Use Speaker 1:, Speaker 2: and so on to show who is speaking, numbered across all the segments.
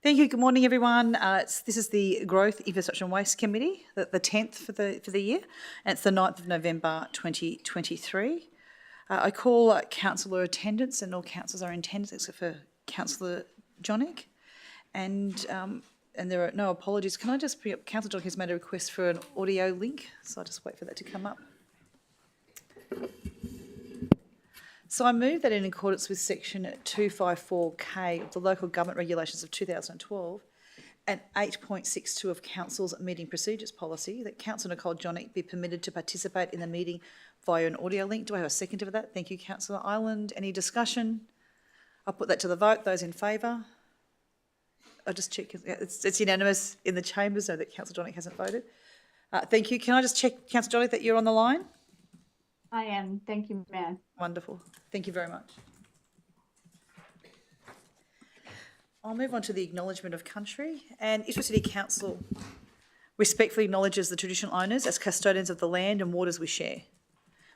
Speaker 1: Thank you. Good morning, everyone. This is the Growth, Infrastructure and Waste Committee, the 10th for the year, and it's the 9th of November 2023. I call councillor attendance, and all councillors are in attendance except for Councillor Johnick. And there are no apologies. Can I just bring up, Councillor Johnick has made a request for an audio link, so I'll just wait for that to come up. So I move that in accordance with section 254K of the Local Government Regulations of 2012 and 8.62 of Council's Meeting Procedures Policy, that Councillor Nicole Johnick be permitted to participate in the meeting via an audio link. Do I have a second to that? Thank you, Councillor Ireland. Any discussion? I'll put that to the vote. Those in favour? I'll just check. It's unanimous in the chamber, so that Councillor Johnick hasn't voted. Thank you. Can I just check, Councillor Johnick, that you're on the line?
Speaker 2: I am. Thank you, Mayor.
Speaker 1: Wonderful. Thank you very much. I'll move on to the acknowledgement of country. And Ipswich City Council respectfully acknowledges the traditional owners as custodians of the land and waters we share.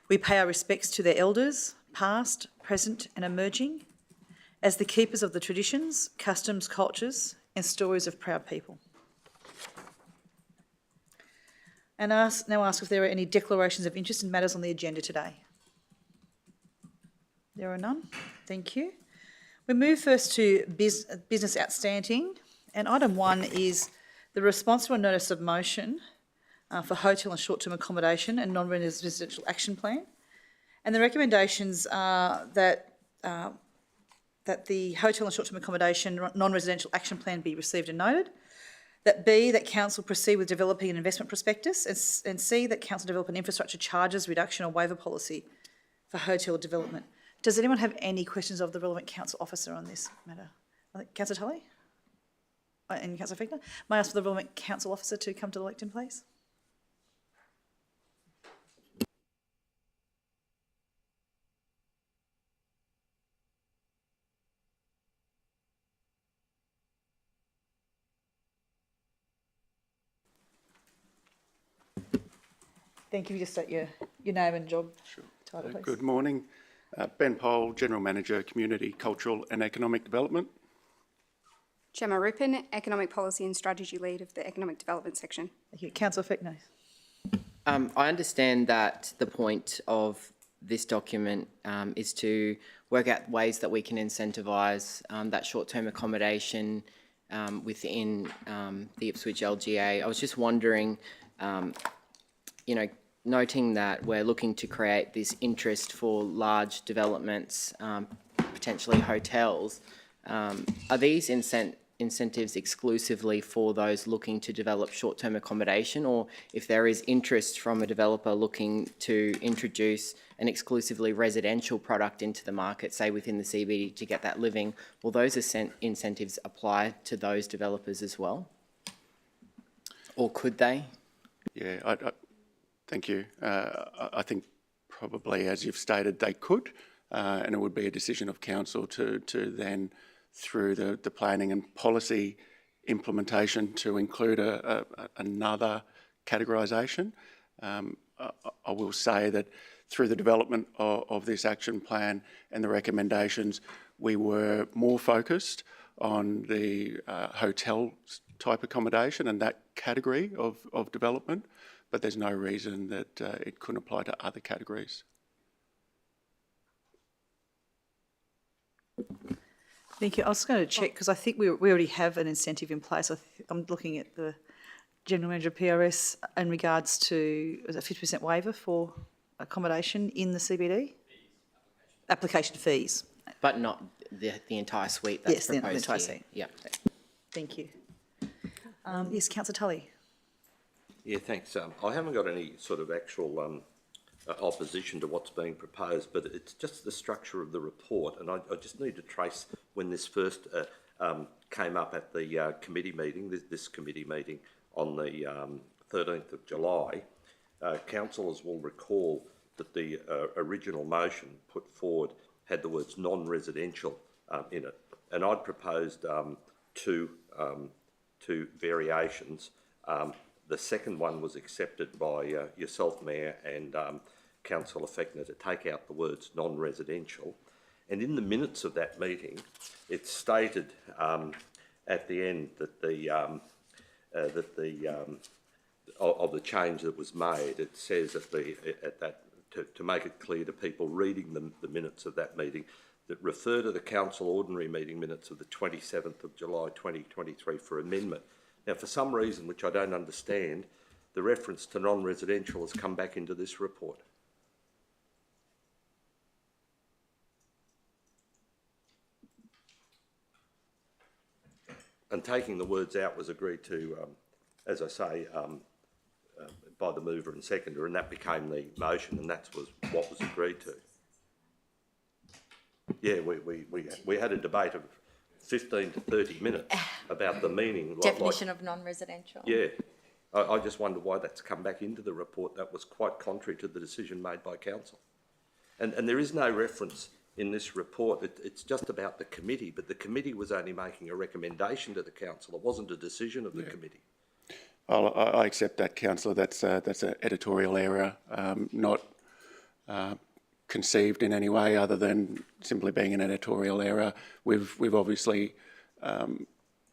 Speaker 1: We pay our respects to their elders, past, present and emerging, as the keepers of the traditions, customs, cultures and stories of proud people. And now ask if there are any declarations of interest in matters on the agenda today. There are none. Thank you. We move first to business outstanding, and item 1 is the response to a notice of motion for hotel and short-term accommodation and non-residential action plan. And the recommendations are that the hotel and short-term accommodation non-residential action plan be received and noted. That B, that council proceed with developing an investment prospectus, and C, that council develop an infrastructure charges reduction or waiver policy for hotel development. Does anyone have any questions of the relevant council officer on this matter? Councillor Tully? And Councillor Fichtner? May I ask for the relevant council officer to come to the lectern, please? Thank you. Just state your name and job title, please.
Speaker 3: Good morning. Ben Pole, General Manager, Community, Cultural and Economic Development.
Speaker 4: Gemma Rupin, Economic Policy and Strategy Lead of the Economic Development Section.
Speaker 1: Thank you. Councillor Fichtner.
Speaker 5: I understand that the point of this document is to work out ways that we can incentivise that short-term accommodation within the Ipswich LGA. I was just wondering, noting that we're looking to create this interest for large developments, potentially hotels, are these incentives exclusively for those looking to develop short-term accommodation, or if there is interest from a developer looking to introduce an exclusively residential product into the market, say within the CBD, to get that living, will those incentives apply to those developers as well? Or could they?
Speaker 3: Yeah, thank you. I think probably, as you've stated, they could, and it would be a decision of council to then, through the planning and policy implementation, to include another categorisation. I will say that through the development of this action plan and the recommendations, we were more focused on the hotel type accommodation and that category of development, but there's no reason that it couldn't apply to other categories.
Speaker 1: Thank you. I was going to check because I think we already have an incentive in place. I'm looking at the General Manager of PRS in regards to, was it 50% waiver for accommodation in the CBD? Application fees.
Speaker 5: But not the entire suite that's proposed
Speaker 1: the entire
Speaker 5: here.
Speaker 1: suite.
Speaker 5: Yeah.
Speaker 1: Thank you. Yes, Councillor Tully.
Speaker 6: Yeah, thanks. I haven't got any sort of actual opposition to what's being proposed, but it's just the structure of the report, and I just need to trace when this first came up at the committee meeting, this committee meeting on the 13th of July. Councillors will recall that the original motion put forward had the words non-residential in it, and I'd proposed two variations. The second one was accepted by yourself, Mayor, and Councillor Fichtner, to take out the words non-residential. And in the minutes of that meeting, it's stated at the end that of the change that was made, it says to make it clear to people reading the minutes of that meeting, that refer to the council ordinary meeting minutes of the 27th of July 2023 for amendment. Now, for some reason which I don't understand, the reference to non-residential has come back into this report. And taking the words out was agreed to, as I say, by the mover and seconder, and that became the motion, and that was what was agreed to. Yeah, we had a debate of 15 to 30 minutes about the meaning.
Speaker 7: Definition of non-residential.
Speaker 6: Yeah, I just wonder why that's come back into the report. That was quite contrary to the decision made by council. And there is no reference in this report. It's just about the committee, but the committee was only making a recommendation to the council. It wasn't a decision of the committee.
Speaker 3: I accept that, councillor. That's an editorial error, not conceived in any way other than simply being an editorial error. We've obviously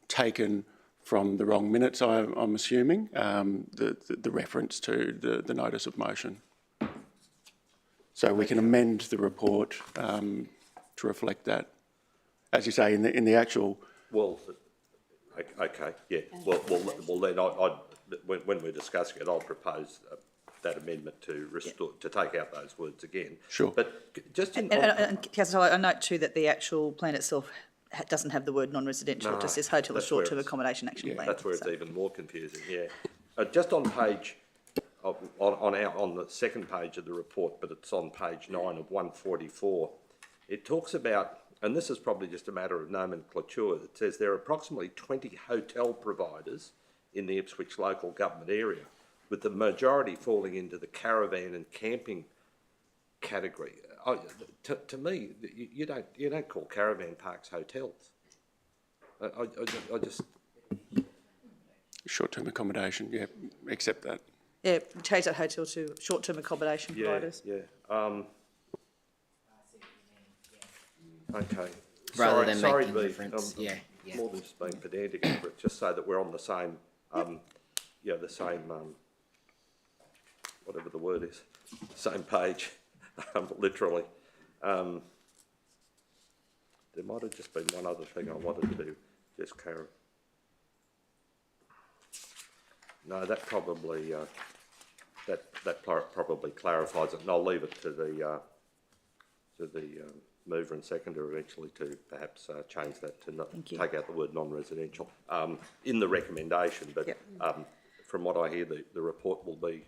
Speaker 3: taken from the wrong minutes, I'm assuming, the reference to the notice of motion. So we can amend the report to reflect that. As you say, in the actual...
Speaker 6: Well, okay, yeah. Well then when we're discussing it, I'll propose that amendment to restore, to take out those words again.
Speaker 3: Sure.
Speaker 6: But just in...
Speaker 1: And Councillor, I note too that the actual plan itself doesn't have the word non-residential.
Speaker 6: No,
Speaker 1: It just says hotel or
Speaker 6: that's where
Speaker 1: short-term
Speaker 6: it's-
Speaker 1: accommodation action plan.
Speaker 6: That's where it's
Speaker 1: So-
Speaker 6: even more confusing, yeah. Just on page, on the second page of the report, but it's on page 9 of 144, it talks about, and this is probably just a matter of nomenclature, it says there are approximately 20 hotel providers in the Ipswich local government area, with the majority falling into the caravan and camping category. To me, you don't call caravan parks hotels. I just...
Speaker 3: Short-term accommodation, yeah, accept that.
Speaker 1: Yeah, change that hotel to short-term accommodation providers.
Speaker 6: Yeah. Okay.
Speaker 5: Rather than
Speaker 6: sorry
Speaker 5: making
Speaker 6: to be,
Speaker 5: reference, yeah.
Speaker 6: more than just being pedantic, but just so that we're on the same, the same, whatever the word is, same page, literally. There might have just been one other thing I wanted to just clarify. No, that probably probably clarifies it, and I'll leave it to the mover and seconder eventually to perhaps change that to not take out the word non-residential in the recommendation. But from what I hear, the report will be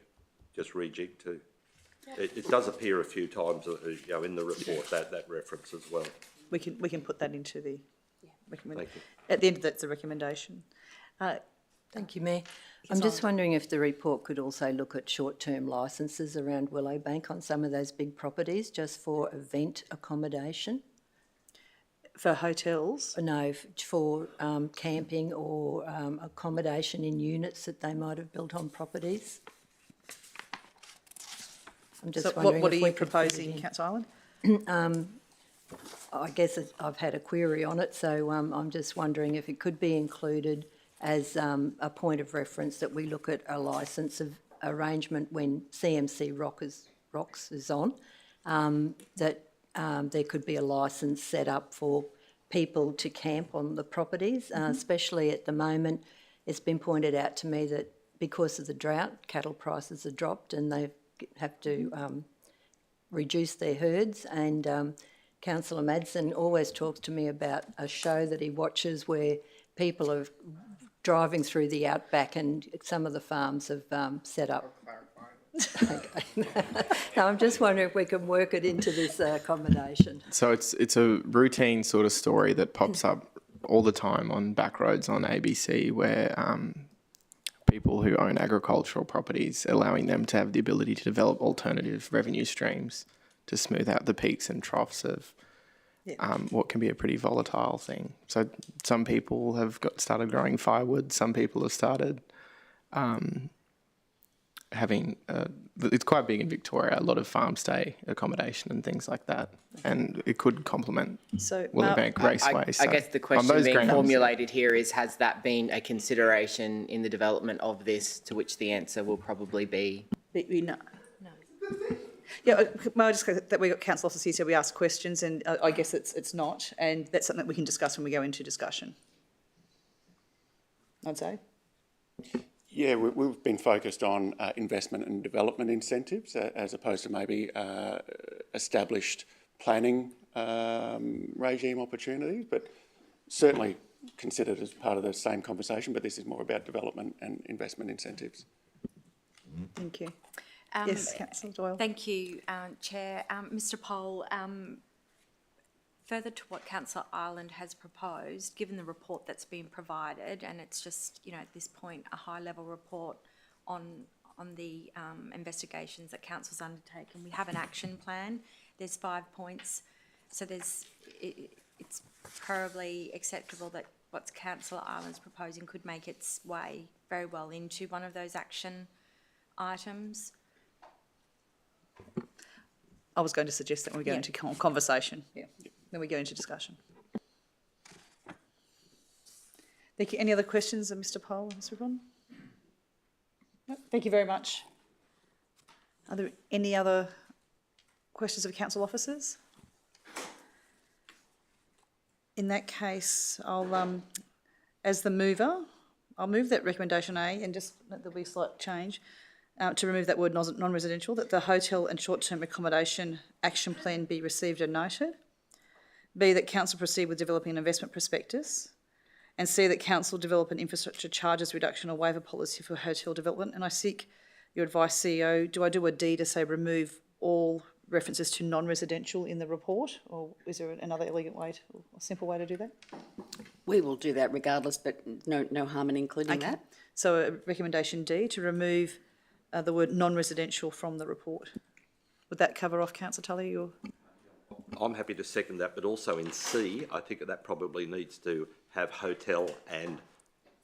Speaker 6: just rejigged too. It does appear a few times, in the report that reference as well.
Speaker 1: We can put that into the recommendation.
Speaker 6: Thank you.
Speaker 1: At the end of that's a recommendation.
Speaker 8: Thank you, Mayor. I'm just wondering if the report could also look at short-term licences around Willowbank on some of those big properties, just for event accommodation.
Speaker 1: For hotels,
Speaker 8: No, for camping or accommodation in units that they might have built on properties. I'm just
Speaker 1: so
Speaker 8: wondering
Speaker 1: what are
Speaker 8: if we
Speaker 1: you
Speaker 8: could put it
Speaker 1: proposing,
Speaker 8: in.
Speaker 1: Councillor Island?
Speaker 8: I guess I've had a query on it, so I'm just wondering if it could be included as a point of reference that we look at a licence of arrangement when CMC Rocks is on, that there could be a licence set up for people to camp on the properties, especially at the moment. It's been pointed out to me that because of the drought, cattle prices have dropped and they have to reduce their herds, and Councillor Madsen always talks to me about a show that he watches where people are driving through the outback and some of the farms have set up. Okay. No, I'm just wondering if we can work it into this accommodation.
Speaker 9: So it's a routine sort of story that pops up all the time on back roads on ABC where people who own agricultural properties, allowing them to have the ability to develop alternative revenue streams to smooth out the peaks and troughs of what can be a pretty volatile thing. So some people have started growing firewood, some people have started having, it's quite big in Victoria, a lot of farm stay accommodation and things like that. And it could complement
Speaker 1: So,
Speaker 9: Willowbank Raceway.
Speaker 5: I
Speaker 9: So
Speaker 5: guess the
Speaker 9: on
Speaker 5: question
Speaker 9: those
Speaker 5: being
Speaker 9: grounds,
Speaker 5: formulated here is, has that been a consideration in the development of this, to which the answer will probably be
Speaker 1: no. Yeah, may I just say that we got council officers here, so we ask questions, and I guess it's not, and that's something that we can discuss when we go into discussion. I'd say.
Speaker 3: Yeah, we've been focused on investment and development incentives as opposed to maybe established planning regime opportunities, but certainly considered as part of the same conversation, but this is more about development and investment incentives.
Speaker 1: Thank you. Yes, Councillor Doyle.
Speaker 7: Thank you, Chair. Mr Poll, further to what Councillor Ireland has proposed, given the report that's been provided, and it's just, you know, at this point, a high-level report on the investigations that Council's undertaken. We have an action plan. There's 5 points. So it's probably acceptable that what Councillor Ireland's proposing could make its way very well into one of those action items.
Speaker 1: I was going to suggest that when we go into conversation, then we go into discussion. Thank you. Any other questions of Mr Poll, Ms Ribbon? No, thank you very much. Are there any other questions of council officers? In that case, I'll, as the mover, I'll move that recommendation A, and just there'll be a slight change, to remove that word non-residential, that the hotel and short-term accommodation action plan be received and noted. B, that council proceed with developing an investment prospectus. And C, that council develop an infrastructure charges reduction or waiver policy for hotel development. And I seek your advice, CEO. Do I do a D to say remove all references to non-residential in the report, or is there another elegant way, or a simple way to do that?
Speaker 10: We will do that regardless, but no harm in including that.
Speaker 1: So recommendation D, to remove the word non-residential from the report. Would that cover off, Councillor Tully? Or?
Speaker 6: I'm happy to second that, but also in C, I think that probably needs to have hotel and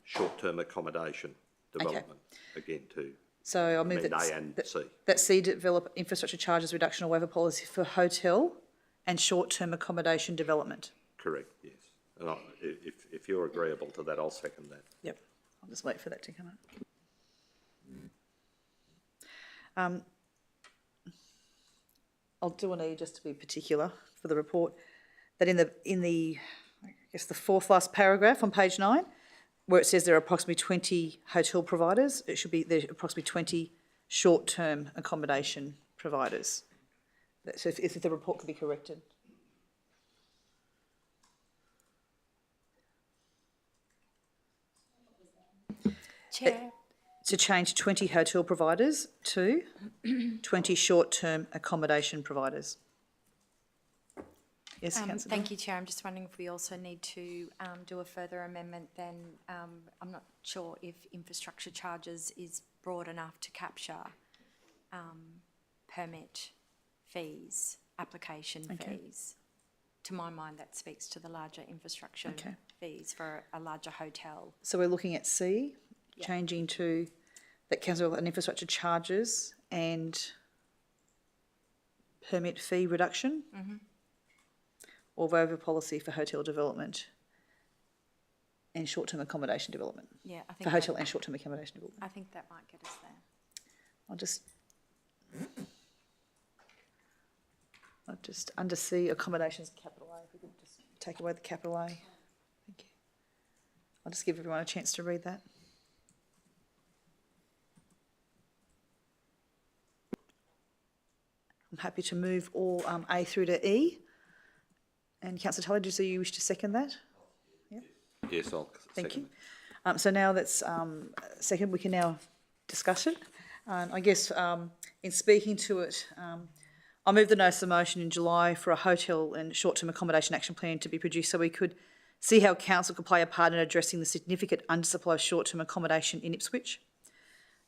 Speaker 6: short-term accommodation development again too.
Speaker 1: So I'll move that
Speaker 6: A and C.
Speaker 1: That C, develop infrastructure charges reduction or waiver policy for hotel and short-term accommodation development. Correct,
Speaker 6: yes. And if you're agreeable to that, I'll second that.
Speaker 1: Yep, I'll just wait for that to come up. I'll do an E just to be particular for the report, that in the I guess the fourth last paragraph on page 9, where it says there are approximately 20 hotel providers, it should be there are approximately 20 short-term accommodation providers. So if the report could be corrected.
Speaker 7: Chair.
Speaker 1: To change 20 hotel providers to 20 short-term accommodation providers. Yes, Councillor.
Speaker 7: Thank you, Chair. I'm just wondering if we also need to do a further amendment then. I'm not sure if infrastructure charges is broad enough to capture permit fees, application fees. To my mind, that speaks to the larger infrastructure fees for a larger hotel.
Speaker 1: So we're looking at C, changing to that council and infrastructure charges and permit fee reduction, or waiver policy for hotel development and short-term accommodation development.
Speaker 7: Yeah, I think
Speaker 1: for hotel and short-term accommodation development.
Speaker 7: I think that might get us there.
Speaker 1: I'll just under C, accommodations, capital A. If we could just take away the capital A. Thank you. I'll just give everyone a chance to read that. I'm happy to move all A through to E. And Councillor Tully, do you wish to second that? Yep.
Speaker 6: Yes, I'll
Speaker 1: Thank
Speaker 6: second
Speaker 1: you. So now that's second, we can now discuss it. I guess in speaking to it, I moved the notice of motion in July for a hotel and short-term accommodation action plan to be produced so we could see how council could play a part in addressing the significant undersupply of short-term accommodation in Ipswich.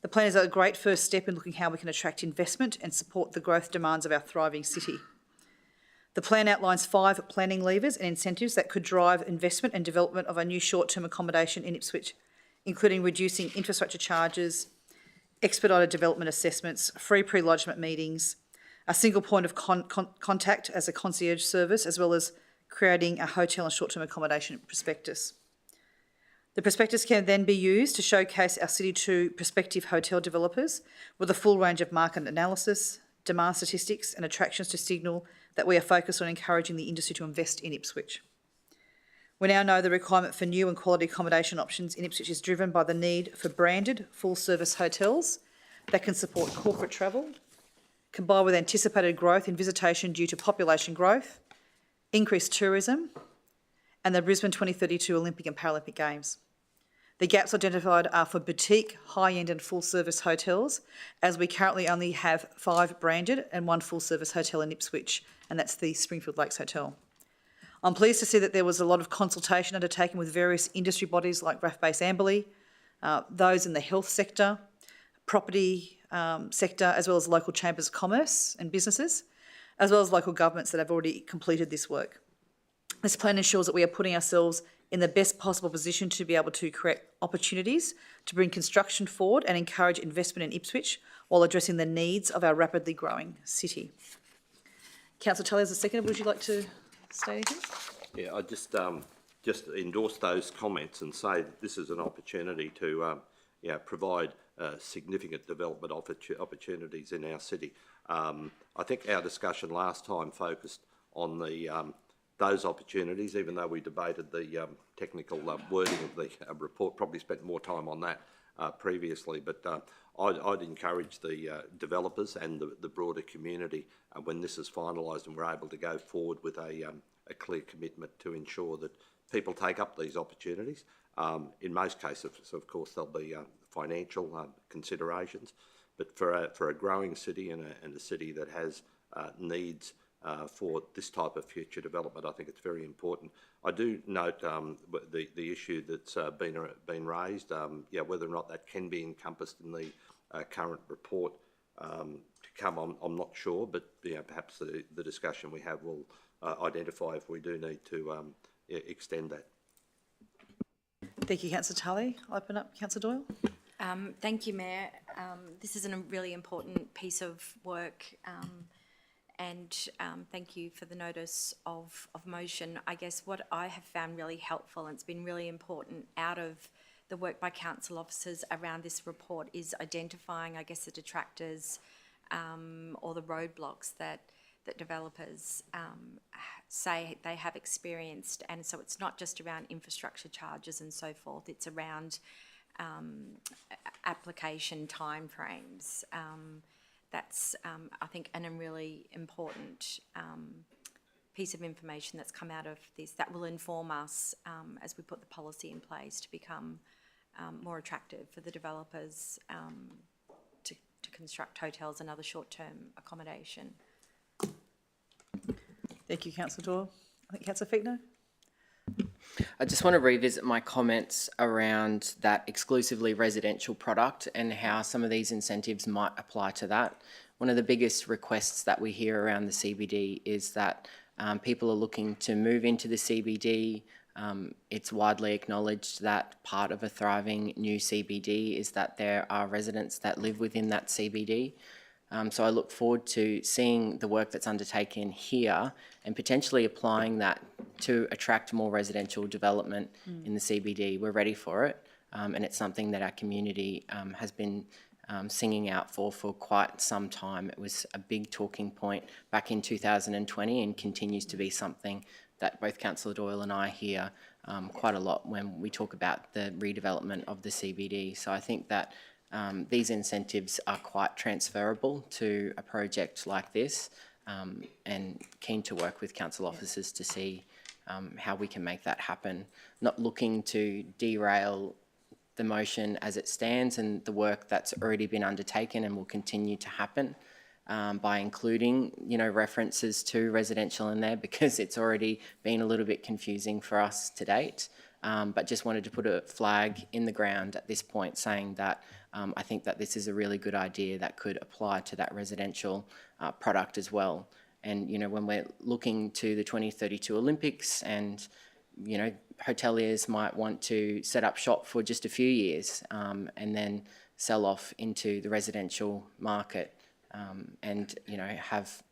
Speaker 1: The plan is a great first step in looking how we can attract investment and support the growth demands of our thriving city. The plan outlines 5 planning levers and incentives that could drive investment and development of a new short-term accommodation in Ipswich, including reducing infrastructure charges, expedited development assessments, free pre-lodgement meetings, a single point of contact as a concierge service, as well as creating a hotel and short-term accommodation prospectus. The prospectus can then be used to showcase our city to prospective hotel developers with a full range of market analysis, demand statistics and attractions to signal that we are focused on encouraging the industry to invest in Ipswich. We now know the requirement for new and quality accommodation options in Ipswich is driven by the need for branded full-service hotels that can support corporate travel, combined with anticipated growth in visitation due to population growth, increased tourism, and the Brisbane 2032 Olympic and Paralympic Games. The gaps identified are for boutique, high-end and full-service hotels, as we currently only have 5 branded and 1 full-service hotel in Ipswich, and that's the Springfield Lakes Hotel. I'm pleased to see that there was a lot of consultation undertaken with various industry bodies like RAF-based Amberley, those in the health sector, property sector, as well as local chambers of commerce and businesses, as well as local governments that have already completed this work. This plan ensures that we are putting ourselves in the best possible position to be able to create opportunities to bring construction forward and encourage investment in Ipswich while addressing the needs of our rapidly growing city. Councillor Tully, as a seconder, would you like to say anything?
Speaker 6: Yeah, I just endorse those comments and say that this is an opportunity to provide significant development opportunities in our city. I think our discussion last time focused on those opportunities, even though we debated the technical wording of the report, probably spent more time on that previously, but I'd encourage the developers and the broader community when this is finalised and we're able to go forward with a clear commitment to ensure that people take up these opportunities. In most cases, of course, there'll be financial considerations, but for a growing city and a city that has needs for this type of future development, I think it's very important. I do note the issue that's been raised, whether or not that can be encompassed in the current report to come, I'm not sure, but perhaps the discussion we have will identify if we do need to extend that.
Speaker 1: Thank you, Councillor Tully. I'll open up Councillor Doyle.
Speaker 7: Thank you, Mayor. This is a really important piece of work, and thank you for the notice of motion. I guess what I have found really helpful, and it's been really important out of the work by council officers around this report, is identifying, I guess, the detractors or the roadblocks that developers say they have experienced. And so it's not just around infrastructure charges and so forth, it's around application timeframes. That's, I think, a really important piece of information that's come out of this that will inform us as we put the policy in place to become more attractive for the developers to construct hotels and other short-term accommodation.
Speaker 1: Thank you, Councillor Doyle. I think Councillor Fichtner.
Speaker 5: I just want to revisit my comments around that exclusively residential product and how some of these incentives might apply to that. One of the biggest requests that we hear around the CBD is that people are looking to move into the CBD. It's widely acknowledged that part of a thriving new CBD is that there are residents that live within that CBD. So I look forward to seeing the work that's undertaken here and potentially applying that to attract more residential development in the CBD. We're ready for it, and it's something that our community has been singing out for quite some time. It was a big talking point back in 2020 and continues to be something that both Councillor Doyle and I hear quite a lot when we talk about the redevelopment of the CBD. So I think that these incentives are quite transferable to a project like this, and keen to work with council officers to see how we can make that happen. Not looking to derail the motion as it stands and the work that's already been undertaken and will continue to happen by including, references to residential in there, because it's already been a little bit confusing for us to date. But just wanted to put a flag in the ground at this point saying that I think that this is a really good idea that could apply to that residential product as well. And, when we're looking to the 2032 Olympics and, hoteliers might want to set up shop for just a few years and then sell off into the residential market and, you know, have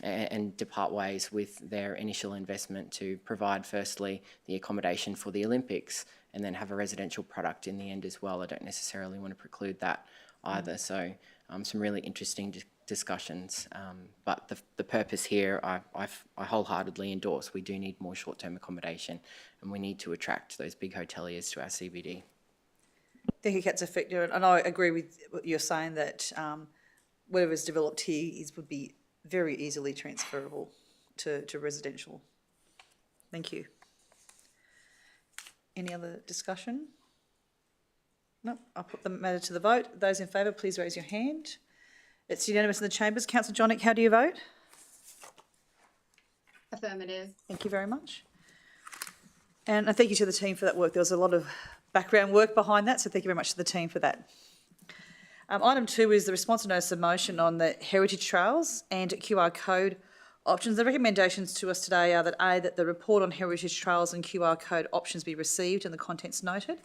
Speaker 5: and depart ways with their initial investment to provide firstly the accommodation for the Olympics and then have a residential product in the end as well. I don't necessarily want to preclude that either. So some really interesting discussions. But the purpose here, I wholeheartedly endorse. We do need more short-term accommodation and we need to attract those big hoteliers to our CBD.
Speaker 1: Thank you, Councillor Fichtner, and I agree with what you're saying that whatever is developed here would be very easily transferable to residential. Thank you. Any other discussion? No, I'll put the matter to the vote. Those in favour, please raise your hand. It's unanimous in the chambers. Councillor Johnick, how do you vote?
Speaker 2: Affirmative.
Speaker 1: Thank you very much. And thank you to the team for that work. There was a lot of background work behind that, so thank you very much to the team for that. Item 2 is the response to notice of motion on the heritage trails and QR code options. The recommendations to us today are that A, that the report on heritage trails and QR code options be received and the contents noted,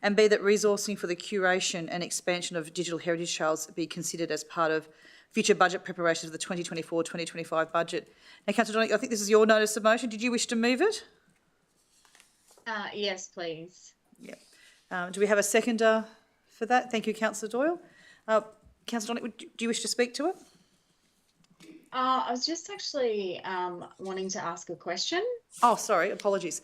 Speaker 1: and B, that resourcing for the curation and expansion of digital heritage trails be considered as part of future budget preparations of the 2024-2025 budget. Now, Councillor Johnick, I think this is your notice of motion. Did you wish to move it?
Speaker 2: Yes, please.
Speaker 1: Yep. Do we have a seconder for that? Thank you, Councillor Doyle. Councillor Johnick, do you wish to speak to it?
Speaker 2: I was just actually wanting to ask a question.
Speaker 1: Oh, sorry, apologies.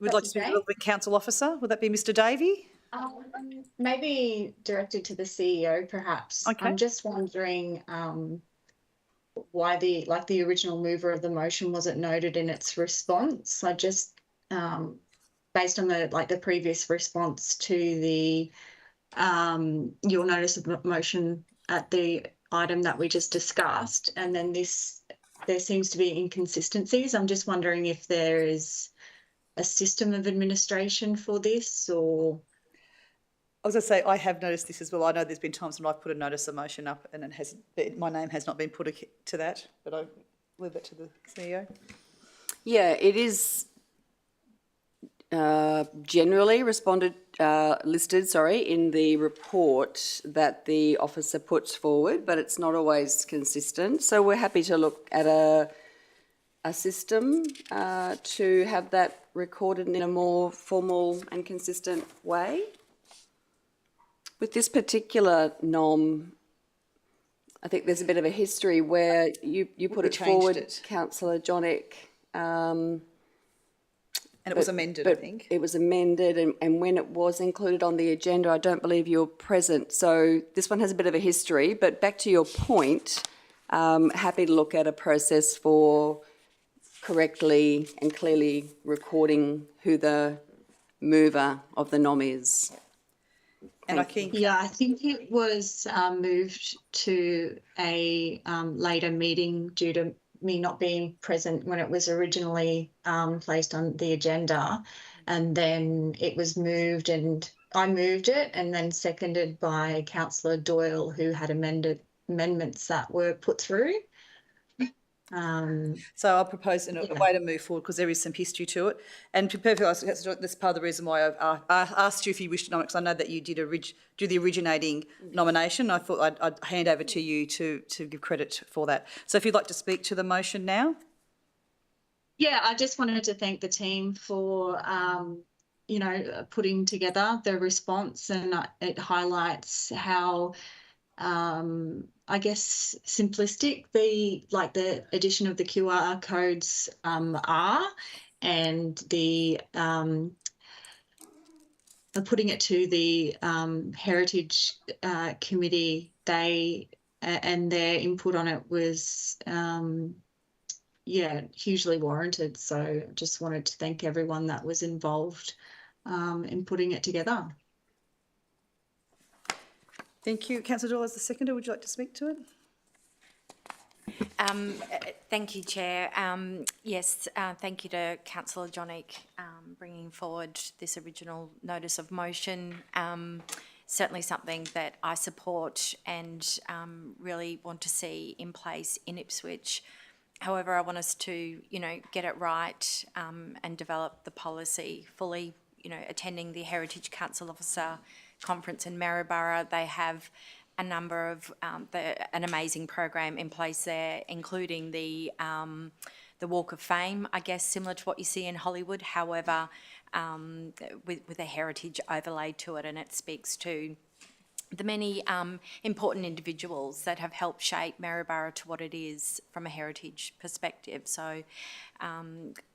Speaker 1: We'd like to speak to the council officer. Would that be Mr. Davey?
Speaker 2: Maybe directed to the CEO, perhaps.
Speaker 1: Okay.
Speaker 2: I'm just wondering why the original mover of the motion wasn't noted in its response. I just based on the previous response to the your notice of motion at the item that we just discussed, and then there seems to be inconsistencies. I'm just wondering if there is a system of administration for this, or...
Speaker 1: I was going to say, I have noticed this as well. I know there's been times when I've put a notice of motion up and my name has not been put to that, but I leave that to the CEO.
Speaker 10: Yeah, it is generally listed in the report that the officer puts forward, but it's not always consistent. So we're happy to look at a system to have that recorded in a more formal and consistent way. With this particular NOM, I think there's a bit of a history where you put it forward, Councillor Johnick.
Speaker 1: And it was amended, I think.
Speaker 10: It was amended, and when it was included on the agenda, I don't believe you're present. So this one has a bit of a history, but back to your point, happy to look at a process for correctly and clearly recording who the mover of the NOM is.
Speaker 1: And I think...
Speaker 2: Yeah, I think it was moved to a later meeting due to me not being present when it was originally placed on the agenda, and then it was moved and I moved it and then seconded by Councillor Doyle, who had amendments that were put through.
Speaker 1: So I'll propose a way to move forward because there is some history to it. And to be perfectly honest, that's part of the reason why I asked you if you wish to nominate, because I know that you did do the originating nomination. I thought I'd hand over to you to give credit for that. So if you'd like to speak to the motion now.
Speaker 2: Yeah, I just wanted to thank the team for, putting together the response, and it highlights how I guess simplistic the addition of the QR codes are, and the putting it to the Heritage Committee. And their input on it was hugely warranted. So just wanted to thank everyone that was involved in putting it together.
Speaker 1: Thank you. Councillor Doyle, as the seconder, would you like to speak to it?
Speaker 7: Thank you, Chair. Yes, thank you to Councillor Johnick bringing forward this original notice of motion. Certainly something that I support and really want to see in place in Ipswich. However, I want us to, get it right and develop the policy fully, attending the Heritage Council officer conference in Maryborough. They have a number of, an amazing program in place there, including the Walk of Fame, I guess, similar to what you see in Hollywood, however, with a heritage overlay to it, and it speaks to the many important individuals that have helped shape Maryborough to what it is from a heritage perspective. So,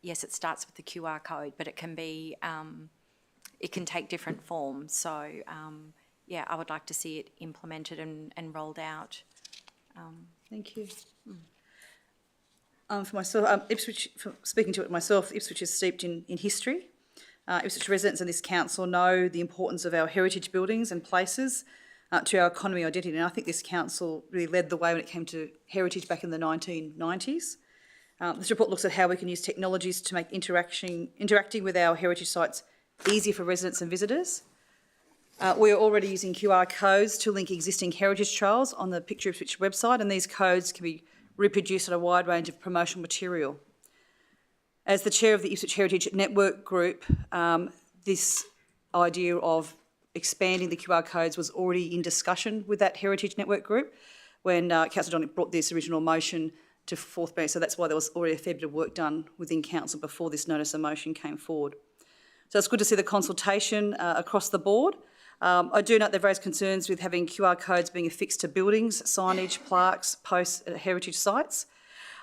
Speaker 7: yes, it starts with the QR code, but it can be, it can take different forms. So, yeah, I would like to see it implemented and rolled out.
Speaker 1: Thank you. For myself, Ipswich, speaking to it myself, Ipswich is steeped in history. Ipswich residents and this council know the importance of our heritage buildings and places to our economy identity, and I think this council really led the way when it came to heritage back in the 1990s. This report looks at how we can use technologies to make interacting with our heritage sites easier for residents and visitors. We are already using QR codes to link existing heritage trails on the Picture Ipswich website, and these codes can be reproduced on a wide range of promotional material. As the chair of the Ipswich Heritage Network Group, this idea of expanding the QR codes was already in discussion with that Heritage Network Group when Councillor Donick brought this original motion to fourth base. So that's why there was already a fair bit of work done within council before this notice of motion came forward. So it's good to see the consultation across the board. I do note they've raised concerns with having QR codes being affixed to buildings, signage, plaques, posts at heritage sites.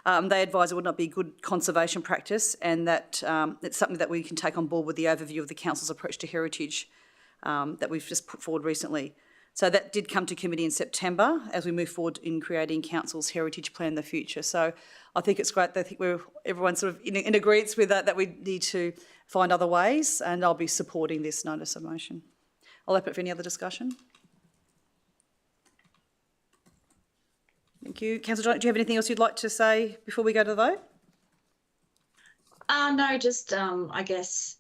Speaker 1: They advise it would not be good conservation practice, and that it's something that we can take on board with the overview of the council's approach to heritage that we've just put forward recently. So that did come to committee in September as we move forward in creating council's heritage plan in the future. So I think it's great that I think everyone's sort of in agreement with that we need to find other ways, and I'll be supporting this notice of motion. I'll open it for any other discussion. Thank you. Councillor John, do you have anything else you'd like to say before we go to the vote?
Speaker 2: No, just I guess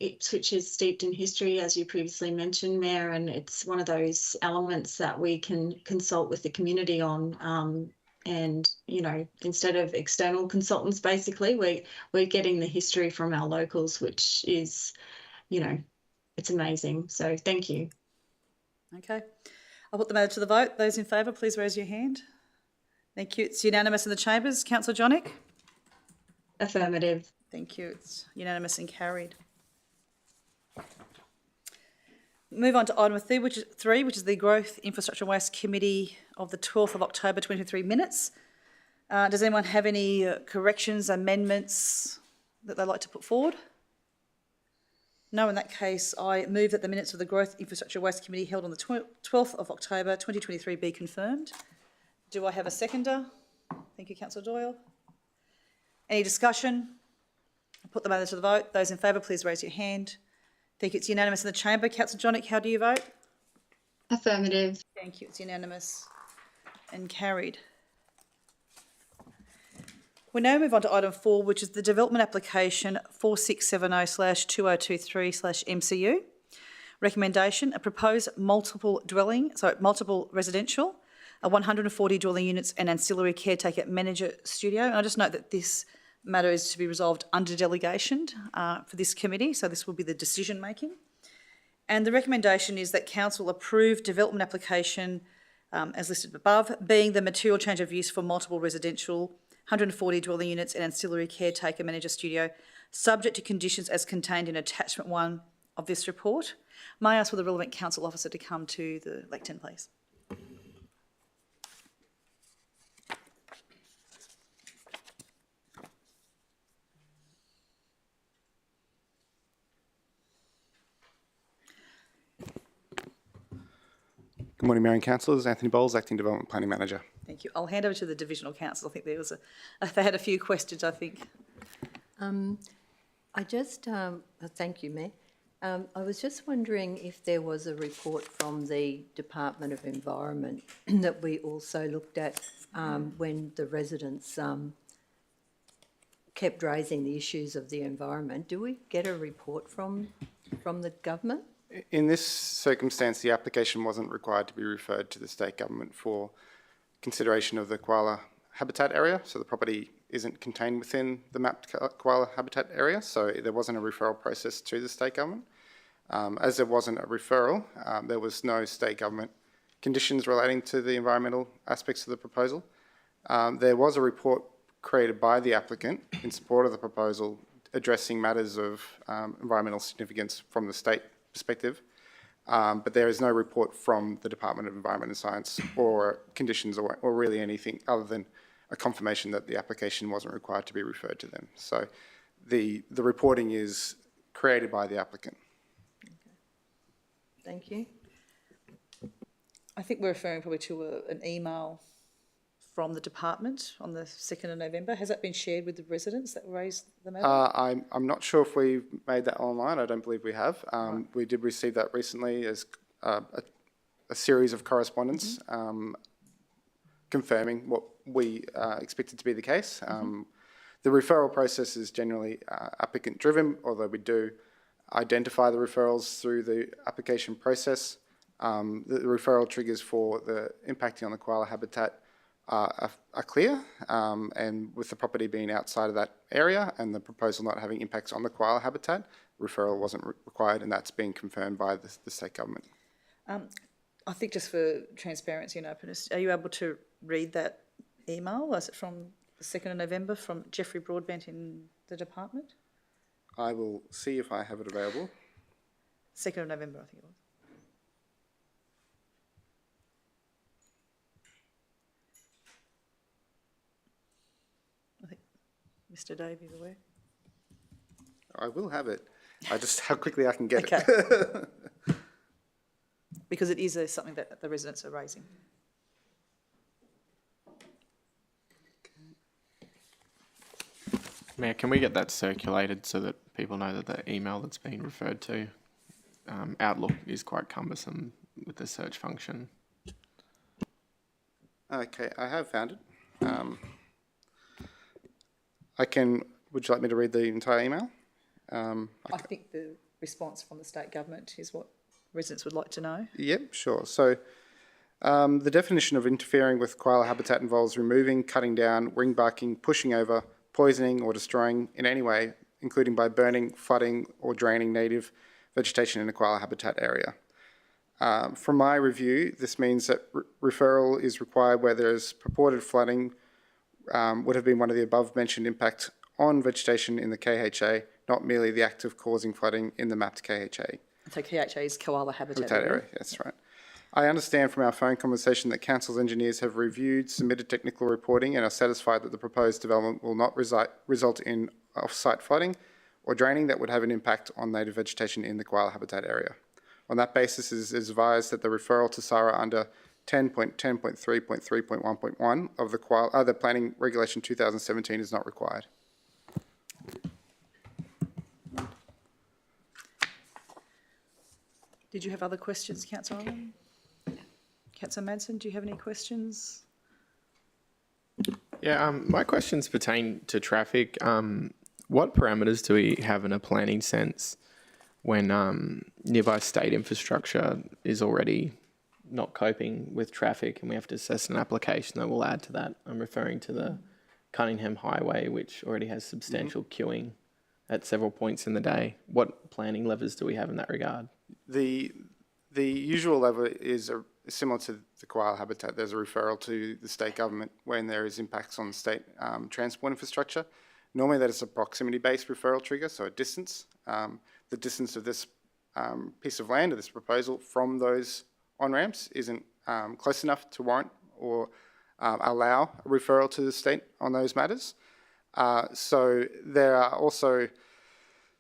Speaker 2: Ipswich is steeped in history, as you previously mentioned, Mayor, and it's one of those elements that we can consult with the community on. And, you know, instead of external consultants, basically, we're getting the history from our locals, which is, you know, it's amazing. So thank you.
Speaker 1: Okay. I'll put the matter to the vote. Those in favour, please raise your hand. Thank you. It's unanimous in the chambers. Councillor Donick?
Speaker 2: Affirmative.
Speaker 1: Thank you. It's unanimous and carried. Move on to item 3, which is the Growth, Infrastructure and Waste Committee of the 12th of October 2023 minutes. Does anyone have any corrections, amendments that they'd like to put forward? No, in that case, I move that the minutes of the Growth, Infrastructure and Waste Committee held on the 12th of October 2023 be confirmed. Do I have a seconder? Thank you, Councillor Doyle. Any discussion? I'll put the matter to the vote. Those in favour, please raise your hand. Thank you. It's unanimous in the chamber. Councillor Donick, how do you vote?
Speaker 2: Affirmative.
Speaker 1: Thank you. It's unanimous and carried. We now move on to item 4, which is the development application 4670/2023/MCU. Recommendation: a proposed multiple residential, 140 dwelling units and ancillary caretaker manager studio. And I just note that this matter is to be resolved under delegation for this committee, so this will be the decision making. And the recommendation is that council approve development application as listed above, being the material change of use for multiple residential, 140 dwelling units and ancillary caretaker manager studio, subject to conditions as contained in attachment 1 of this report. May I ask for the relevant council officer to come to the lectern, please?
Speaker 11: Good morning, Mayor and Councillors. Anthony Bowles, Acting Development Planning Manager.
Speaker 1: Thank you. I'll hand over to the Divisional Council. I think there was they had a few questions, I think.
Speaker 8: Thank you, Mayor. I was just wondering if there was a report from the Department of Environment that we also looked at when the residents kept raising the issues of the environment. Do we get a report from the government?
Speaker 11: In this circumstance, the application wasn't required to be referred to the state government for consideration of the koala habitat area. So the property isn't contained within the mapped koala habitat area. So there wasn't a referral process to the state government. As there wasn't a referral, there was no state government conditions relating to the environmental aspects of the proposal. There was a report created by the applicant in support of the proposal addressing matters of environmental significance from the state perspective, but there is no report from the Department of Environment and Science or conditions or really anything other than a confirmation that the application wasn't required to be referred to them. So the reporting is created by the applicant.
Speaker 8: Thank you.
Speaker 1: I think we're referring probably to an email from the department on the 2nd of November. Has that been shared with the residents that raised the matter?
Speaker 11: I'm not sure if we've made that online. I don't believe we have.
Speaker 1: Right.
Speaker 11: We did receive that recently as a series of correspondence confirming what we expected to be the case. The referral process is generally applicant driven, although we do identify the referrals through the application process. The referral triggers for the impacting on the koala habitat are clear, and with the property being outside of that area and the proposal not having impacts on the koala habitat, referral wasn't required, and that's been confirmed by the state government.
Speaker 1: I think just for transparency and openness, are you able to read that email? Was it from the 2nd of November from Jeffrey Broadbent in the department?
Speaker 11: I will see if I have it available.
Speaker 1: 2nd of November, I think it was. I think Mr. Davey is aware.
Speaker 11: I will have it. I just how quickly I can get
Speaker 1: Okay.
Speaker 11: it.
Speaker 1: Because it is something that the residents are raising.
Speaker 9: Mayor, can we get that circulated so that people know that the email that's being referred to, Outlook is quite cumbersome with the search function.
Speaker 11: Okay, I have found it. Would you like me to read the entire email?
Speaker 1: I think the response from the state government is what residents would like to know.
Speaker 11: Yep, sure. So the definition of interfering with koala habitat involves removing, cutting down, ring barking, pushing over, poisoning or destroying in any way, including by burning, flooding or draining native vegetation in a koala habitat area. From my review, this means that referral is required where there is purported flooding would have been one of the above mentioned impacts on vegetation in the KHA, not merely the act of causing flooding in the mapped KHA.
Speaker 1: So KHA is koala habitat
Speaker 11: Area. That's right. I understand from our phone conversation that Council's engineers have reviewed submitted technical reporting and are satisfied that the proposed development will not result in off-site flooding or draining that would have an impact on native vegetation in the koala habitat area. On that basis, it is advised that the referral to SARA under 10.10.3.3.1.1 of the Planning Regulation 2017 is not required.
Speaker 1: Did you have other questions, Councillor Owen? Councillor Madsen, do you have any questions?
Speaker 9: Yeah, my questions pertain to traffic. What parameters do we have in a planning sense when nearby state infrastructure is already not coping with traffic and we have to assess an application that will add to that? I'm referring to the Cunningham Highway, which already has substantial queuing at several points in the day. What planning levers do we have in that regard?
Speaker 11: The usual level is similar to the koala habitat. There's a referral to the state government when there is impacts on state transport infrastructure. Normally that is a proximity-based referral trigger, so a distance. The distance of this piece of land or this proposal from those on-ramps isn't close enough to warrant or allow a referral to the state on those matters. So there are also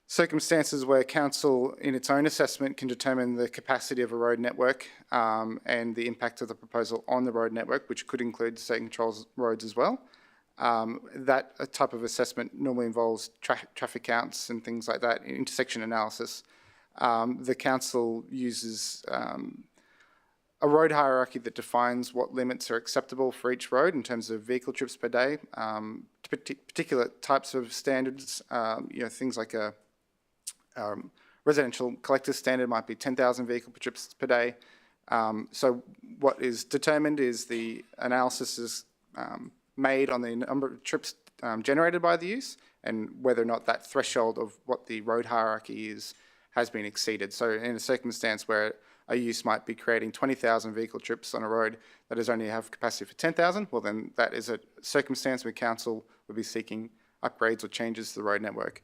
Speaker 11: circumstances where council in its own assessment can determine the capacity of a road network and the impact of the proposal on the road network, which could include state controls roads as well. That type of assessment normally involves traffic counts and things like that, intersection analysis. The council uses a road hierarchy that defines what limits are acceptable for each road in terms of vehicle trips per day, particular types of standards, things like a residential collector standard might be 10,000 vehicle trips per day. So what is determined is the analysis is made on the number of trips generated by the use and whether or not that threshold of what the road hierarchy is has been exceeded. So in a circumstance where a use might be creating 20,000 vehicle trips on a road that is only have capacity for 10,000, well then that is a circumstance where council would be seeking upgrades or changes to the road network.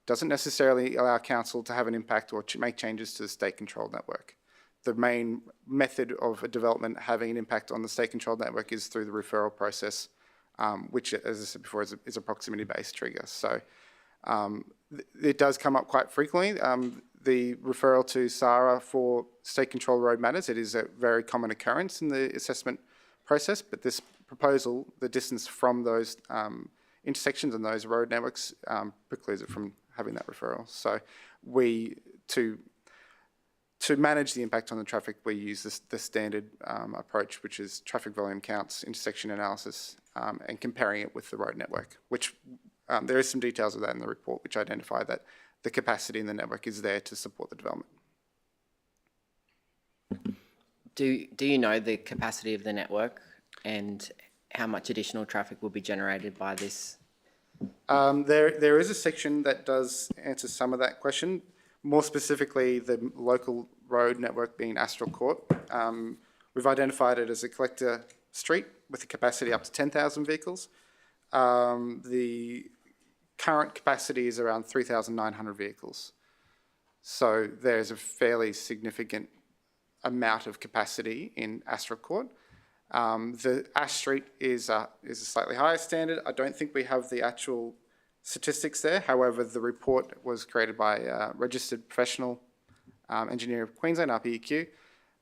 Speaker 11: Doesn't necessarily allow council to have an impact or make changes to the state-controlled network. The main method of a development having an impact on the state-controlled network is through the referral process, which, as I said before, is a proximity-based trigger. So it does come up quite frequently. The referral to SARA for state-controlled road matters, it is a very common occurrence in the assessment process, but this proposal, the distance from those intersections and those road networks precludes it from having that referral. So to manage the impact on the traffic, we use the standard approach, which is traffic volume counts, intersection analysis, and comparing it with the road network, which there is some details of that in the report, which identify that the capacity in the network is there to support the development.
Speaker 5: Do you know the capacity of the network and how much additional traffic will be generated by this?
Speaker 11: There is a section that does answer some of that question. More specifically, the local road network being Astral Court. We've identified it as a collector street with a capacity up to 10,000 vehicles. The current capacity is around 3,900 vehicles. So there's a fairly significant amount of capacity in Astral Court. The Ash Street is a slightly higher standard. I don't think we have the actual statistics there. However, the report was created by a registered professional engineer of Queensland, RPEQ,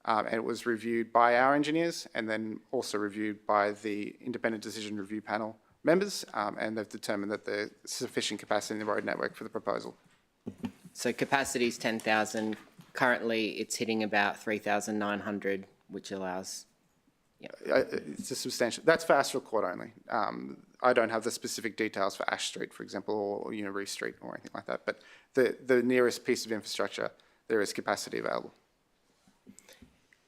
Speaker 11: and it was reviewed by our engineers and then also reviewed by the Independent Decision Review Panel members, and they've determined that there's sufficient capacity in the road network for the proposal.
Speaker 5: So capacity is 10,000. Currently, it's hitting about 3,900, which allows...
Speaker 11: It's a substantial. That's for Astral Court only. I don't have the specific details for Ash Street, for example, or Reece Street or anything like that. But the nearest piece of infrastructure, there is capacity available.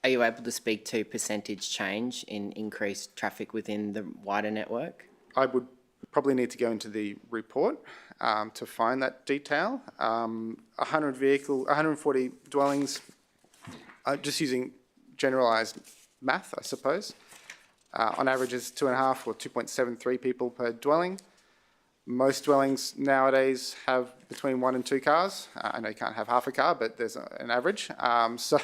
Speaker 5: Are you able to speak to percentage change in increased traffic within the wider network?
Speaker 11: I would probably need to go into the report to find that detail. 140 dwellings, just using generalised math, I suppose. On average is 2.5 or 2.73 people per dwelling. Most dwellings nowadays have between 1 and 2 cars. I know you can't have half a car, but there's an average. So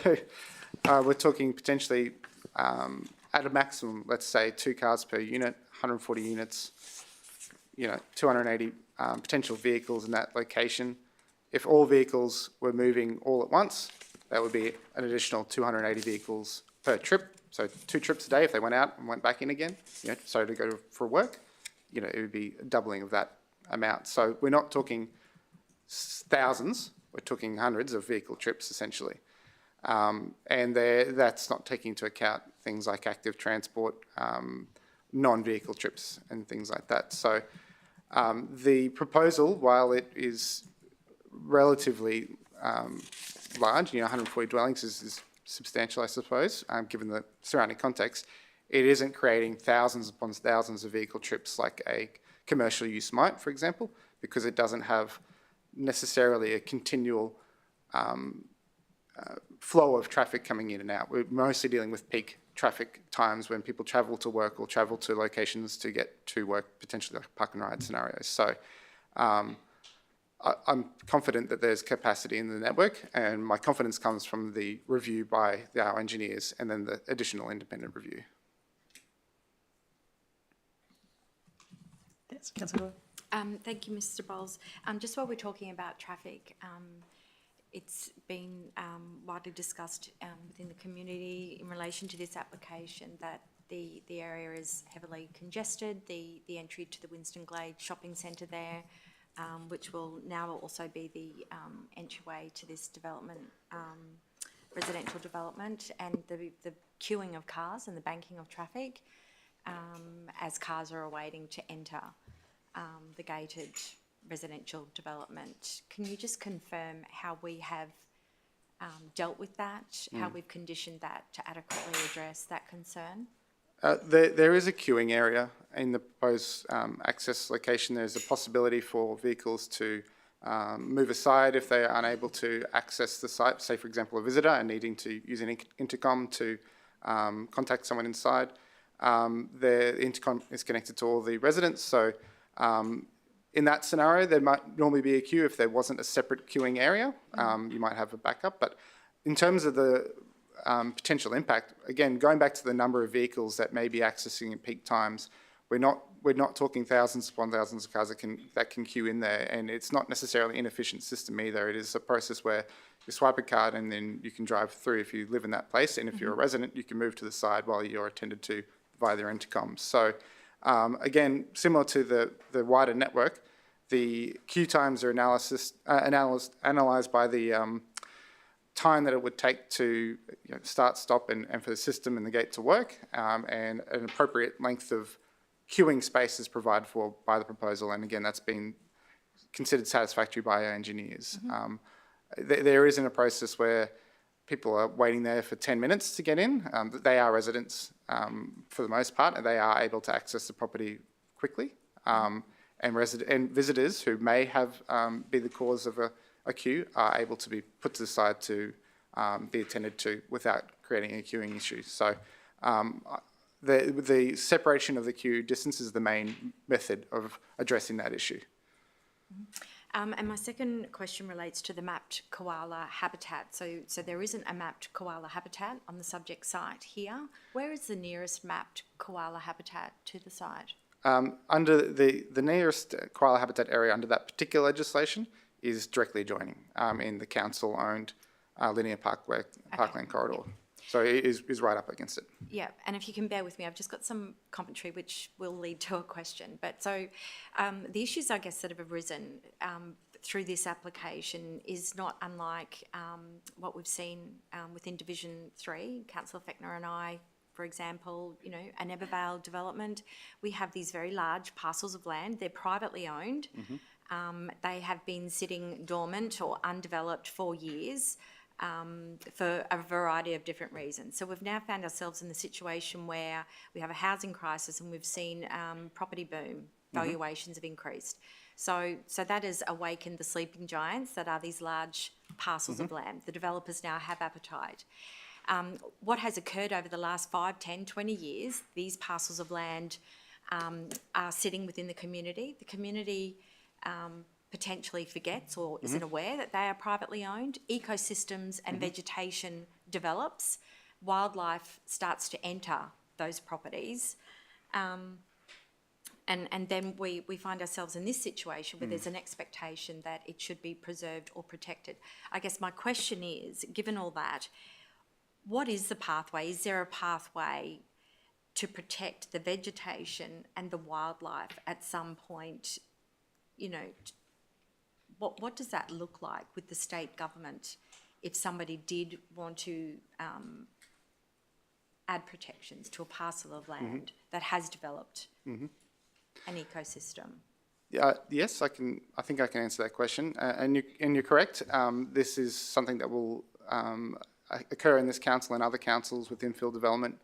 Speaker 11: we're talking potentially at a maximum, let's say 2 cars per unit, 140 units, 280 potential vehicles in that location. If all vehicles were moving all at once, that would be an additional 280 vehicles per trip. So 2 trips a day if they went out and went back in again, so to go for work, it would be a doubling of that amount. So we're not talking thousands, we're talking hundreds of vehicle trips essentially. And that's not taking into account things like active transport, non-vehicle trips and things like that. So the proposal, while it is relatively large, 140 dwellings is substantial, I suppose, given the surrounding context, it isn't creating thousands upon thousands of vehicle trips like a commercial use might, for example, because it doesn't have necessarily a continual flow of traffic coming in and out. We're mostly dealing with peak traffic times when people travel to work or travel to locations to get to work, potentially like park and ride scenarios. So I'm confident that there's capacity in the network, and my confidence comes from the review by our engineers and then the additional independent review.
Speaker 1: Yes, Councillor.
Speaker 7: Thank you, Mr Bowles. Just while we're talking about traffic, it's been widely discussed within the community in relation to this application that the area is heavily congested, the entry to the Winston Glade shopping centre there, which will now also be the entryway to this development, residential development, and the queuing of cars and the banking of traffic as cars are awaiting to enter the gated residential development. Can you just confirm how we have dealt with that, how we've conditioned that to adequately address that concern?
Speaker 11: There is a queuing area in the proposed access location. There's a possibility for vehicles to move aside if they are unable to access the site, say for example a visitor and needing to use an intercom to contact someone inside. The intercom is connected to all the residents, so in that scenario there might normally be a queue if there wasn't a separate queuing area. You might have a backup, but in terms of the potential impact, again, going back to the number of vehicles that may be accessing at peak times, we're not talking thousands upon thousands of cars that can queue in there, and it's not necessarily an inefficient system either. It is a process where you swipe a card and then you can drive through if you live in that place, and if you're a resident, you can move to the side while you're attended to via their intercoms. So again, similar to the wider network, the queue times are analysed by the time that it would take to start, stop, and for the system and the gate to work, and an appropriate length of queuing space is provided for by the proposal, and again that's been considered satisfactory by our engineers. There isn't a process where people are waiting there for 10 minutes to get in. They are residents for the most part, and they are able to access the property quickly. And visitors who may have be the cause of a queue are able to be put to the side to be attended to without creating a queuing issue. So the separation of the queue distance is the main method of addressing that issue.
Speaker 7: And my second question relates to the mapped koala habitat. So there isn't a mapped koala habitat on the subject site here. Where is the nearest mapped koala habitat to the site?
Speaker 11: Under the nearest koala habitat area under that particular legislation is directly adjoining in the council-owned linear parkland corridor. So it is right up against it.
Speaker 7: Yeah, and if you can bear with me, I've just got some commentary which will lead to a question. But so the issues, I guess, that have arisen through this application is not unlike what we've seen within Division 3, Councillor Fechner and I, for example, an Ebervale development. We have these very large parcels of land. They're privately owned. They have been sitting dormant or undeveloped for years. For a variety of different reasons. So we've now found ourselves in the situation where we have a housing crisis and we've seen property boom, valuations have increased. So that has awakened the sleeping giants that are these large parcels of land. The developers now have appetite. What has occurred over the last 5, 10, 20 years, these parcels of land are sitting within the community. The community potentially forgets or isn't aware that they are privately owned. Ecosystems and vegetation develops. Wildlife starts to enter those properties. And then we find ourselves in this situation where there's an expectation that it should be preserved or protected. I guess my question is, given all that, what is the pathway? Is there a pathway to protect the vegetation and the wildlife at some point? What does that look like with the state government if somebody did want to add protections to a parcel of land that has developed an ecosystem?
Speaker 11: Yes, I think I can answer that question. And you're correct. This is something that will occur in this council and other councils with infill development.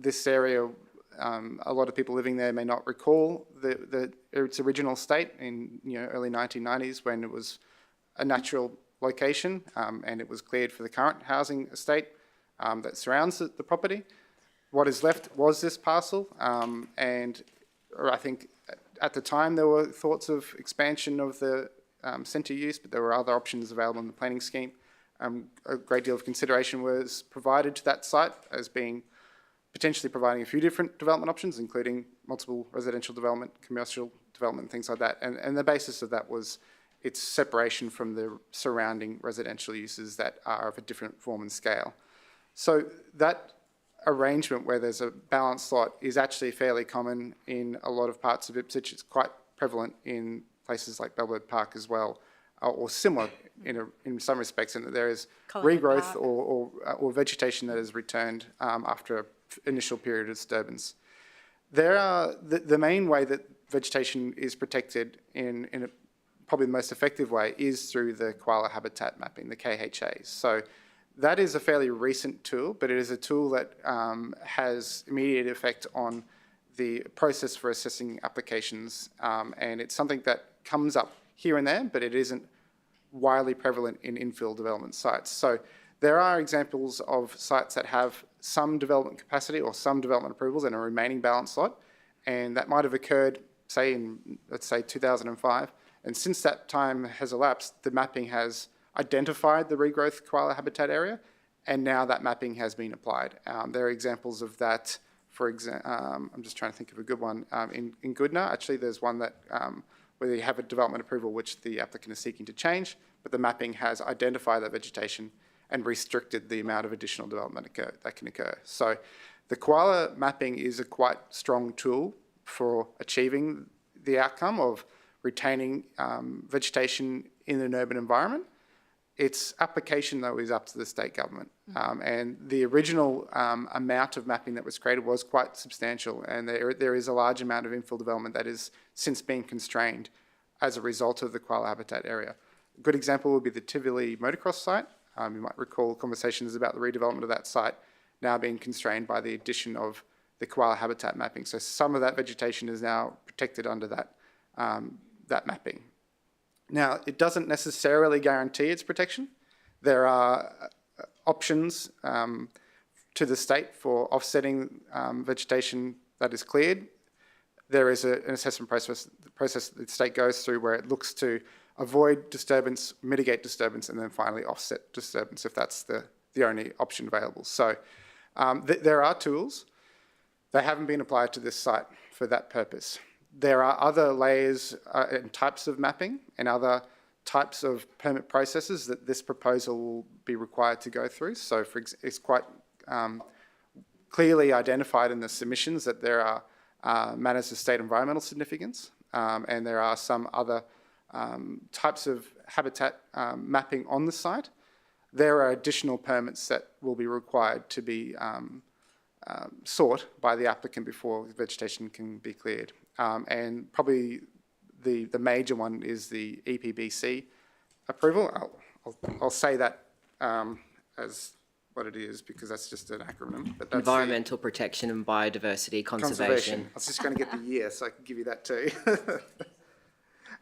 Speaker 11: This area, a lot of people living there may not recall its original state in early 1990s when it was a natural location and it was cleared for the current housing estate that surrounds the property. What is left was this parcel, and I think at the time there were thoughts of expansion of the centre use, but there were other options available in the planning scheme. A great deal of consideration was provided to that site as being potentially providing a few different development options, including multiple residential development, commercial development, things like that. And the basis of that was its separation from the surrounding residential uses that are of a different form and scale. So that arrangement where there's a balanced lot is actually fairly common in a lot of parts of Ipswich. It's quite prevalent in places like Bellwood Park as well, or similar in some respects, in that there is regrowth or vegetation that has returned after an initial period of disturbance. There are the main way that vegetation is protected in probably the most effective way is through the koala habitat mapping, the KHAs. So that is a fairly recent tool, but it is a tool that has immediate effect on the process for assessing applications, and it's something that comes up here and there, but it isn't widely prevalent in infill development sites. So there are examples of sites that have some development capacity or some development approvals and a remaining balance lot, and that might have occurred, say, in, let's say, 2005. And since that time has elapsed, the mapping has identified the regrowth koala habitat area, and now that mapping has been applied. There are examples of that. For example, I'm just trying to think of a good one. In Goodna, actually, there's one that where you have a development approval which the applicant is seeking to change, but the mapping has identified that vegetation and restricted the amount of additional development that can occur. So the koala mapping is a quite strong tool for achieving the outcome of retaining vegetation in an urban environment. Its application, though, is up to the state government. And the original amount of mapping that was created was quite substantial, and there is a large amount of infill development that is since being constrained as a result of the koala habitat area. A good example would be the Tivoli motocross site. You might recall conversations about the redevelopment of that site now being constrained by the addition of the koala habitat mapping. So some of that vegetation is now protected under that, that mapping. Now, it doesn't necessarily guarantee its protection. There are options to the state for offsetting vegetation that is cleared. There is an assessment process that the state goes through where it looks to avoid disturbance, mitigate disturbance, and then finally offset disturbance if that's the only option available. So there are tools. They haven't been applied to this site for that purpose. There are other layers and types of mapping and other types of permit processes that this proposal will be required to go through. So it's quite clearly identified in the submissions that there are matters of state environmental significance, and there are some other types of habitat mapping on the site. There are additional permits that will be required to be sought by the applicant before vegetation can be cleared. And probably the major one is the EPBC approval. I'll say that as what it is because that's just an acronym. But that's
Speaker 5: Environmental protection and biodiversity conservation. I
Speaker 11: was just going to get the year, so I can give you that too.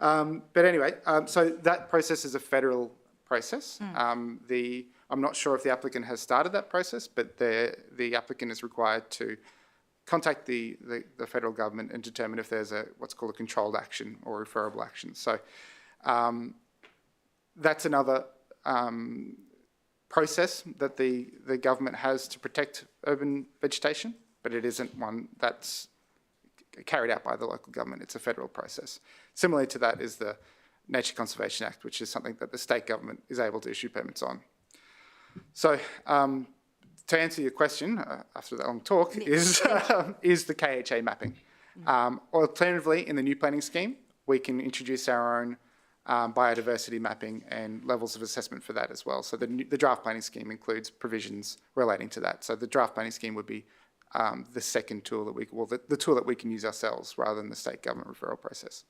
Speaker 11: But anyway, so that process is a federal process. I'm not sure if the applicant has started that process, but the applicant is required to contact the federal government and determine if there's what's called a controlled action or referable action. So that's another process that the government has to protect urban vegetation, but it isn't one that's carried out by the local government. It's a federal process. Similarly to that is the Nature Conservation Act, which is something that the state government is able to issue permits on. So to answer your question, after that long talk, is the KHA mapping. Alternatively, in the new planning scheme, we can introduce our own biodiversity mapping and levels of assessment for that as well. So the draft planning scheme includes provisions relating to that. So the draft planning scheme would be the second tool that the tool that we can use ourselves rather than the state government referral process.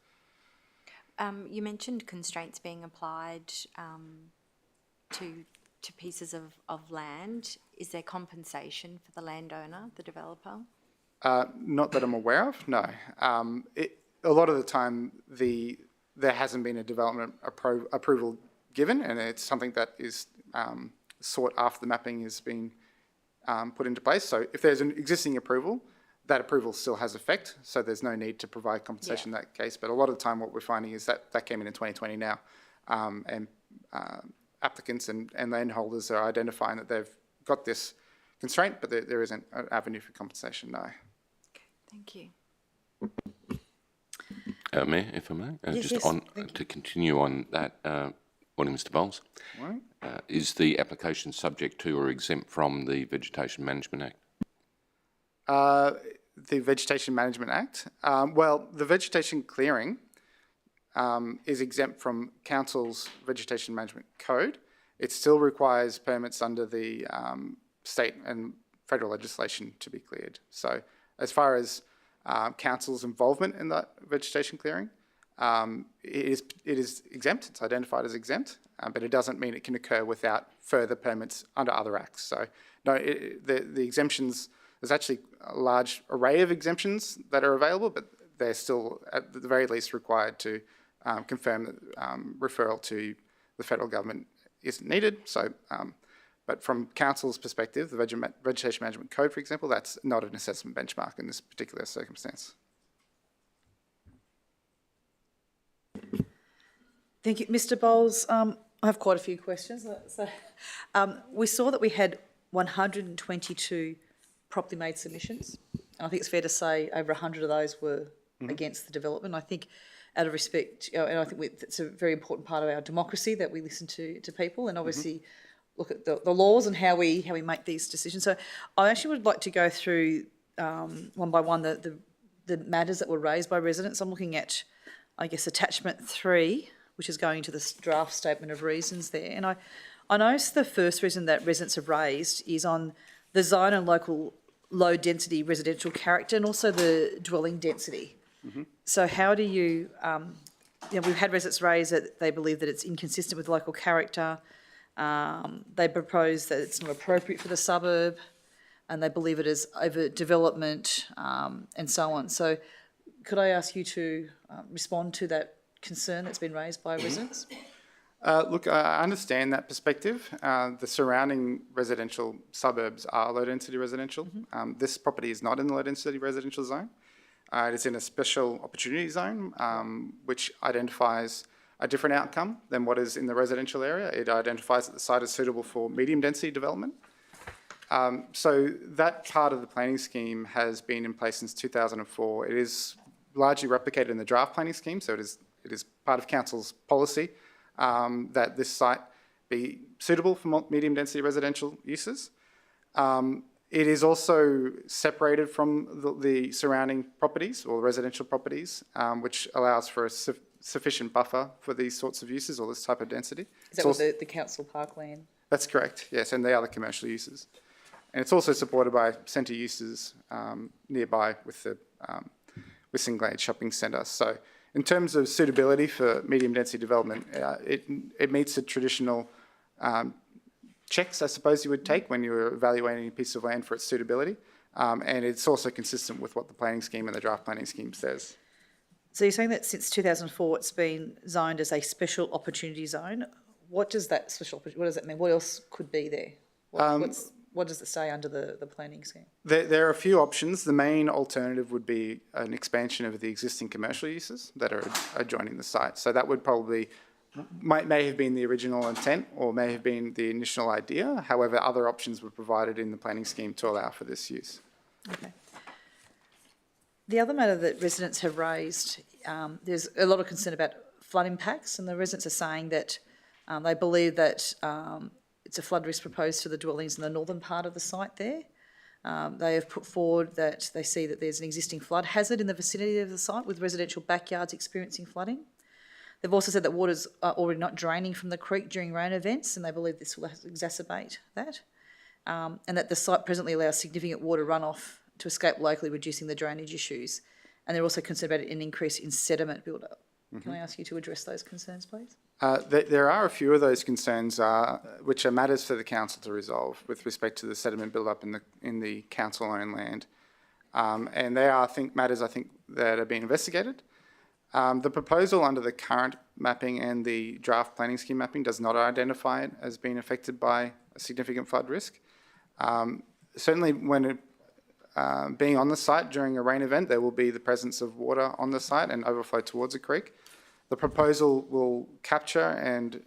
Speaker 7: You mentioned constraints being applied to pieces of land. Is there compensation for the landowner, the developer?
Speaker 11: Not that I'm aware of, no. A lot of the time, there hasn't been a development approval given, and it's something that is sought after the mapping has been put into place. So if there's an existing approval, that approval still has effect, so there's no need to provide compensation in that case. But a lot of the time what we're finding is that came in 2020 now, and applicants and landholders are identifying that they've got this constraint, but there isn't an avenue for compensation, no.
Speaker 7: Okay, thank you.
Speaker 12: Mayor, if I may,
Speaker 1: Yes,
Speaker 12: just to continue on that, morning, Mr. Bowles.
Speaker 11: Right.
Speaker 12: Is the application subject to or exempt from the Vegetation Management Act?
Speaker 11: The Vegetation Management Act? Well, the vegetation clearing is exempt from Council's Vegetation Management Code. It still requires permits under the state and federal legislation to be cleared. So as far as Council's involvement in that vegetation clearing, it is exempt, it's identified as exempt, but it doesn't mean it can occur without further permits under other acts. So no, the exemptions, there's actually a large array of exemptions that are available, but they're still at the very least required to confirm that referral to the federal government isn't needed. So, but from council's perspective, the Vegetation Management Code, for example, that's not an assessment benchmark in this particular circumstance.
Speaker 1: Thank you. Mr Bowles, I have quite a few questions. We saw that we had 122 properly made submissions. And I think it's fair to say over 100 of those were against the development. I think out of respect, and I think it's a very important part of our democracy that we listen to people and obviously look at the laws and how we make these decisions. So I actually would like to go through one by one the matters that were raised by residents. I'm looking at, I guess, attachment 3, which is going to this draft statement of reasons there. And I noticed the first reason that residents have raised is on the zone and local low density residential character and also the dwelling density. So how do you, we've had residents raise that they believe that it's inconsistent with local character. They propose that it's not appropriate for the suburb and they believe it is overdevelopment and so on. So could I ask you to respond to that concern that's been raised by residents?
Speaker 11: Look, I understand that perspective. The surrounding residential suburbs are low-density residential. This property is not in the low-density residential zone. It is in a special opportunity zone, which identifies a different outcome than what is in the residential area. It identifies that the site is suitable for medium-density development. So that part of the planning scheme has been in place since 2004. It is largely replicated in the draft planning scheme, so it is part of council's policy that this site be suitable for medium-density residential uses. It is also separated from the surrounding properties or residential properties, which allows for a sufficient buffer for these sorts of uses or this type of density.
Speaker 1: Is that with the council parkland?
Speaker 11: That's correct, yes, and the other commercial uses. And it's also supported by centre uses nearby with the Whistling Shopping Centre. So in terms of suitability for medium-density development, it meets the traditional checks, I suppose you would take when you were evaluating a piece of land for its suitability. And it's also consistent with what the planning scheme and the draft planning scheme says.
Speaker 1: So you're saying that since 2004 it's been zoned as a special opportunity zone. What does that what does that mean? What else could be there? What does it say under the planning scheme?
Speaker 11: There are a few options. The main alternative would be an expansion of the existing commercial uses that are adjoining the site. So that would probably may have been the original intent or may have been the initial idea. However, other options were provided in the planning scheme to allow for this use.
Speaker 1: Okay. The other matter that residents have raised, there's a lot of concern about flood impacts, and the residents are saying that they believe that it's a flood risk proposed to the dwellings in the northern part of the site there. They have put forward that they see that there's an existing flood hazard in the vicinity of the site with residential backyards experiencing flooding. They've also said that waters are already not draining from the creek during rain events, and they believe this will exacerbate that. And that the site presently allows significant water runoff to escape locally, reducing the drainage issues. And they're also concerned about an increase in sediment build-up. Can I ask you to address those concerns, please?
Speaker 11: There are a few of those concerns which are matters for the council to resolve with respect to the sediment build-up in the council-owned land. And they are, matters that are being investigated. The proposal under the current mapping and the draft planning scheme mapping does not identify it as being affected by a significant flood risk. Certainly when being on the site during a rain event, there will be the presence of water on the site and overflow towards a creek. The proposal will capture and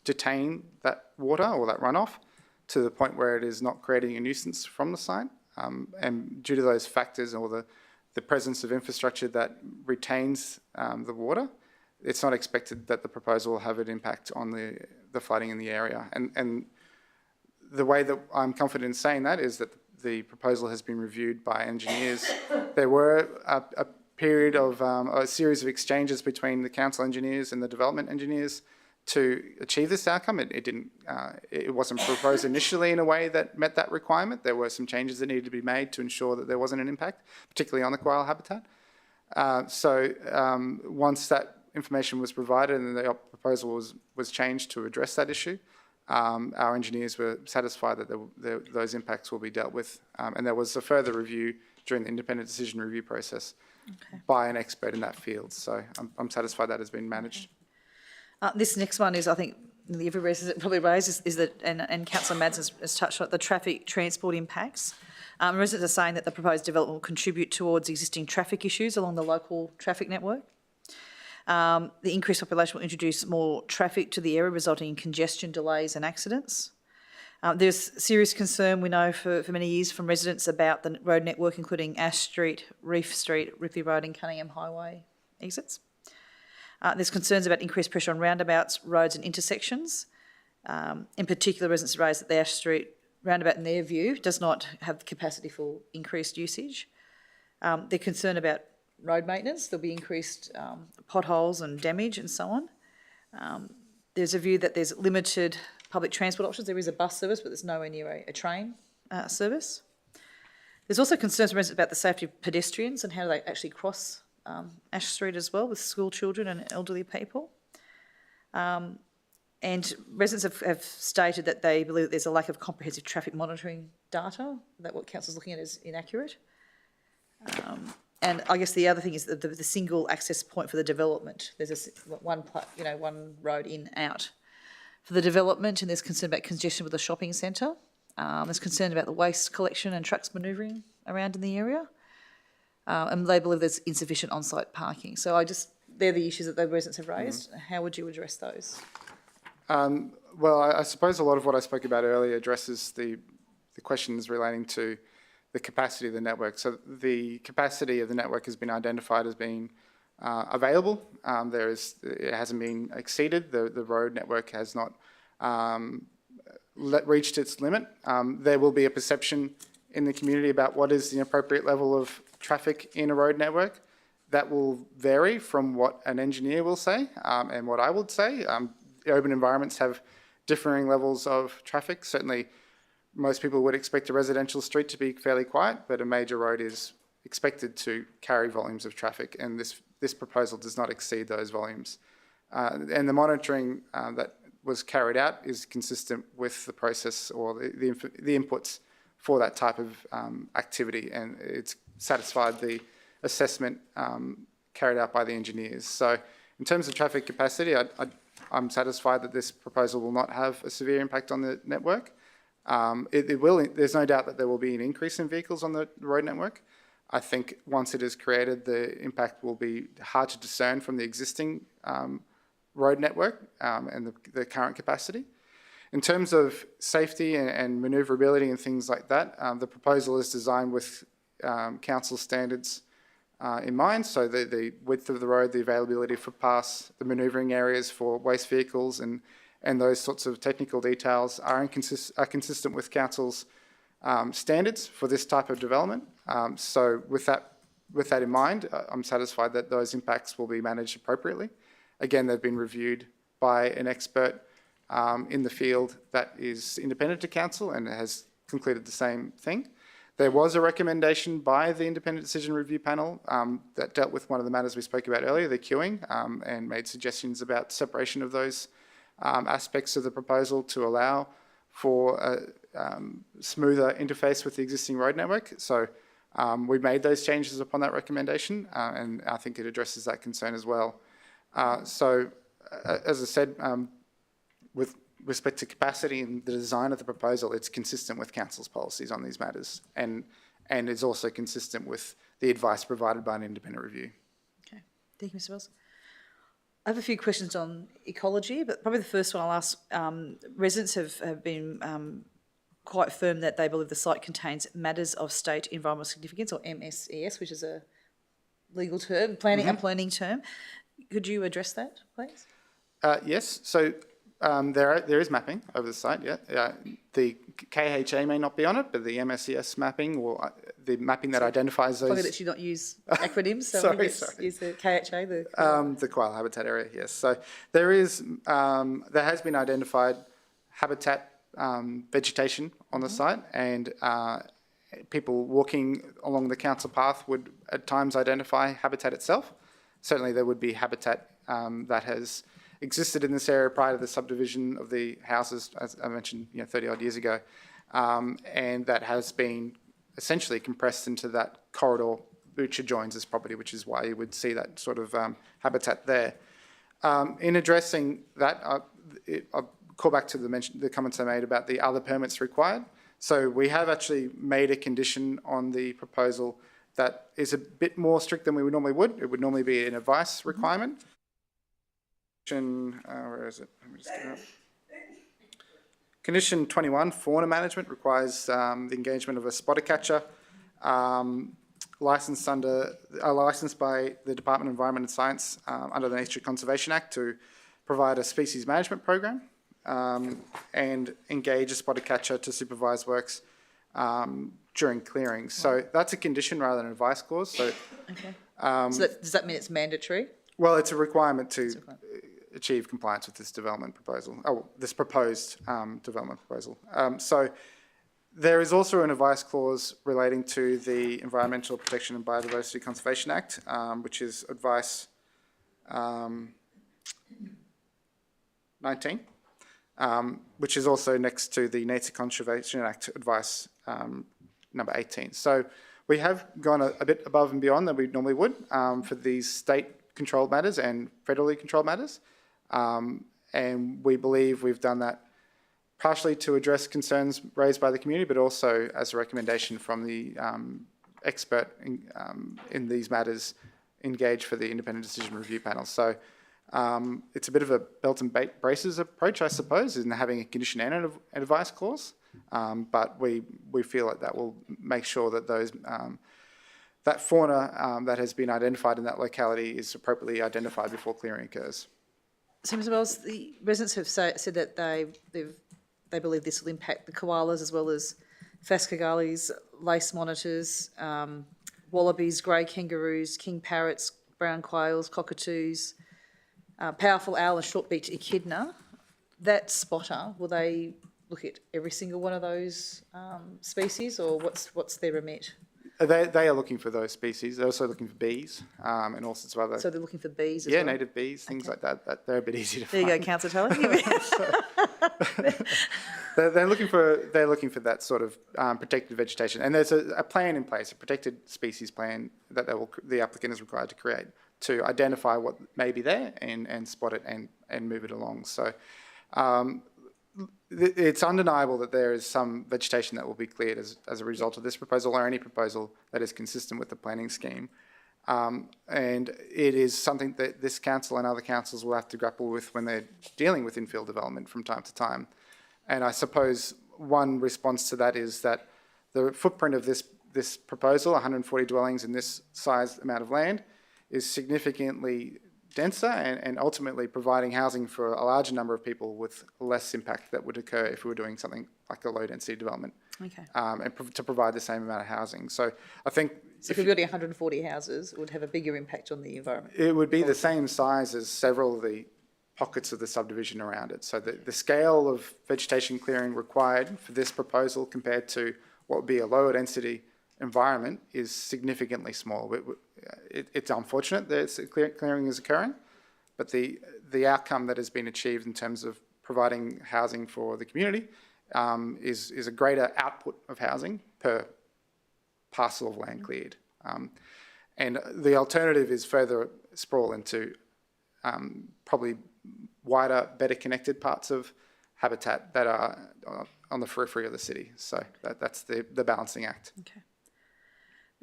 Speaker 11: detain that water or that runoff to the point where it is not creating a nuisance from the site. And due to those factors or the presence of infrastructure that retains the water, it's not expected that the proposal will have an impact on the flooding in the area. And the way that I'm confident in saying that is that the proposal has been reviewed by engineers. There were a period of a series of exchanges between the council engineers and the development engineers to achieve this outcome. It wasn't proposed initially in a way that met that requirement. There were some changes that needed to be made to ensure that there wasn't an impact, particularly on the koala habitat. Once that information was provided and the proposal was changed to address that issue, our engineers were satisfied that those impacts will be dealt with. And there was a further review during the independent decision review process by an expert in that field. So I'm satisfied that has been managed.
Speaker 1: This next one is, I think, nearly every resident probably raised, is that, and Councillor Mads has touched on it, the traffic transport impacts. Residents are saying that the proposed development will contribute towards existing traffic issues along the local traffic network. The increased population will introduce more traffic to the area, resulting in congestion, delays and accidents. There's serious concern, we know, for many years from residents about the road network, including Ash Street, Reef Street, Ripley Road and Cunningham Highway exits. There's concerns about increased pressure on roundabouts, roads and intersections. In particular, residents raised that the Ash Street roundabout, in their view, does not have the capacity for increased usage. They're concerned about road maintenance. There'll be increased potholes and damage and so on. There's a view that there's limited public transport options. There is a bus service, but there's nowhere near a train service. There's also concerns from residents about the safety of pedestrians and how they actually cross Ash Street as well, with school children and elderly people. And residents have stated that they believe that there's a lack of comprehensive traffic monitoring data, that what council's looking at is inaccurate. And I guess the other thing is the single access point for the development. There's one road in, out for the development, and there's concern about congestion with the shopping centre. There's concern about the waste collection and trucks manoeuvring around in the area. And they believe there's insufficient on-site parking. So they're the issues that the residents have raised. How would you address those?
Speaker 11: Well, I suppose a lot of what I spoke about earlier addresses the questions relating to the capacity of the network. So the capacity of the network has been identified as being available. It hasn't been exceeded. The road network has not reached its limit. There will be a perception in the community about what is the appropriate level of traffic in a road network. That will vary from what an engineer will say and what I would say. Urban environments have differing levels of traffic. Certainly, most people would expect a residential street to be fairly quiet, but a major road is expected to carry volumes of traffic, and this proposal does not exceed those volumes. And the monitoring that was carried out is consistent with the process or the inputs for that type of activity, and it's satisfied the assessment carried out by the engineers. So in terms of traffic capacity, I'm satisfied that this proposal will not have a severe impact on the network. There's no doubt that there will be an increase in vehicles on the road network. I think once it is created, the impact will be hard to discern from the existing road network and the current capacity. In terms of safety and manoeuvrability and things like that, the proposal is designed with council standards in mind. So the width of the road, the availability for footpaths, the manoeuvring areas for waste vehicles and those sorts of technical details are consistent with council's standards for this type of development. So with that in mind, I'm satisfied that those impacts will be managed appropriately. Again, they've been reviewed by an expert in the field that is independent to council and has concluded the same thing. There was a recommendation by the Independent Decision Review Panel that dealt with one of the matters we spoke about earlier, the queuing, and made suggestions about separation of those aspects of the proposal to allow for a smoother interface with the existing road network. So we made those changes upon that recommendation, and I think it addresses that concern as well. So as I said, with respect to capacity and the design of the proposal, it's consistent with council's policies on these matters, and is also consistent with the advice provided by an independent review.
Speaker 1: Okay, thank you, Mr. Wells. I have a few questions on ecology, but probably the first one I'll ask. Residents have been quite firm that they believe the site contains matters of state environmental significance, or MSES, which is a legal term, a planning term. Could you address that, please?
Speaker 11: Yes. So there is mapping over the site. Yeah. The KHA may not be on it, but the MSES mapping, or the mapping that identifies those.
Speaker 1: Probably that you not use acronyms. So
Speaker 11: sorry.
Speaker 1: Use the KHA.
Speaker 11: The koala habitat area. Yes. So there is. There has been identified habitat vegetation on the site, and people walking along the council path would at times identify habitat itself. Certainly, there would be habitat that has existed in this area prior to the subdivision of the houses, as I mentioned, 30 odd years ago, and that has been essentially compressed into that corridor which adjoins this property, which is why you would see that sort of habitat there. In addressing that, I'll call back to the comments I made about the other permits required. So we have actually made a condition on the proposal that is a bit more strict than we normally would. It would normally be an advice requirement. Where is it? Let me just get it up. Condition 21, fauna management, requires the engagement of a spotter catcher, licensed by the Department of Environment and Science under the Nature Conservation Act to provide a species management program and engage a spotter catcher to supervise works during clearing. So that's a condition rather than an advice clause. So,
Speaker 1: so does that mean it's mandatory?
Speaker 11: Well, it's a requirement to achieve compliance with this development proposal, this proposed development proposal. So there is also an advice clause relating to the Environmental Protection and Biodiversity Conservation Act, which is advice 19, which is also next to the Nature Conservation Act advice number 18. So we have gone a bit above and beyond than we normally would for these state-controlled matters and federally controlled matters. And we believe we've done that partially to address concerns raised by the community, but also as a recommendation from the expert in these matters engaged for the independent decision review panel. So it's a bit of a belt and braces approach, I suppose, in having a condition and an advice clause. But we feel like that will make sure that those that fauna that has been identified in that locality is appropriately identified before clearing occurs.
Speaker 1: So, Mr. Wells, the residents have said that they believe this will impact the koalas as well as phascogalis, lace monitors, wallabies, grey kangaroos, king parrots, brown quails, cockatoos, powerful owl and short-beaked echidna. That spotter, will they look at every single one of those species, or what's their remit?
Speaker 11: They are looking for those species. They're also looking for bees and all sorts of other...
Speaker 1: So they're looking for bees as
Speaker 11: well?
Speaker 1: Yeah,
Speaker 11: native bees, things like that. They're a bit easy to
Speaker 1: find. There you go, Councillor Tully.
Speaker 11: They're looking for that sort of protected vegetation. And there's a plan in place, a protected species plan that the applicant is required to create to identify what may be there and spot it and move it along. So it's undeniable that there is some vegetation that will be cleared as a result of this proposal or any proposal that is consistent with the planning scheme. And it is something that this council and other councils will have to grapple with when they're dealing with infill development from time to time. And I suppose one response to that is that the footprint of this proposal, 140 dwellings in this size amount of land, is significantly denser and ultimately providing housing for a larger number of people with less impact that would occur if we were doing something like a low density development.
Speaker 1: Okay.
Speaker 11: And to provide the same amount of housing. So I think...
Speaker 1: So if you're building 140 houses, it would have a bigger impact on the environment?
Speaker 11: It would be the same size as several of the pockets of the subdivision around it. So the scale of vegetation clearing required for this proposal compared to what would be a lower density environment is significantly small. It's unfortunate that clearing is occurring, but the outcome that has been achieved in terms of providing housing for the community is a greater output of housing per parcel of land cleared. And the alternative is further sprawl into probably wider, better connected parts of habitat that are on the periphery of the city. So that's the balancing act.
Speaker 1: Okay.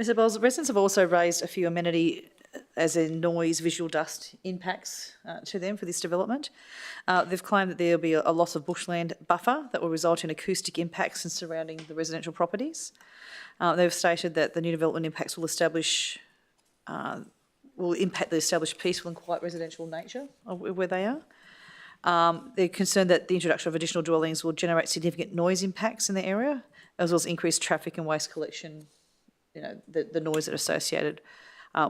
Speaker 1: Mr. Bowles, residents have also raised a few amenity, as in noise, visual, dust impacts to them for this development. They've claimed that there will be a loss of bushland buffer that will result in acoustic impacts in surrounding the residential properties. They've stated that the new development impacts will impact the established peaceful and quiet residential nature of where they are. They're concerned that the introduction of additional dwellings will generate significant noise impacts in the area, as well as increased traffic and waste collection, the noise that are associated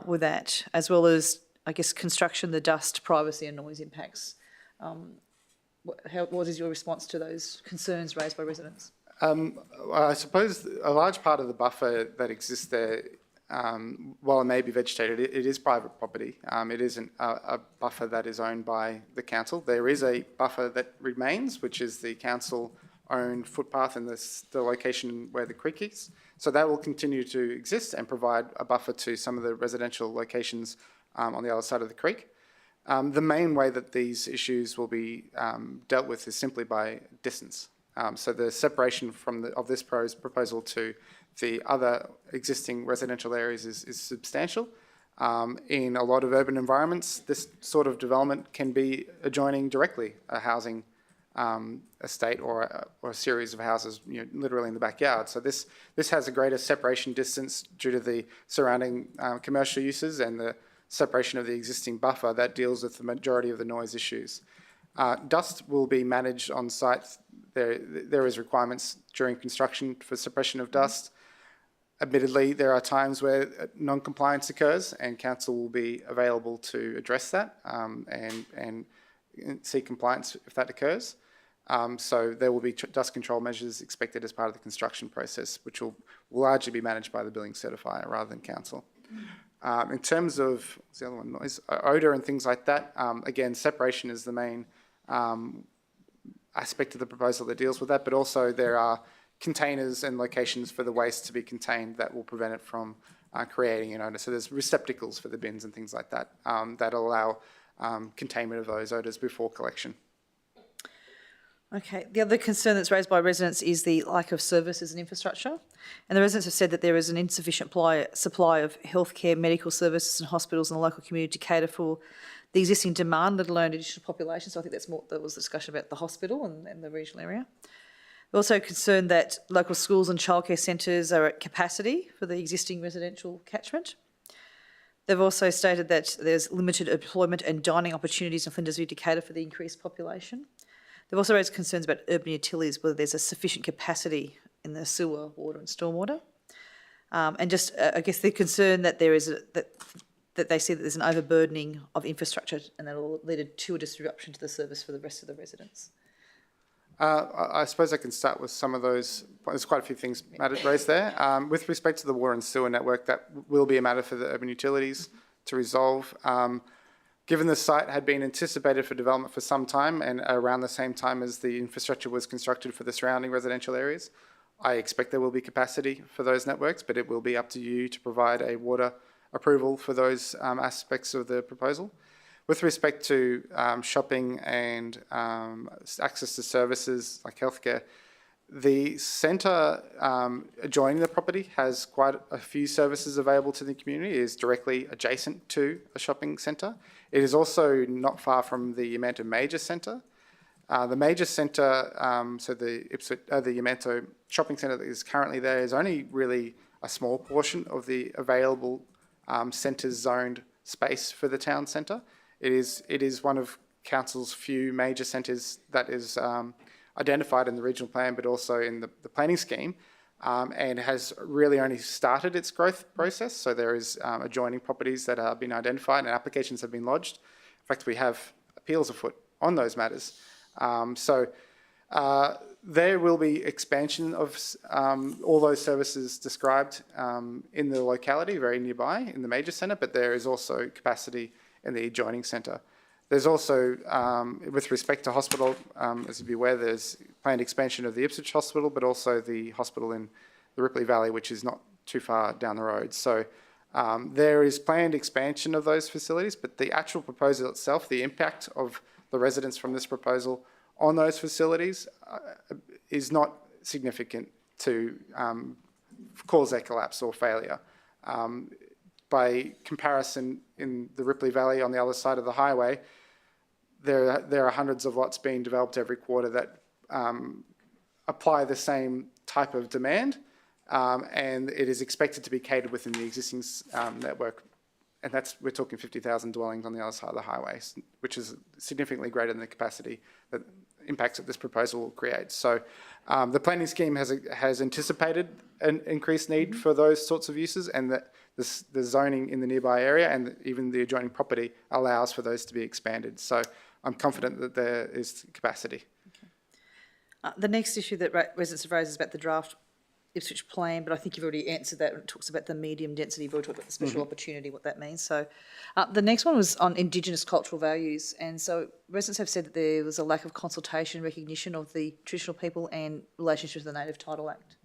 Speaker 1: with that, as well as, I guess, construction, the dust, privacy and noise impacts. What is your response to those concerns raised by residents?
Speaker 11: I suppose a large part of the buffer that exists there, while it may be vegetated, it is private property. It isn't a buffer that is owned by the council. There is a buffer that remains, which is the council-owned footpath in the location where the creek is. So that will continue to exist and provide a buffer to some of the residential locations on the other side of the creek. The main way that these issues will be dealt with is simply by distance. So the separation of this proposal to the other existing residential areas is substantial. In a lot of urban environments, this sort of development can be adjoining directly a housing estate or a series of houses, literally in the backyard. So this has a greater separation distance due to the surrounding commercial uses and the separation of the existing buffer that deals with the majority of the noise issues. Dust will be managed on site. There is requirements during construction for suppression of dust. Admittedly, there are times where non-compliance occurs, and council will be available to address that and seek compliance if that occurs. So there will be dust control measures expected as part of the construction process, which will largely be managed by the building certifier rather than council. In terms of, what's the other one, noise, odour and things like that, again, separation is the main aspect of the proposal that deals with that, but also there are containers and locations for the waste to be contained that will prevent it from creating an odour. So there's receptacles for the bins and things like that that allow containment of those odours before collection.
Speaker 1: Okay, the other concern that's raised by residents is the lack of services and infrastructure. And the residents have said that there is an insufficient supply of healthcare, medical services and hospitals in the local community to cater for the existing demand, let alone additional population. So I think that was the discussion about the hospital and the regional area. They're also concerned that local schools and childcare centres are at capacity for the existing residential catchment. They've also stated that there's limited employment and dining opportunities in Flinders View to cater for the increased population. They've also raised concerns about urban utilities, whether there's a sufficient capacity in the sewer, water and stormwater. And just, I guess, the concern that there is that they see that there's an overburdening of infrastructure and that will lead to a disruption to the service for the rest of the residents.
Speaker 11: I suppose I can start with some of those. There's quite a few things raised there. With respect to the water and sewer network, that will be a matter for the urban utilities to resolve. Given the site had been anticipated for development for some time and around the same time as the infrastructure was constructed for the surrounding residential areas, I expect there will be capacity for those networks, but it will be up to you to provide a water approval for those aspects of the proposal. With respect to shopping and access to services like healthcare, the centre adjoining the property has quite a few services available to the community. It is directly adjacent to a shopping centre. It is also not far from the Yamento Major Centre. The major centre, so the Ipswich, the Yamento shopping centre that is currently there is only really a small portion of the available centres zoned space for the town centre. It is one of council's few major centres that is identified in the regional plan, but also in the planning scheme, and has really only started its growth process. So there is adjoining properties that have been identified and applications have been lodged. In fact, we have appeals afoot on those matters. There will be expansion of all those services described in the locality very nearby in the major centre, but there is also capacity in the adjoining centre. There's also, with respect to hospital, as you'd be aware, there's planned expansion of the Ipswich Hospital, but also the hospital in the Ripley Valley, which is not too far down the road. So there is planned expansion of those facilities, but the actual proposal itself, the impact of the residents from this proposal on those facilities is not significant to cause their collapse or failure. By comparison, in the Ripley Valley on the other side of the highway, there are hundreds of lots being developed every quarter that apply the same type of demand, and it is expected to be catered within the existing network. And we're talking 50,000 dwellings on the other side of the highway, which is significantly greater than the capacity that impacts that this proposal will create. So the planning scheme has anticipated an increased need for those sorts of uses, and that the zoning in the nearby area and even the adjoining property allows for those to be expanded. So I'm confident that there is capacity.
Speaker 1: Okay. The next issue that residents have raised is about the draft Ipswich plan, but I think you've already answered that. It talks about the medium density. You've already talked about the special opportunity, what that means. So the next one was on Indigenous cultural values. And so residents have said that there was a lack of consultation, recognition of the traditional people and relationships with the Native Title Act.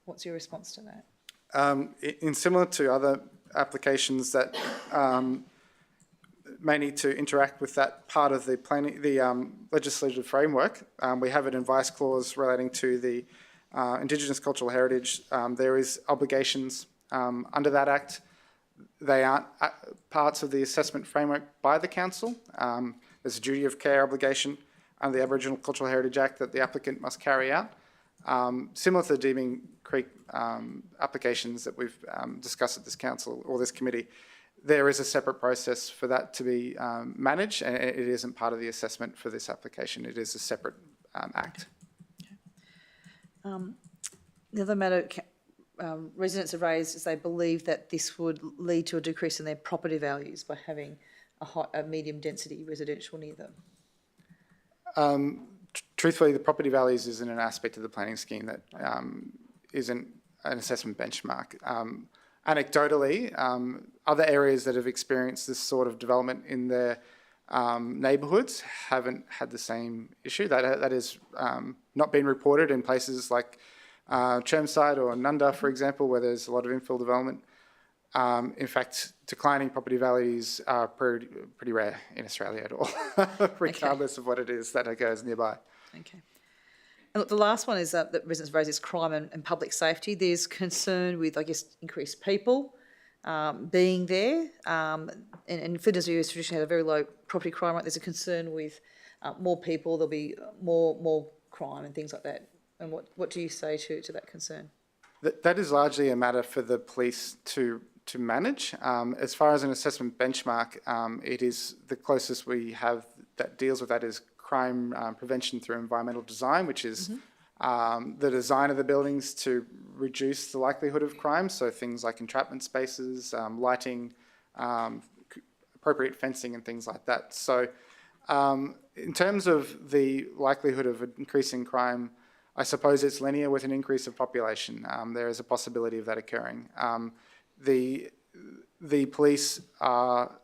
Speaker 1: What's your response to that?
Speaker 11: In similar to other applications that may need to interact with that part of the planning, the legislative framework, we have an advice clause relating to the Indigenous cultural heritage. There is obligations under that Act. They aren't parts of the assessment framework by the council. There's a duty of care obligation under the Aboriginal Cultural Heritage Act that the applicant must carry out. Similar to the Deeming Creek applications that we've discussed at this council or this committee, there is a separate process for that to be managed, and it isn't part of the assessment for this application. It is a separate act.
Speaker 1: The other matter residents have raised is they believe that this would lead to a decrease in their property values by having a medium density residential near them.
Speaker 11: Truthfully, the property values isn't an aspect of the planning scheme that isn't an assessment benchmark. Anecdotally, other areas that have experienced this sort of development in their neighbourhoods haven't had the same issue. That has not been reported in places like Chermside or Nunda, for example, where there's a lot of infill development. In fact, declining property values are pretty rare in Australia at all, regardless of what it is that occurs nearby.
Speaker 1: Okay. And look, the last one is that residents raise is crime and public safety. There's concern with, I guess, increased people being there. And Flinders has traditionally had a very low property crime rate. There's a concern with more people, there'll be more crime and things like that. And what do you say to that concern?
Speaker 11: That is largely a matter for the police to manage. As far as an assessment benchmark, it is the closest we have that deals with that is crime prevention through environmental design, which is the design of the buildings to reduce the likelihood of crime. So things like entrapment spaces, lighting, appropriate fencing and things like that. So in terms of the likelihood of increasing crime, I suppose it's linear with an increase of population. There is a possibility of that occurring. The police are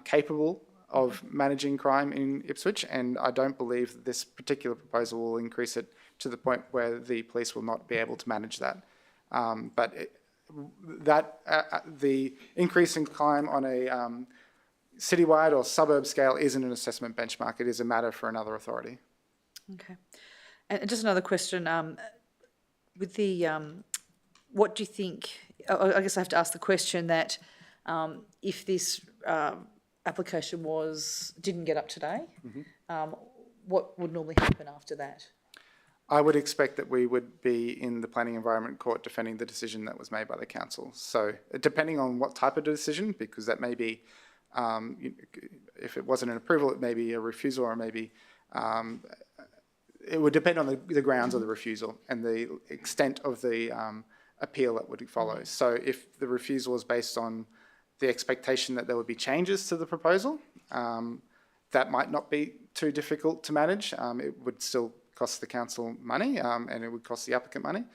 Speaker 11: capable of managing crime in Ipswich, and I don't believe that this particular proposal will increase it to the point where the police will not be able to manage that. The increase in crime on a citywide or suburb scale isn't an assessment benchmark. It is a matter for another authority.
Speaker 1: Okay. And just another question, with the, what do you think, I guess I have to ask the question that if this application didn't get up today, what would normally happen after that?
Speaker 11: I would expect that we would be in the Planning Environment Court defending the decision that was made by the council. So depending on what type of decision, because that may be, if it wasn't an approval, it may be a refusal, or maybe it would depend on the grounds of the refusal and the extent of the appeal that would follow. So if the refusal is based on the expectation that there would be changes to the proposal, that might not be too difficult to manage. It would still cost the council money and it would cost the applicant money.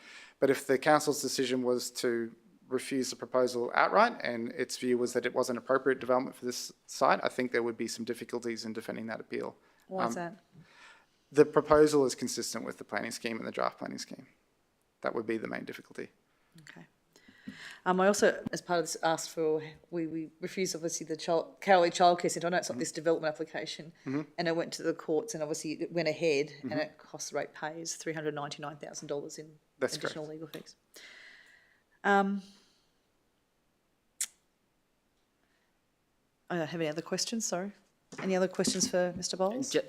Speaker 11: But if the council's decision was to refuse the proposal outright and its view was that it wasn't appropriate development for this site, I think there would be some difficulties in defending that appeal.
Speaker 1: Why is that?
Speaker 11: The proposal is consistent with the planning scheme and the draft planning scheme. That would be the main difficulty.
Speaker 1: Okay. I also, as part of this, asked for, we refused obviously the Cowley Childcare Centre. I know it's not this development application, and it went to the courts, and obviously it went ahead, and it cost the ratepayers $399,000 in additional legal fees. I don't have any other questions, sorry. Any other questions for Mr Bowles? Did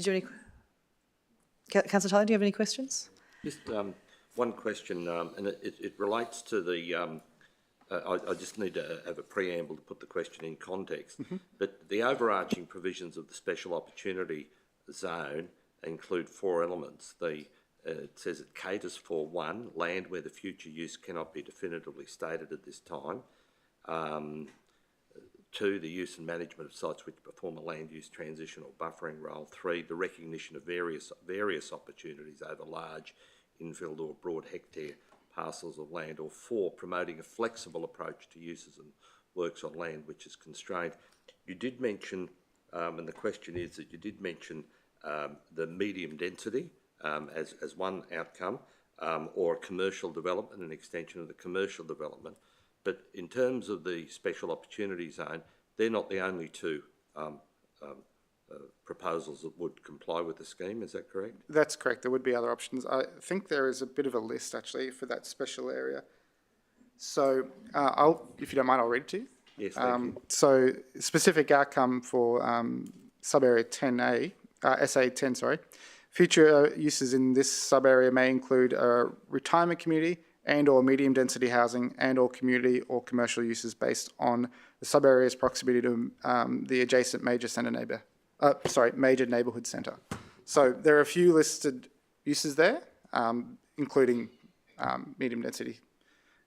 Speaker 1: you have any... Councillor Tyler, do you have any questions?
Speaker 6: Just one question, and it relates to the, I just need to have a preamble to put the question in context, but the overarching provisions of the special opportunity zone include 4 elements. It says it caters for 1, land where the future use cannot be definitively stated at this time. 2, the use and management of sites which perform a land use transition or buffering role. 3, the recognition of various opportunities over large infilled or broad hectare parcels of land. Or 4, promoting a flexible approach to uses and works on land which is constrained. You did mention, and the question is that you did mention the medium density as one outcome. or a commercial development, an extension of the commercial development. But in terms of the special opportunity zone, they're not the only two proposals that would comply with the scheme, is that correct?
Speaker 11: That's correct. There would be other options. I think there is a bit of a list actually for that special area. So if you don't mind, I'll read it to you.
Speaker 6: Yes, thank you.
Speaker 11: So specific outcome for sub-area 10A, SA10, sorry. Future uses in this sub-area may include a retirement community and or medium density housing and or community or commercial uses based on the sub-area's proximity to the adjacent major major neighbourhood centre. So there are a few listed uses there, including medium density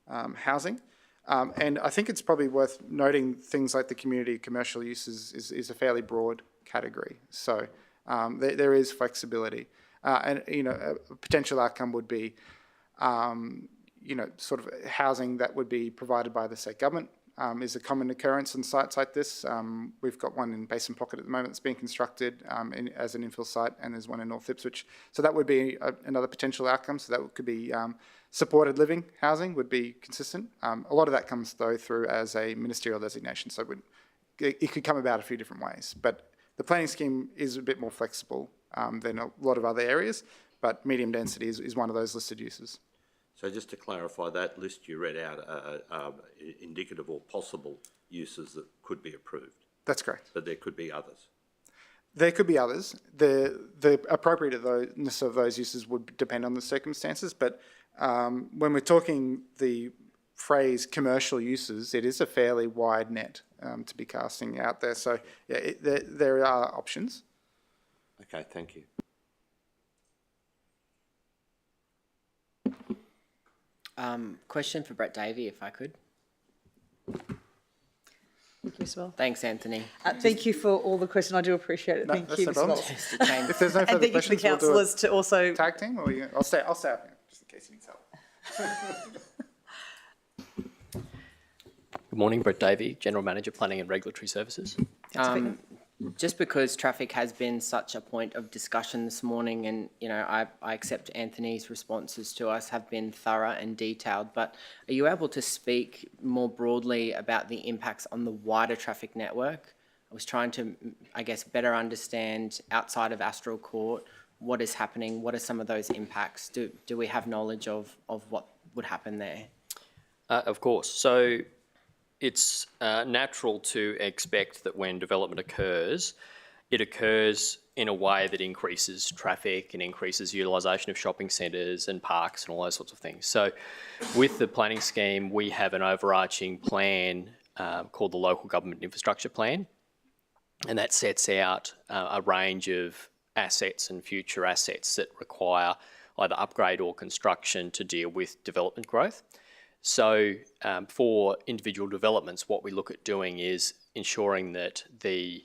Speaker 11: housing. And I think it's probably worth noting things like the community commercial uses is a fairly broad category. So there is flexibility. And, a potential outcome would be, sort of housing that would be provided by the state government is a common occurrence in sites like this. We've got one in Basin Pocket at the moment that's being constructed as an infill site, and there's one in North Ipswich. So that would be another potential outcome. So that could be supported living housing would be consistent. A lot of that comes, though, through as a ministerial designation. So it could come about a few different ways. But the planning scheme is a bit more flexible than a lot of other areas, but medium density is one of those listed uses.
Speaker 6: So just to clarify, that list you read out are indicative or possible uses that could be approved? That's correct. But there could be others?
Speaker 11: There could be others. The appropriateness of those uses would depend on the circumstances, but when we're talking the phrase commercial uses, it is a fairly wide net to be casting out there. So yeah, there are options.
Speaker 6: Okay, thank you.
Speaker 5: Question for Brett Davey, if I could.
Speaker 1: Thank you as well.
Speaker 5: Thanks, Anthony.
Speaker 1: Thank you for all the questions. I do appreciate it. Thank you,
Speaker 11: no
Speaker 1: as well.
Speaker 11: problem. If there's no
Speaker 1: And
Speaker 11: further
Speaker 1: thank you to the
Speaker 11: questions, we'll do
Speaker 1: councillors to also...
Speaker 11: a tag team, or I'll stay up here, just in case you need help.
Speaker 13: Good morning, Brett Davey, General Manager, Planning and Regulatory Services.
Speaker 5: Just because traffic has been such a point of discussion this morning, and I accept Anthony's responses to us have been thorough and detailed, but are you able to speak more broadly about the impacts on the wider traffic network? I was trying to, I guess, better understand outside of Astral Court what is happening, what are some of those impacts? Do we have knowledge of what would happen there?
Speaker 13: Of course. So it's natural to expect that when development occurs, it occurs in a way that increases traffic and increases utilisation of shopping centres and parks and all those sorts of things. So with the planning scheme, we have an overarching plan called the Local Government Infrastructure Plan, and that sets out a range of assets and future assets that require either upgrade or construction to deal with development growth. So for individual developments, what we look at doing is ensuring that the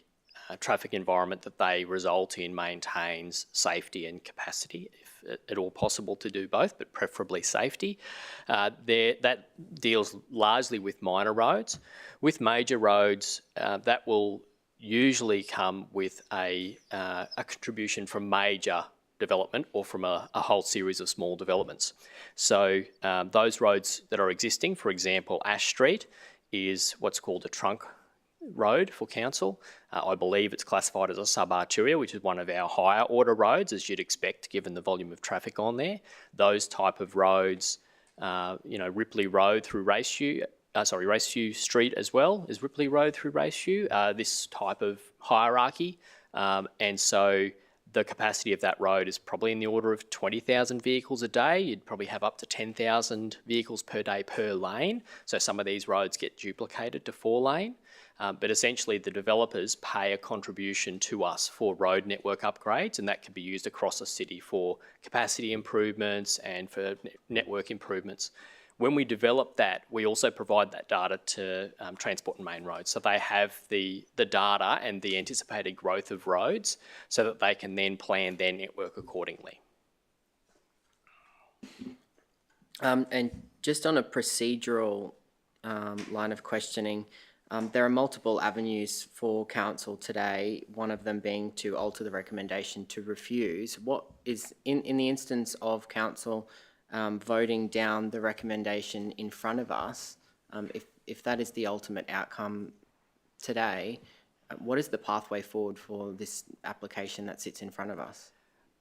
Speaker 13: traffic environment that they result in maintains safety and capacity, if at all possible to do both, but preferably safety. That deals largely with minor roads. With major roads, that will usually come with a contribution from major development or from a whole series of small developments. So those roads that are existing, for example, Ash Street is what's called a trunk road for council. I believe it's classified as a sub-arteria, which is one of our higher order roads, as you'd expect, given the volume of traffic on there. Those type of roads, Ripley Road through Raceview Street as well is Ripley Road through Raceview, this type of hierarchy. And so the capacity of that road is probably in the order of 20,000 vehicles a day. You'd probably have up to 10,000 vehicles per day per lane. So some of these roads get duplicated to 4-lane. But essentially the developers pay a contribution to us for road network upgrades, and that can be used across the city for capacity improvements and for network improvements. When we develop that, we also provide that data to Transport and Main Roads. So they have the data and the anticipated growth of roads so that they can then plan their network accordingly.
Speaker 5: And just on a procedural line of questioning, there are multiple avenues for council today, one of them being to alter the recommendation to refuse. What is, in the instance of council voting down the recommendation in front of us, if that is the ultimate outcome today, what is the pathway forward for this application that sits in front of us?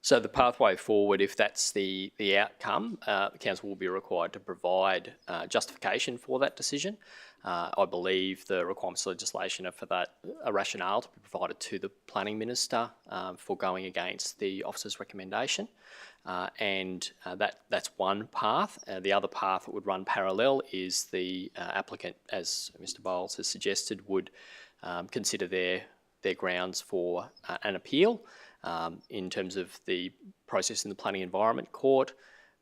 Speaker 13: So the pathway forward, if that's the outcome, the council will be required to provide justification for that decision. I believe the requirements of legislation are for that, a rationale to be provided to the planning minister for going against the officer's recommendation. That's one path. The other path that would run parallel is the applicant, as Mr Bowles has suggested, would consider their grounds for an appeal. In terms of the process in the Planning Environment Court,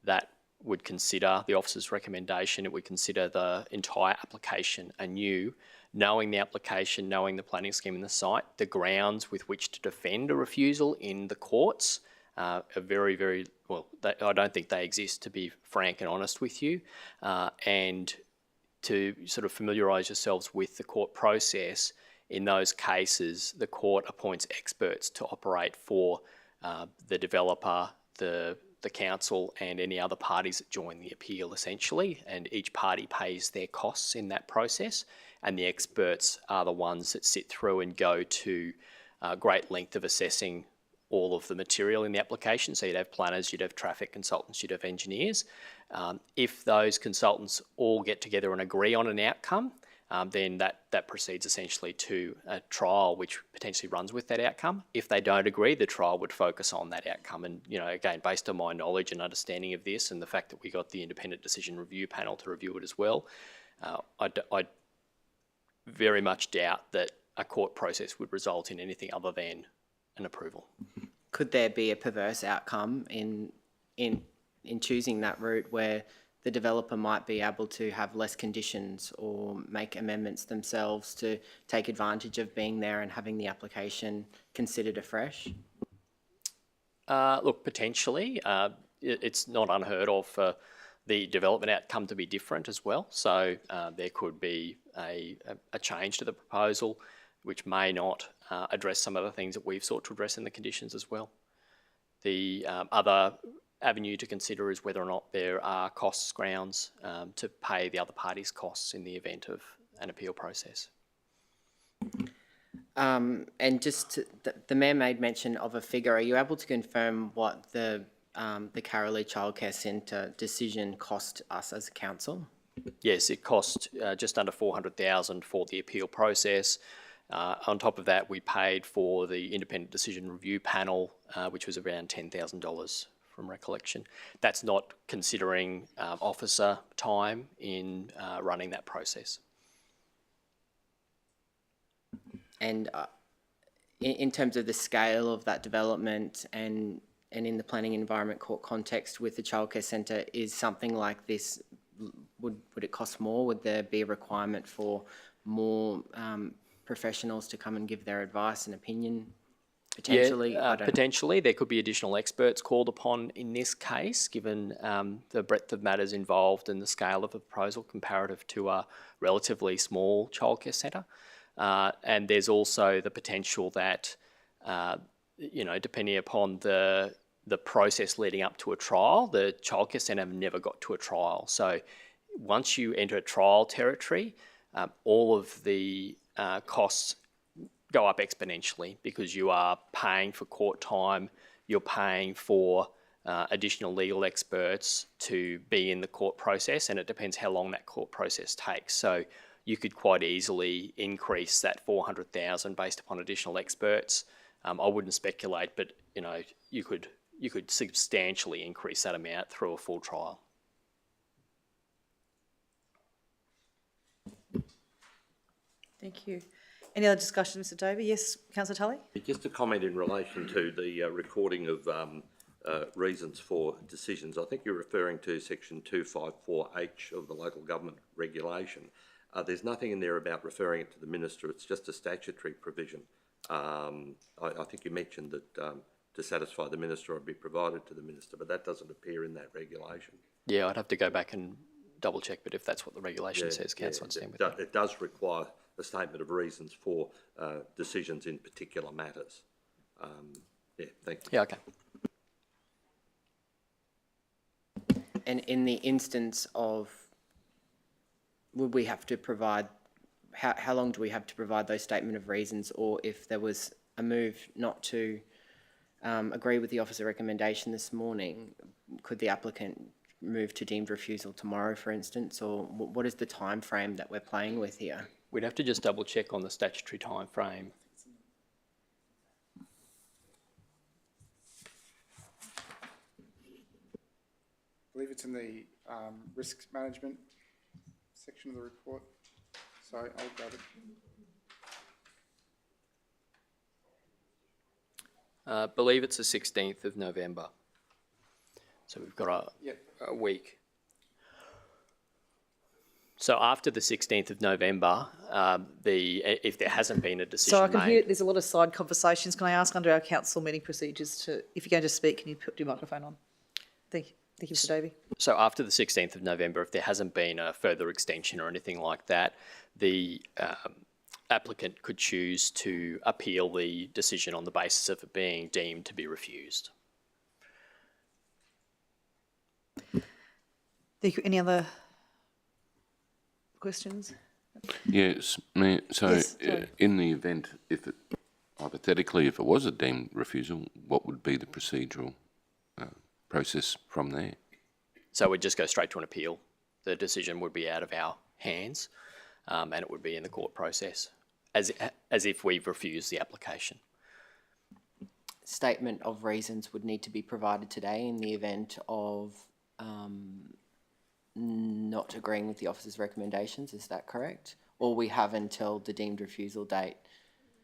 Speaker 13: that would consider the officer's recommendation. It would consider the entire application anew, knowing the application, knowing the planning scheme and the site, the grounds with which to defend a refusal in the courts are very, very, well, I don't think they exist, to be frank and honest with you. And to sort of familiarise yourselves with the court process, in those cases, the court appoints experts to operate for the developer, the council and any other parties that join the appeal, essentially, and each party pays their costs in that process, and the experts are the ones that sit through and go to great length of assessing all of the material in the application. So you'd have planners, you'd have traffic consultants, you'd have engineers. If those consultants all get together and agree on an outcome, then that proceeds essentially to a trial which potentially runs with that outcome. If they don't agree, the trial would focus on that outcome. And, you know, again, based on my knowledge and understanding of this and the fact that we got the independent decision review panel to review it as well, I very much doubt that a court process would result in anything other than an approval.
Speaker 5: Could there be a perverse outcome in choosing that route where the developer might be able to have less conditions or make amendments themselves to take advantage of being there and having the application considered afresh?
Speaker 13: Look, potentially. It's not unheard of for the development outcome to be different as well. So there could be a change to the proposal which may not address some of the things that we've sought to address in the conditions as well. The other avenue to consider is whether or not there are costs grounds to pay the other party's costs in the event of an appeal process.
Speaker 5: And just the Mayor made mention of a figure. Are you able to confirm what the Carolee Childcare Centre decision cost us as a council?
Speaker 13: Yes, it cost just under $400,000 for the appeal process. On top of that, we paid for the independent decision review panel, which was around $10,000 from recollection. That's not considering officer time in running that process.
Speaker 5: And in terms of the scale of that development and in the Planning Environment Court context with the childcare centre, is something like this, would it cost more? Would there be a requirement for more professionals to come and give their advice and opinion? Potentially,
Speaker 13: yeah, potentially there could be additional experts called upon in this case, given the breadth of matters involved and the scale of the proposal comparative to a relatively small childcare centre. And there's also the potential that, you know, depending upon the process leading up to a trial, the childcare centre never got to a trial. So once you enter a trial territory, all of the costs go up exponentially because you are paying for court time, you're paying for additional legal experts to be in the court process, and it depends how long that court process takes. So you could quite easily increase that $400,000 based upon additional experts. I wouldn't speculate, but you know, you could substantially increase that amount through a full trial.
Speaker 1: Thank you. Any other discussion, Mr Davey? Yes, Councillor Tully?
Speaker 6: Just a comment in relation to the recording of reasons for decisions. I think you're referring to section 254H of the local government regulation. There's nothing in there about referring it to the minister. It's just a statutory provision. I think you mentioned that to satisfy the minister or be provided to the minister, but that doesn't appear in that regulation.
Speaker 13: Yeah, I'd have to go back and double check, but if that's what the regulation says, Councillor, I'd stand with that.
Speaker 6: It does require a statement of reasons for decisions in particular matters. Yeah, thank you.
Speaker 13: Yeah, okay.
Speaker 5: And in the instance of, would we have to provide, how long do we have to provide those statement of reasons? Or if there was a move not to agree with the officer recommendation this morning, could the applicant move to deemed refusal tomorrow, for instance? Or what is the time frame that we're playing with here?
Speaker 13: We'd have to just double check on the statutory time frame.
Speaker 11: I believe it's in the risk management section of the report. Sorry, I'll grab it.
Speaker 13: Believe it's the 16th of November. So we've got a week. So after the 16th of November, if there hasn't been a decision
Speaker 1: So I can
Speaker 13: made,
Speaker 1: hear there's a lot of side conversations. Can I ask under our council meeting procedures to, if you're going to speak, can you put your microphone on? Thank you, Mr. Davey.
Speaker 13: So after the 16th of November, if there hasn't been a further extension or anything like that, the applicant could choose to appeal the decision on the basis of it being deemed to be refused.
Speaker 1: Thank you. Any other questions?
Speaker 12: Yes, Mayor, so
Speaker 1: Yes, sorry.
Speaker 12: in the event, hypothetically, if it was a deemed refusal, what would be the procedural process from there?
Speaker 13: So we'd just go straight to an appeal. The decision would be out of our hands, and it would be in the court process, as if we've refused the application.
Speaker 5: Statement of reasons would need to be provided today in the event of not agreeing with the officer's recommendations, is that correct? Or we have until the deemed refusal date?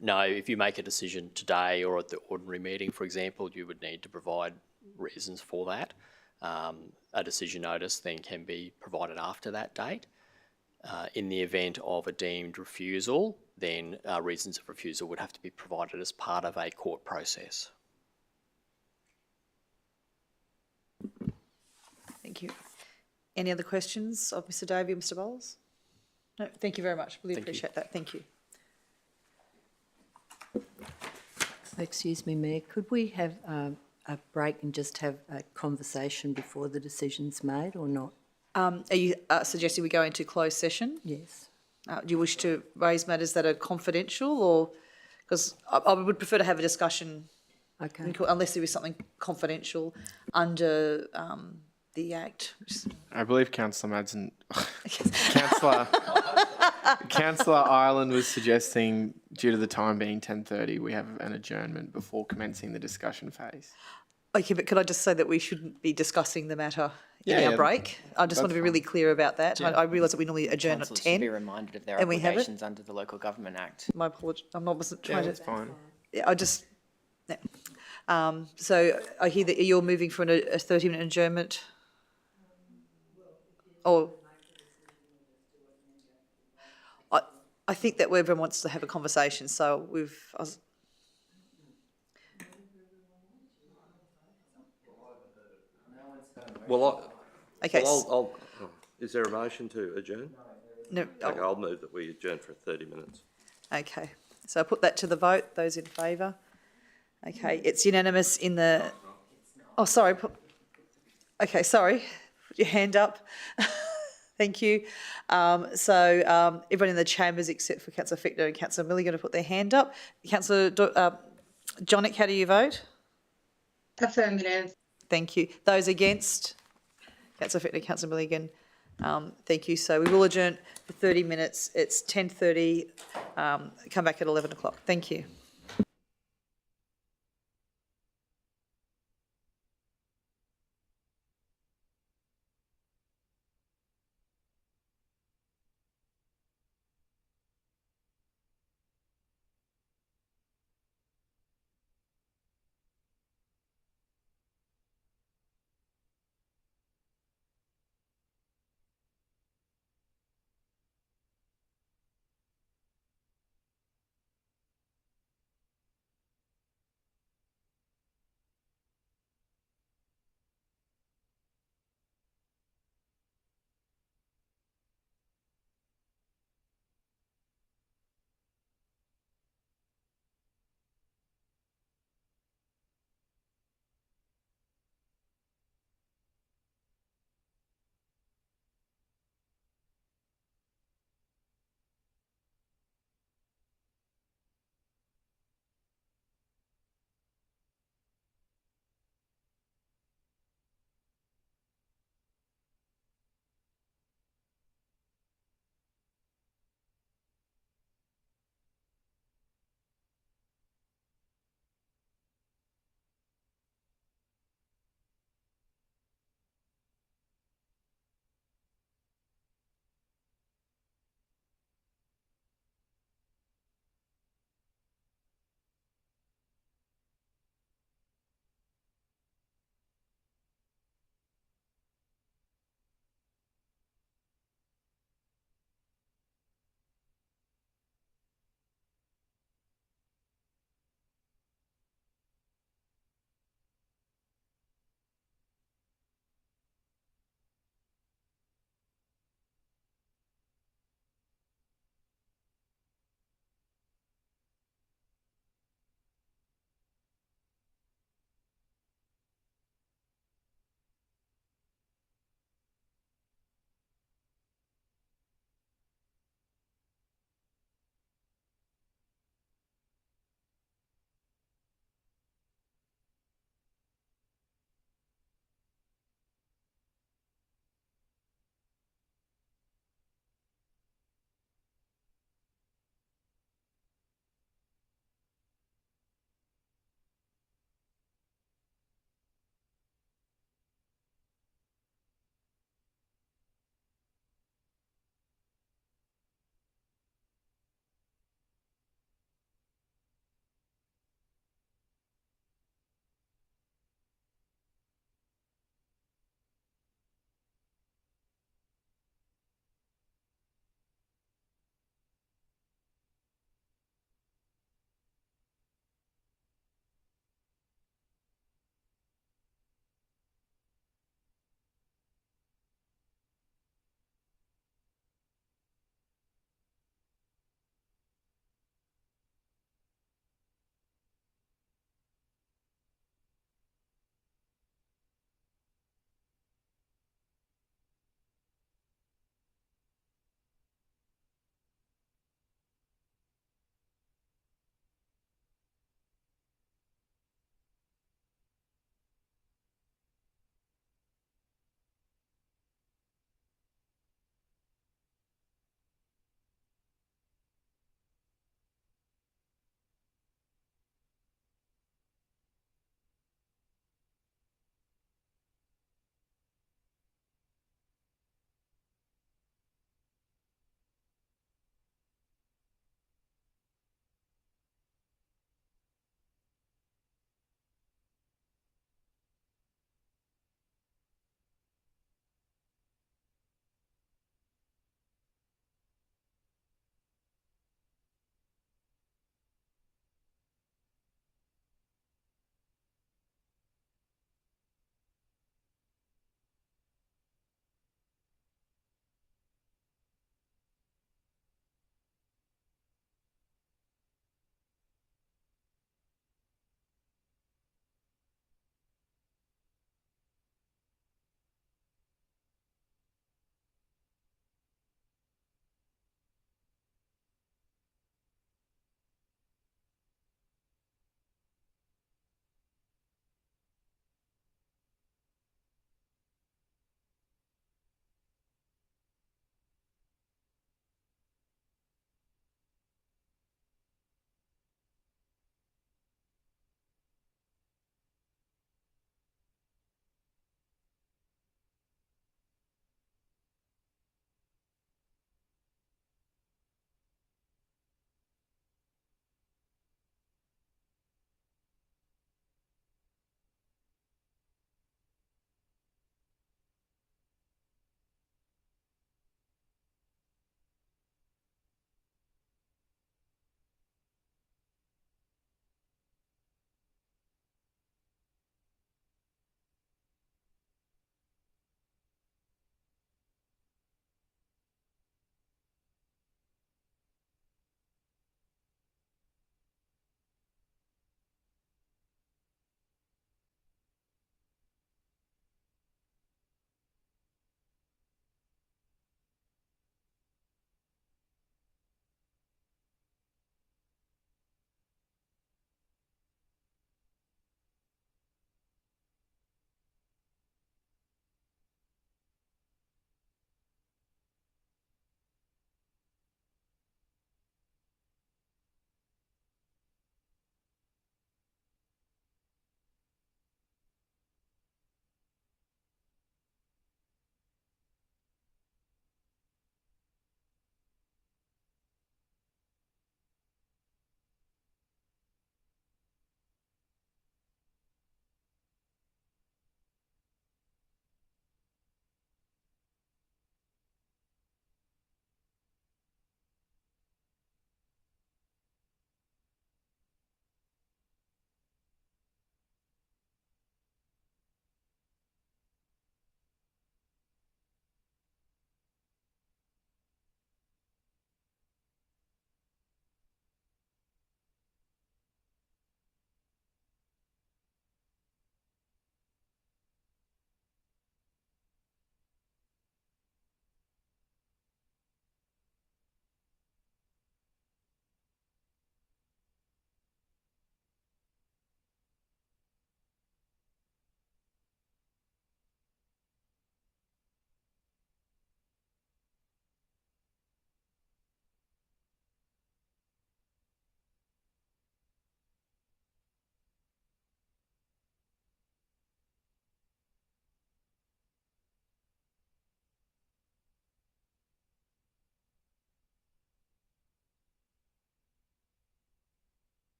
Speaker 13: No, if you make a decision today or at the ordinary meeting, for example, you would need to provide reasons for that. A decision notice then can be provided after that date. In the event of a deemed refusal, then reasons of refusal would have to be provided as part of a court process.
Speaker 1: Thank you. Any other questions of Mr. Davey or Mr. Bowles? No, thank you very much. Really appreciate that. Thank you.
Speaker 8: Excuse me, Mayor, could we have a break and just have a conversation before the decision's made or not?
Speaker 1: Are you suggesting we go into closed session?
Speaker 8: Yes.
Speaker 1: Do you wish to raise matters that are confidential, or because I would prefer to have a discussion,
Speaker 8: Okay.
Speaker 1: unless there is something confidential under the Act.
Speaker 9: I believe Councillor Madsen, Councillor Ireland was suggesting, due to the time being 10:30, we have an adjournment before commencing the discussion phase.
Speaker 1: Okay, but could I just say that we shouldn't be discussing the matter in
Speaker 9: Yeah,
Speaker 1: our
Speaker 9: yeah,
Speaker 1: break? I just want to be really clear about that. I realise that we normally adjourn at
Speaker 5: Councillors should
Speaker 1: 10.
Speaker 5: be reminded of their
Speaker 1: and we have it?
Speaker 5: obligations under the Local Government Act.
Speaker 1: My apologies. Wasn't
Speaker 9: Yeah,
Speaker 1: trying
Speaker 9: that's
Speaker 1: to.
Speaker 9: fine.
Speaker 1: Yeah, I just. Yeah. So I hear that you're moving for a 30-minute adjournment. Or. I think that everyone wants to have a conversation, so okay.
Speaker 6: Is there a motion to adjourn?
Speaker 1: No,
Speaker 6: Okay, I'll move that we adjourn for 30 minutes.
Speaker 1: okay, so I put that to the vote. Those in favour? Okay, it's unanimous in the. Oh, sorry. Okay, sorry. Put your hand up. Thank you. So everyone in the chambers except for Councillor Fichtner and Councillor Millie are going to put their hand up. Councillor Jonik, how do you vote?
Speaker 2: Affirmative.
Speaker 1: Thank you. Those against? Councillor Fichtner, Councillor Milligan. Thank you. So we will adjourn for 30 minutes. It's 10:30. Come back at 11 o'clock. Thank you.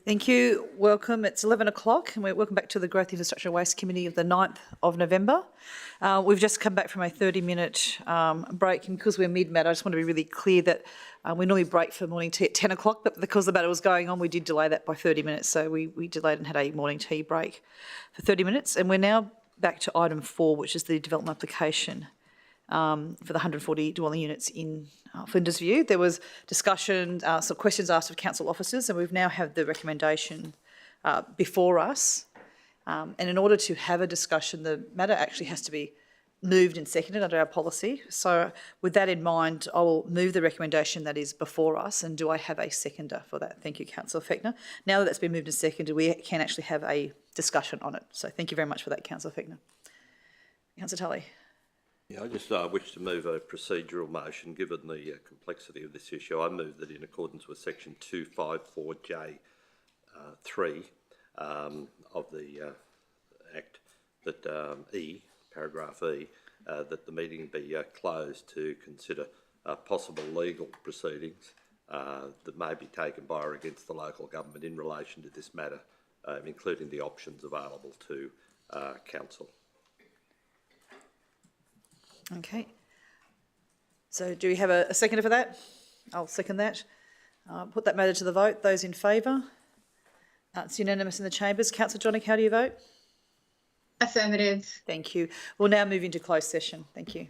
Speaker 1: Thank you. Welcome. It's 11 o'clock and welcome back to the Growth Infrastructure Waste Committee of the 9th of November. We've just come back from a 30-minute break, and because we're mid-matter, I just want to be really clear that we normally break for morning tea at 10 o'clock, but because the matter was going on, we did delay that by 30 minutes. So we delayed and had a morning tea break for 30 minutes. And we're now back to item 4, which is the development application for the 140 dwelling units in Flinders View. There was discussion, some questions asked of council officers, and we've now had the recommendation before us. And in order to have a discussion, the matter actually has to be moved and seconded under our policy. So with that in mind, I will move the recommendation that is before us. And do I have a seconder for that? Thank you, Councillor Fechner. Now that that's been moved and seconded, we can actually have a discussion on it. So thank you very much for that, Councillor Fechner. Councillor Tully.
Speaker 6: Yeah, I just wish to move a procedural motion, given the complexity of this issue. I move that in accordance with section 254J3 of the Act, that paragraph E, that the meeting be closed to consider possible legal proceedings that may be taken by or against the local government in relation to this matter, including the options available to council.
Speaker 1: Okay. So do we have a seconder for that? I'll second that. Put that matter to the vote. Those in favour? It's unanimous in the chambers. Councillor Johnnick, how do you vote?
Speaker 2: Affirmative.
Speaker 1: Thank you. We'll now move into closed session. Thank you.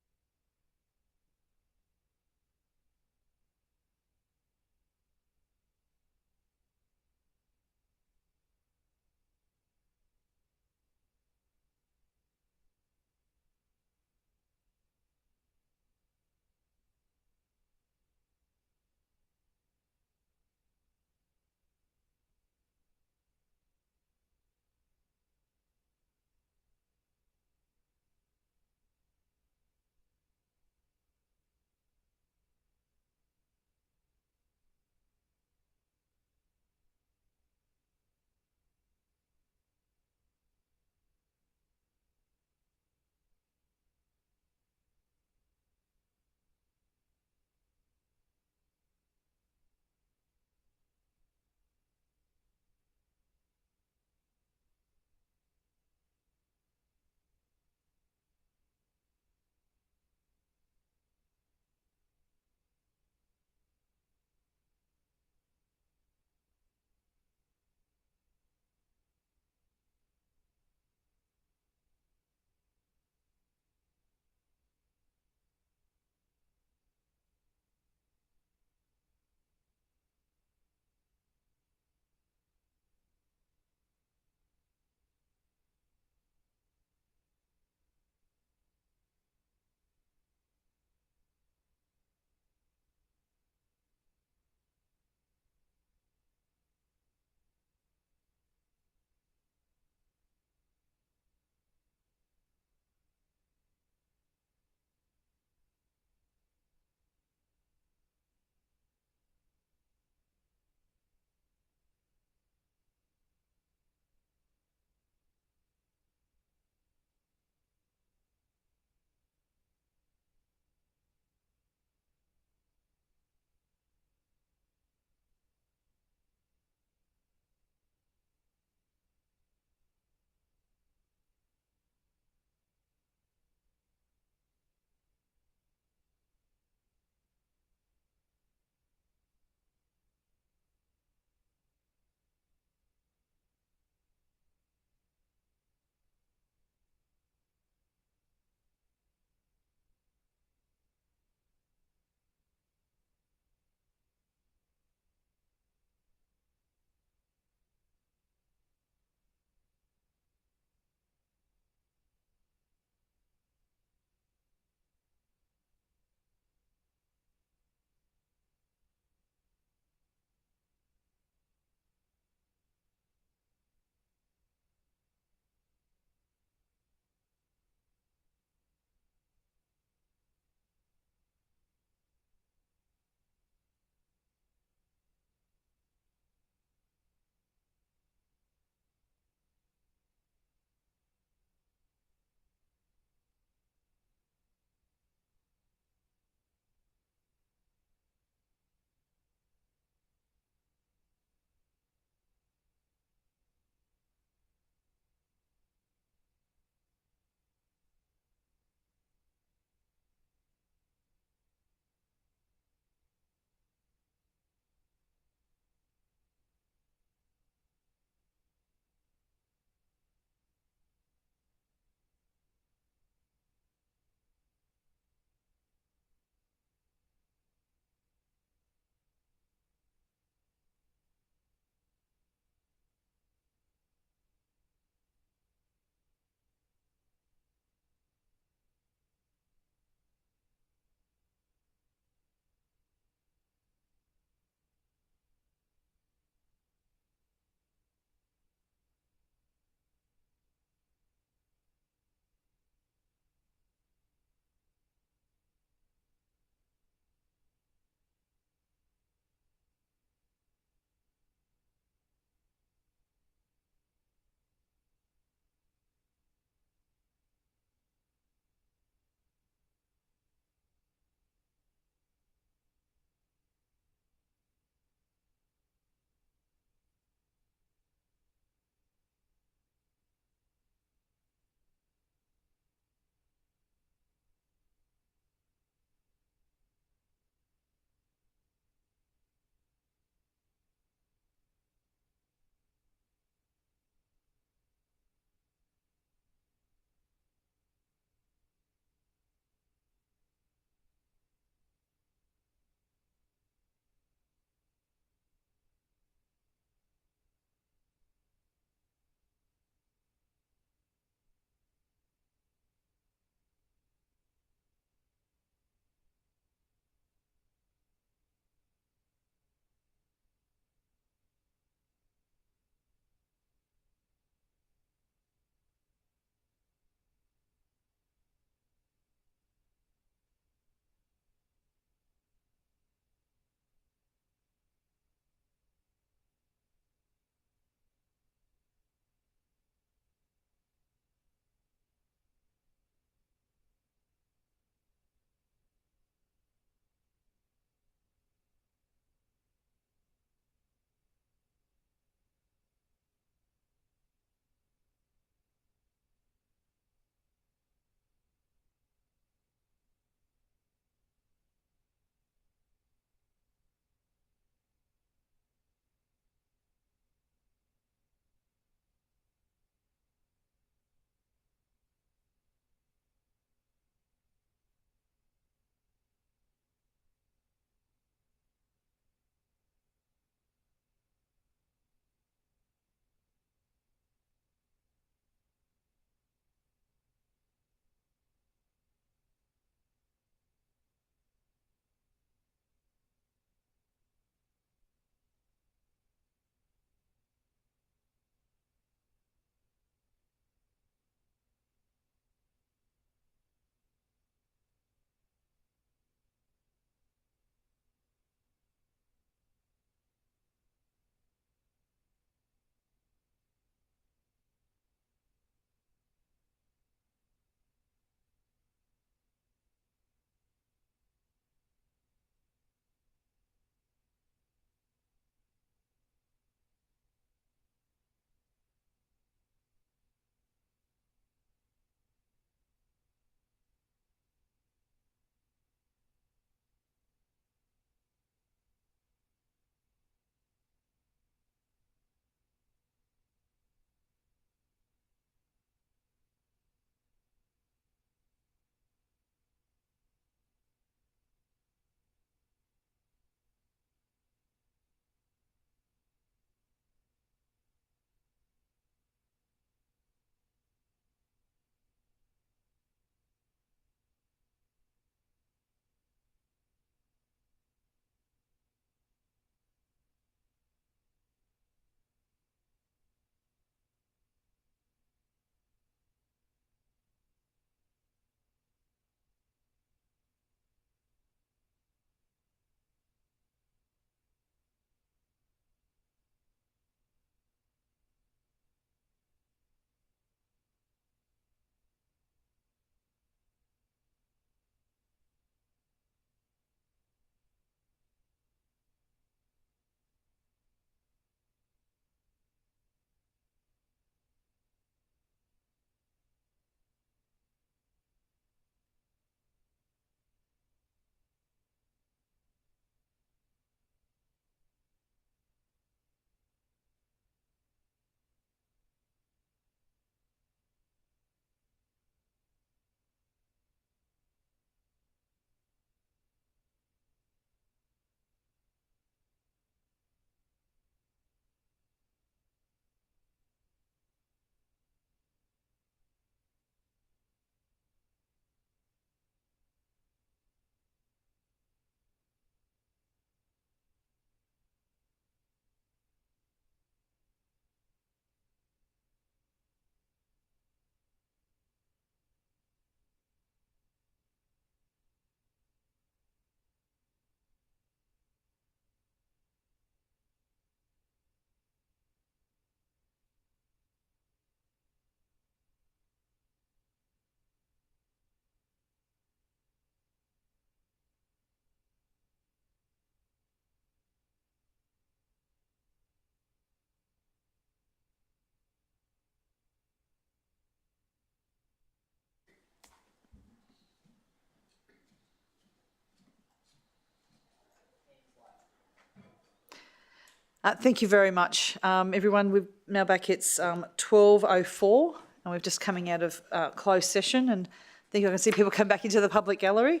Speaker 1: Thank you very much, everyone. We're now back. It's 12:04, and we're just coming out of closed session, and I think I can see people come back into the public gallery.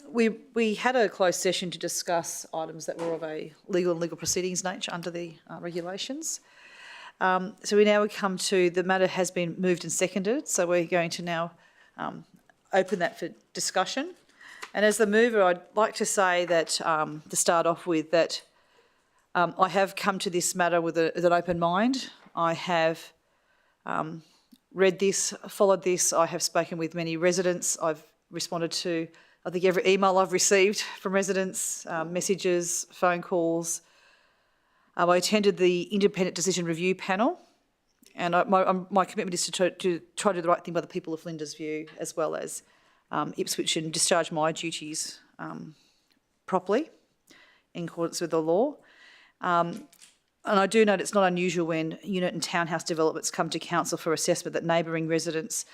Speaker 1: We had a closed session to discuss items that were of a legal and legal proceedings nature under the regulations. So we now come to, the matter has been moved and seconded, so we're going to now open that for discussion. And as the mover, I'd like to say that, to start off with, that I have come to this matter with an open mind. I have read this, followed this. I have spoken with many residents. I've responded to, I think, every email I've received from residents, messages, phone calls. I attended the Independent Decision Review panel, and my commitment is to try to do the right thing by the people of Flinders View, as well as Ipswich, and discharge my duties properly in accordance with the law. And I do note it's not unusual when unit and townhouse developments come to council for assessment that neighbouring residents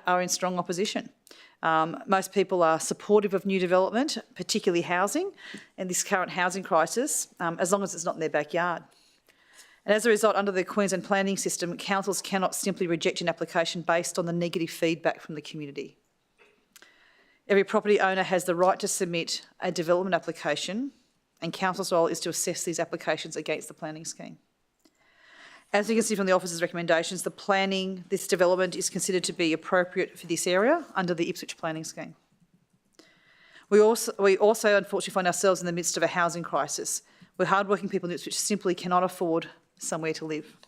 Speaker 1: are in strong opposition. Most people are supportive of new development, particularly housing, and this current housing crisis, as long as it's not in their backyard. And as a result, under the Queensland planning system, councils cannot simply reject an application based on the negative feedback from the community. Every property owner has the right to submit a development application, and council's role is to assess these applications against the planning scheme. As you can see from the officer's recommendations, this development is considered to be appropriate for this area under the Ipswich planning scheme. We also unfortunately find ourselves in the midst of a housing crisis where hardworking people in Ipswich simply cannot afford somewhere to live.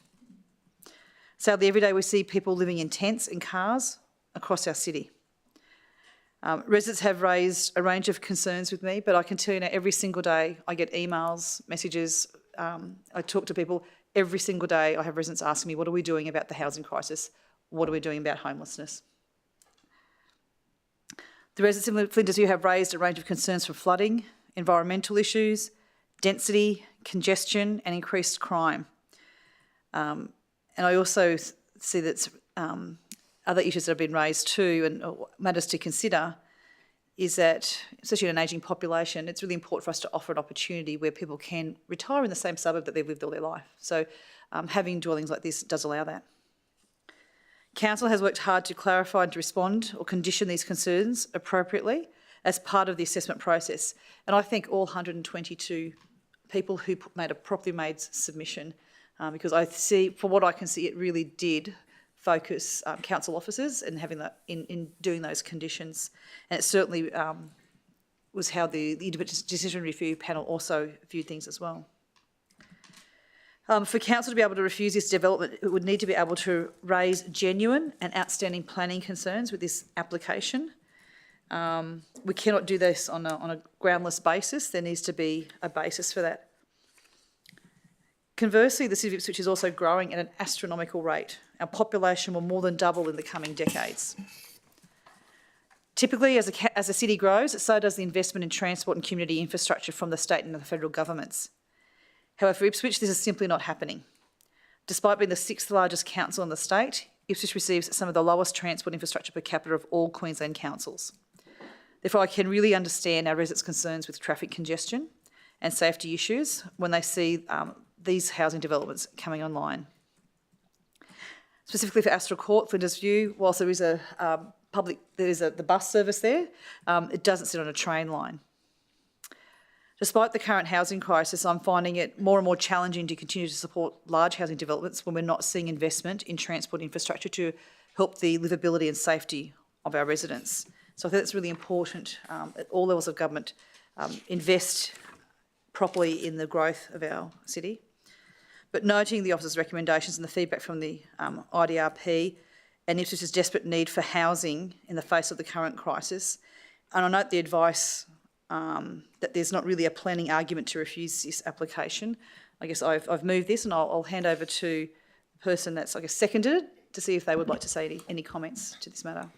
Speaker 1: Sadly, every day we see people living in tents and cars across our city. Residents have raised a range of concerns with me, but I can tell you now every single day I get emails, messages, I talk to people. Every single day I have residents asking me, what are we doing about the housing crisis? What are we doing about homelessness? The residents in Flinders View have raised a range of concerns from flooding, environmental issues, density, congestion and increased crime. And I also see that other issues that have been raised too, and matters to consider, is that, especially in an ageing population, it's really important for us to offer an opportunity where people can retire in the same suburb that they've lived all their life. So having dwellings like this does allow that. Council has worked hard to clarify and to respond or condition these concerns appropriately as part of the assessment process. And I thank all 122 people who made a properly made submission, because I see, from what I can see, it really did focus council officers and having that in doing those conditions. And it certainly was how the Independent Decision Review panel also viewed things as well. For council to be able to refuse this development, it would need to be able to raise genuine and outstanding planning concerns with this application. We cannot do this on a groundless basis. There needs to be a basis for that. Conversely, the City of Ipswich is also growing at an astronomical rate. Our population will more than double in the coming decades. Typically, as a city grows, so does the investment in transport and community infrastructure from the state and the federal governments. However, for Ipswich, this is simply not happening. Despite being the 6th largest council in the state, Ipswich receives some of the lowest transport infrastructure per capita of all Queensland councils. Therefore, I can really understand our residents' concerns with traffic congestion and safety issues when they see these housing developments coming online. Specifically for Astral Court, Flinders View, whilst there is the bus service there, it doesn't sit on a train line. Despite the current housing crisis, I'm finding it more and more challenging to continue to support large housing developments when we're not seeing investment in transport infrastructure to help the livability and safety of our residents. So I think it's really important at all levels of government invest properly in the growth of our city. But noting the officer's recommendations and the feedback from the IDRP and Ipswich's desperate need for housing in the face of the current crisis, and I note the advice that there's not really a planning argument to refuse this application. I guess I've moved this, and I'll hand over to the person that's, I guess, seconded it to see if they would like to say any comments to this matter.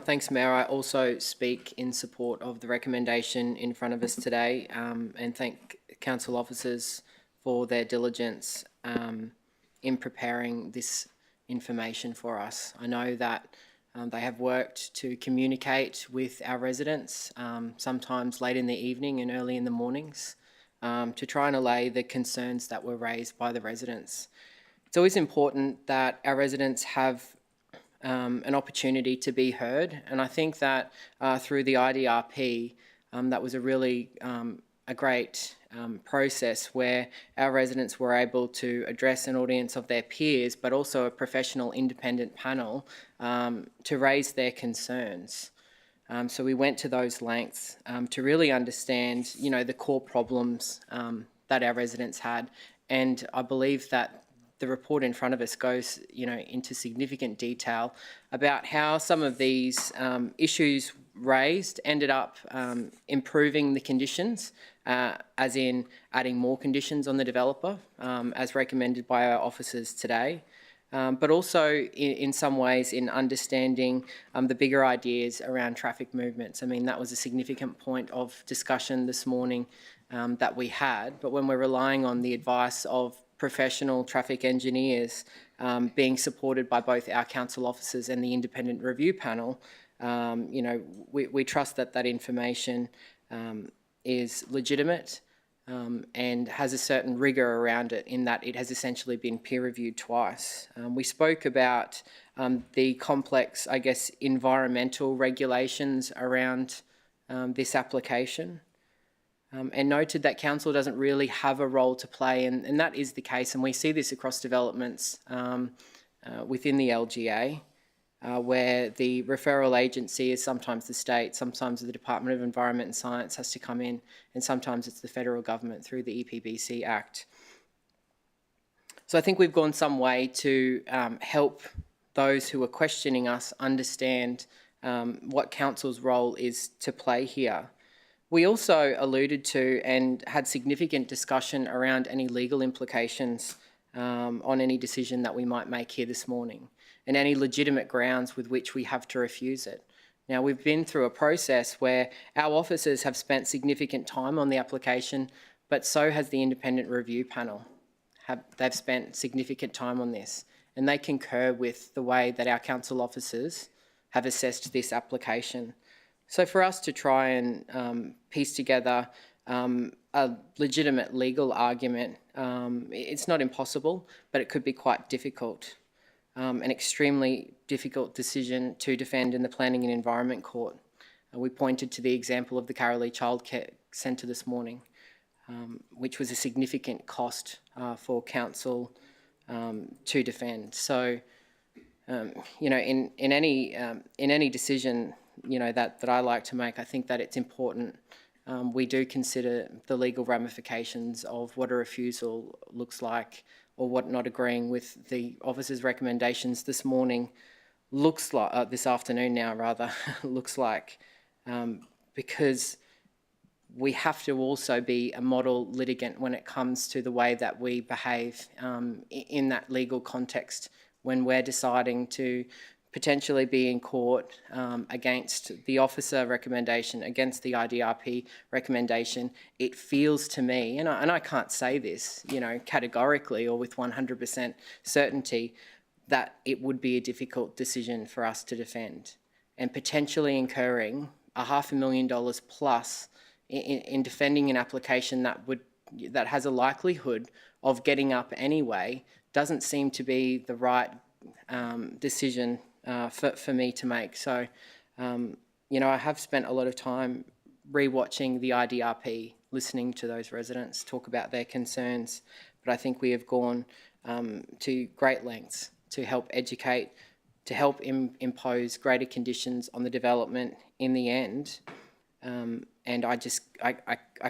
Speaker 5: Thanks, Mayor. I also speak in support of the recommendation in front of us today, and thank council officers for their diligence in preparing this information for us. I know that they have worked to communicate with our residents, sometimes late in the evening and early in the mornings, to try and allay the concerns that were raised by the residents. It's always important that our residents have an opportunity to be heard, and I think that through the IDRP, that was a really a great process where our residents were able to address an audience of their peers, but also a professional independent panel to raise their concerns. So we went to those lengths to really understand, you know, the core problems that our residents had, and I believe that the report in front of us goes, you know, into significant detail about how some of these issues raised ended up improving the conditions, as in adding more conditions on the developer, as recommended by our officers today. But also in some ways in understanding the bigger ideas around traffic movements. I mean, that was a significant point of discussion this morning that we had, but when we're relying on the advice of professional traffic engineers being supported by both our council officers and the independent review panel, you know, we trust that that information is legitimate and has a certain rigour around it in that it has essentially been peer-reviewed twice. We spoke about the complex, I guess, environmental regulations around this application, and noted that council doesn't really have a role to play, and that is the case, and we see this across developments within the LGA, where the referral agency is sometimes the state, sometimes the Department of Environment and Science has to come in, and sometimes it's the federal government through the EPBC Act. So I think we've gone some way to help those who are questioning us understand what council's role is to play here. We also alluded to and had significant discussion around any legal implications on any decision that we might make here this morning, and any legitimate grounds with which we have to refuse it. Now, we've been through a process where our officers have spent significant time on the application, but so has the independent review panel. They've spent significant time on this, and they concur with the way that our council officers have assessed this application. So for us to try and piece together a legitimate legal argument, it's not impossible, but it could be quite difficult. An extremely difficult decision to defend in the Planning and Environment Court. We pointed to the example of the Carolee Childcare Centre this morning, which was a significant cost for council to defend. So, you know, in any decision, you know, that I like to make, I think that it's important we do consider the legal ramifications of what a refusal looks like, or what not agreeing with the officer's recommendations this morning looks like, this afternoon now rather, looks like, because we have to also be a model litigant when it comes to the way that we behave in that legal context when we're deciding to potentially be in court against the officer recommendation, against the IDRP recommendation. It feels to me, and I can't say this, you know, categorically or with 100% certainty, that it would be a difficult decision for us to defend, and potentially incurring $500,000 plus in defending an application that has a likelihood of getting up anyway doesn't seem to be the right decision for me to make. So, you know, I have spent a lot of time rewatching the IDRP, listening to those residents talk about their concerns, but I think we have gone to great lengths to help educate, to help impose greater conditions on the development in the end. And I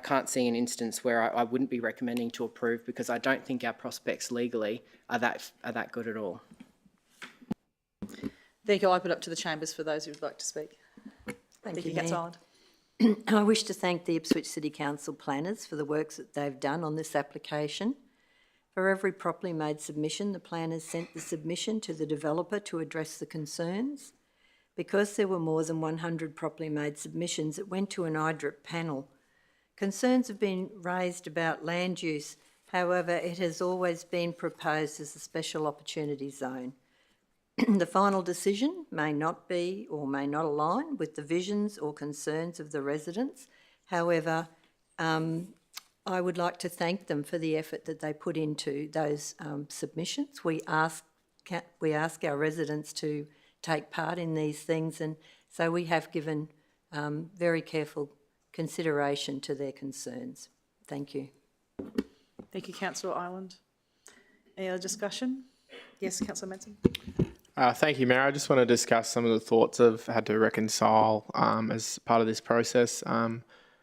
Speaker 5: can't see an instance where I wouldn't be recommending to approve, because I don't think our prospects legally are that good at all.
Speaker 1: Thank you. I'll open up to the chambers for those who would like to speak.
Speaker 8: Thank you,
Speaker 1: Councillor
Speaker 8: Mayor.
Speaker 1: Ireland.
Speaker 8: I wish to thank the Ipswich City Council planners for the works that they've done on this application. For every properly made submission, the planners sent the submission to the developer to address the concerns. Because there were more than 100 properly made submissions, it went to an IDRP panel. Concerns have been raised about land use. However, it has always been proposed as a special opportunity zone. The final decision may not be or may not align with the visions or concerns of the residents. However, I would like to thank them for the effort that they put into those submissions. We ask our residents to take part in these things, and so we have given very careful consideration to their concerns. Thank you.
Speaker 1: Thank you, Councillor Ireland. Any other discussion? Yes, Councillor Manson.
Speaker 9: Thank you, Mayor. I just want to discuss some of the thoughts I've had to reconcile as part of this process.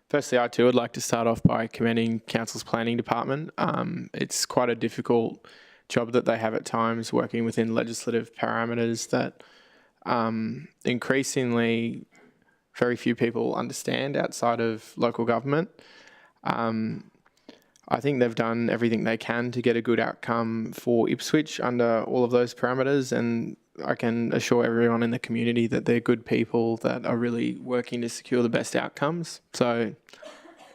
Speaker 9: Firstly, I too would like to start off by commending Council's planning department. It's quite a difficult job that they have at times, working within legislative parameters that increasingly very few people understand outside of local government. I think they've done everything they can to get a good outcome for Ipswich under all of those parameters, and I can assure everyone in the community that they're good people that are really working to secure the best outcomes. So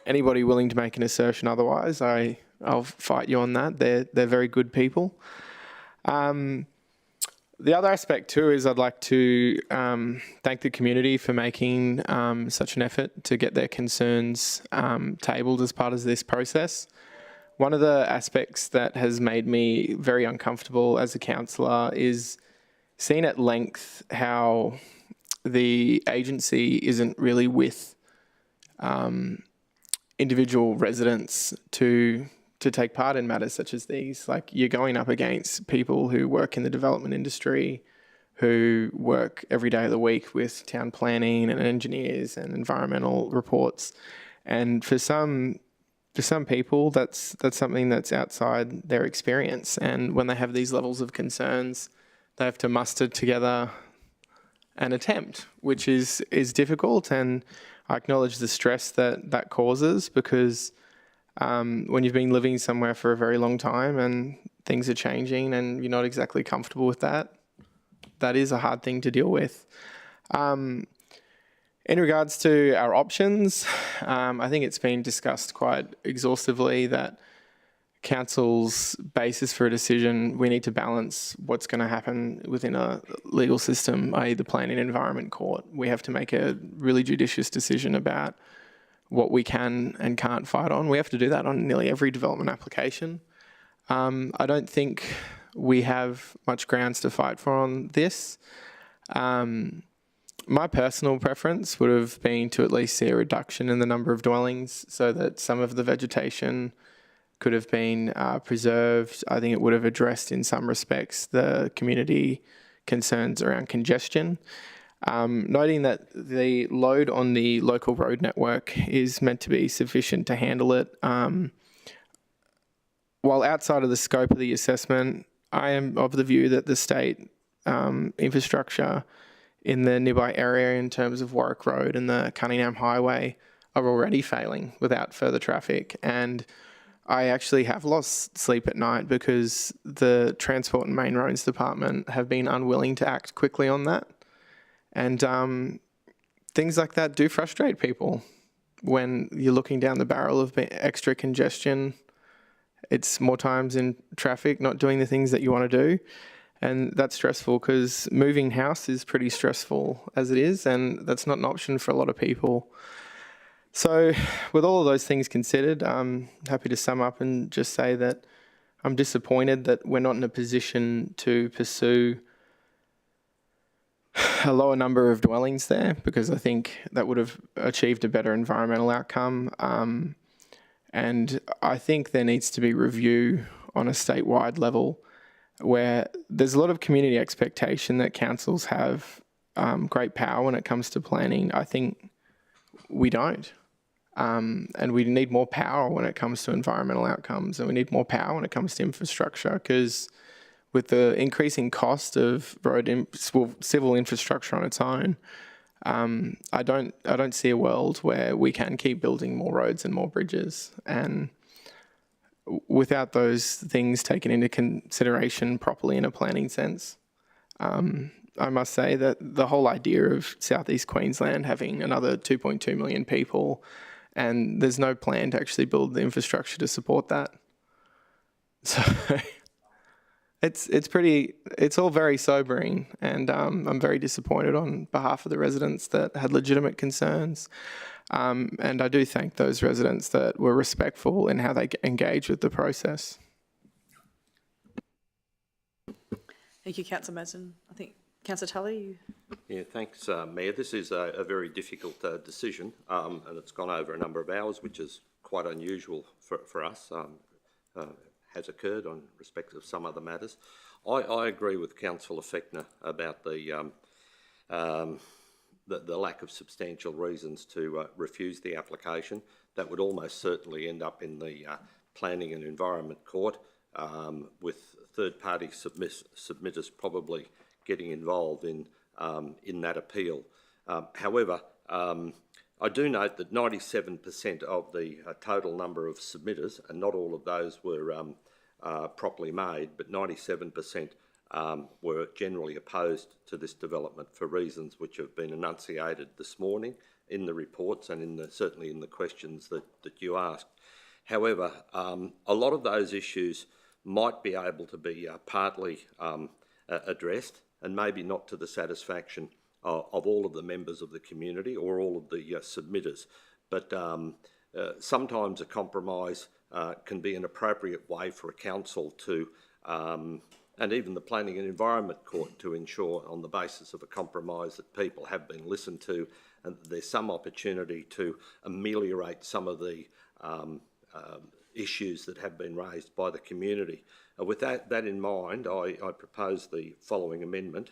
Speaker 9: anybody willing to make an assertion otherwise, I'll fight you on that. They're very good people. The other aspect too is I'd like to thank the community for making such an effort to get their concerns tabled as part of this process. One of the aspects that has made me very uncomfortable as a councillor is seeing at length how the agency isn't really with individual residents to take part in matters such as these. Like, you're going up against people who work in the development industry, who work every day of the week with town planning and engineers and environmental reports. And for some people, that's something that's outside their experience. And when they have these levels of concerns, they have to muster together an attempt, which is difficult. And I acknowledge the stress that causes, because when you've been living somewhere for a very long time and things are changing and you're not exactly comfortable with that, that is a hard thing to deal with. In regards to our options, I think it's been discussed quite exhaustively that council's basis for a decision, we need to balance what's going to happen within a legal system, i.e. the Planning and Environment Court. We have to make a really judicious decision about what we can and can't fight on. We have to do that on nearly every development application. I don't think we have much grounds to fight for on this. My personal preference would have been to at least see a reduction in the number of dwellings so that some of the vegetation could have been preserved. I think it would have addressed in some respects the community concerns around congestion. Noting that the load on the local road network is meant to be sufficient to handle it. While outside of the scope of the assessment, I am of the view that the state infrastructure in the nearby area in terms of Warwick Road and the Cunningham Highway are already failing without further traffic. And I actually have lost sleep at night because the Transport and Main Roads Department have been unwilling to act quickly on that. And things like that do frustrate people when you're looking down the barrel of extra congestion. It's more times in traffic, not doing the things that you want to do. And that's stressful because moving house is pretty stressful as it is, and that's not an option for a lot of people. So with all of those things considered, I'm happy to sum up and just say that I'm disappointed that we're not in a position to pursue a lower number of dwellings there, because I think that would have achieved a better environmental outcome. And I think there needs to be review on a statewide level where there's a lot of community expectation that councils have great power when it comes to planning. I think we don't. And we need more power when it comes to environmental outcomes, and we need more power when it comes to infrastructure, because with the increasing cost of civil infrastructure on its own, I don't see a world where we can keep building more roads and more bridges. And without those things taken into consideration properly in a planning sense, I must say that the whole idea of southeast Queensland having another 2.2 million people, and there's no plan to actually build the infrastructure to support that. So It's all very sobering, and I'm very disappointed on behalf of the residents that had legitimate concerns. And I do thank those residents that were respectful in how they engaged with the process.
Speaker 1: Thank you, Councillor Mason. I think Councillor Tully.
Speaker 6: Yeah, thanks, Mayor. This is a very difficult decision, and it's gone over a number of hours, which is quite unusual for us. Has occurred on respect of some other matters. I agree with Councillor Fechner about the lack of substantial reasons to refuse the application. That would almost certainly end up in the Planning and Environment Court, with third-party submitters probably getting involved in that appeal. However, I do note that 97% of the total number of submitters, and not all of those were properly made, but 97% were generally opposed to this development for reasons which have been enunciated this morning in the reports and certainly in the questions that you asked. However, a lot of those issues might be able to be partly addressed, and maybe not to the satisfaction of all of the members of the community or all of the submitters. But sometimes a compromise can be an appropriate way for a council to, and even the Planning and Environment Court, to ensure on the basis of a compromise that people have been listened to and there's some opportunity to ameliorate some of the issues that have been raised by the community. With that in mind, I propose the following amendment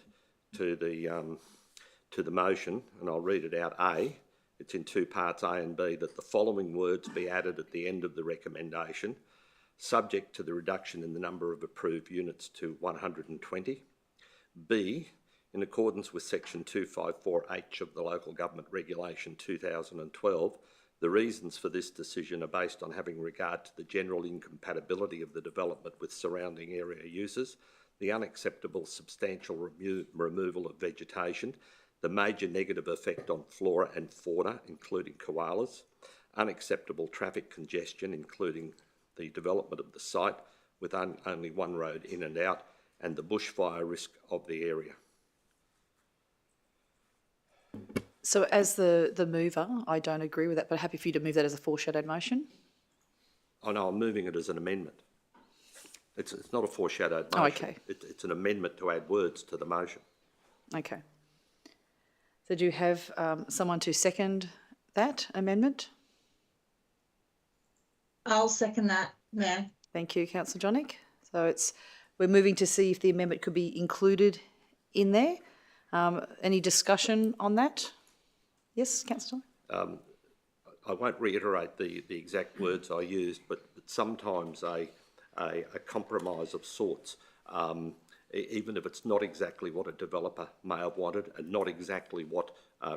Speaker 6: to the motion, and I'll read it out. A, it's in two parts, A and B, that the following words be added at the end of the recommendation, subject to the reduction in the number of approved units to 120. B, in accordance with section 254H of the Local Government Regulation 2012, the reasons for this decision are based on having regard to the general incompatibility of the development with surrounding area uses, the unacceptable substantial removal of vegetation, the major negative effect on flora and fauna, including koalas, unacceptable traffic congestion, including the development of the site with only one road in and out, and the bushfire risk of the area.
Speaker 1: So as the mover, I don't agree with that, but happy for you to move that as a foreshadowed motion.
Speaker 6: Oh no, I'm moving it as an amendment. It's not a foreshadowed motion.
Speaker 1: Oh, okay.
Speaker 6: It's an amendment to add words to the motion.
Speaker 1: Okay. So do you have someone to second that amendment?
Speaker 2: I'll second that, Mayor.
Speaker 1: Thank you, Councillor Johnick. So we're moving to see if the amendment could be included in there. Any discussion on that? Yes, Councillor?
Speaker 6: I won't reiterate the exact words I used, but sometimes a compromise of sorts, even if it's not exactly what a developer may have wanted and not exactly what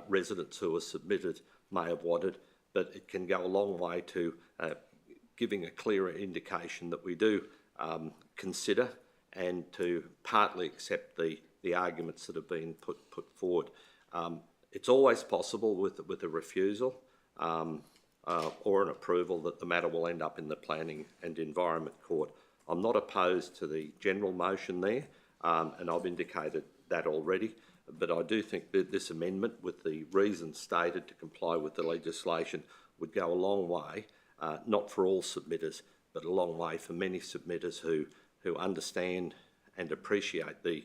Speaker 6: residents who are submitted may have wanted, but it can go a long way to giving a clearer indication that we do consider and to partly accept the arguments that have been put forward. It's always possible with a refusal or an approval that the matter will end up in the Planning and Environment Court. I'm not opposed to the general motion there, and I've indicated that already, but I do think that this amendment, with the reasons stated to comply with the legislation, would go a long way, not for all submitters, but a long way for many submitters who understand and appreciate the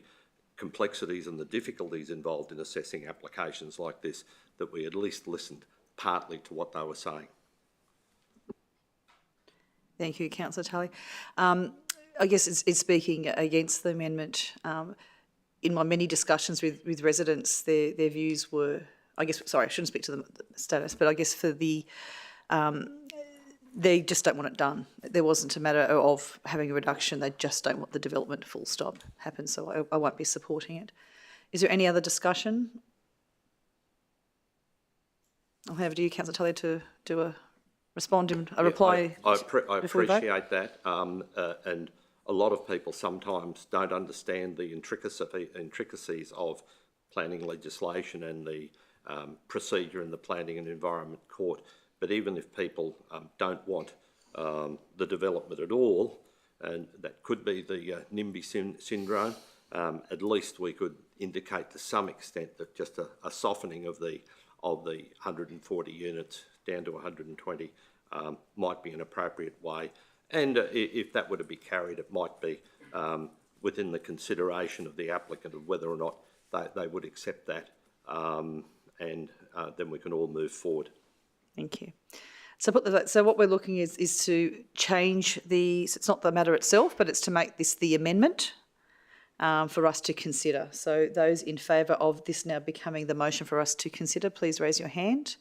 Speaker 6: complexities and the difficulties involved in assessing applications like this, that we at least listened partly to what they were saying.
Speaker 1: Thank you, Councillor Tully. I guess it's speaking against the amendment. In my many discussions with residents, their views were, I shouldn't speak to the status, but I guess for they just don't want it done. There wasn't a matter of having a reduction, they just don't want the development full stop happen, so I won't be supporting it. Is there any other discussion? I'll hand over to you, Councillor Tully, to do a respond and a reply.
Speaker 6: I appreciate that, and a lot of people sometimes don't understand the intricacies of planning legislation and the procedure in the Planning and Environment Court. But even if people don't want the development at all, and that could be the NIMBY syndrome, at least we could indicate to some extent that just a softening of the 140 units down to 120 might be an appropriate way. And if that were to be carried, it might be within the consideration of the applicant of whether or not they would accept that, and then we can all move forward.
Speaker 1: Thank you. So what we're looking is to change the, so it's not the matter itself, but it's to make this the amendment for us to consider. So those in favour of this now becoming the motion for us to consider, please raise your hand.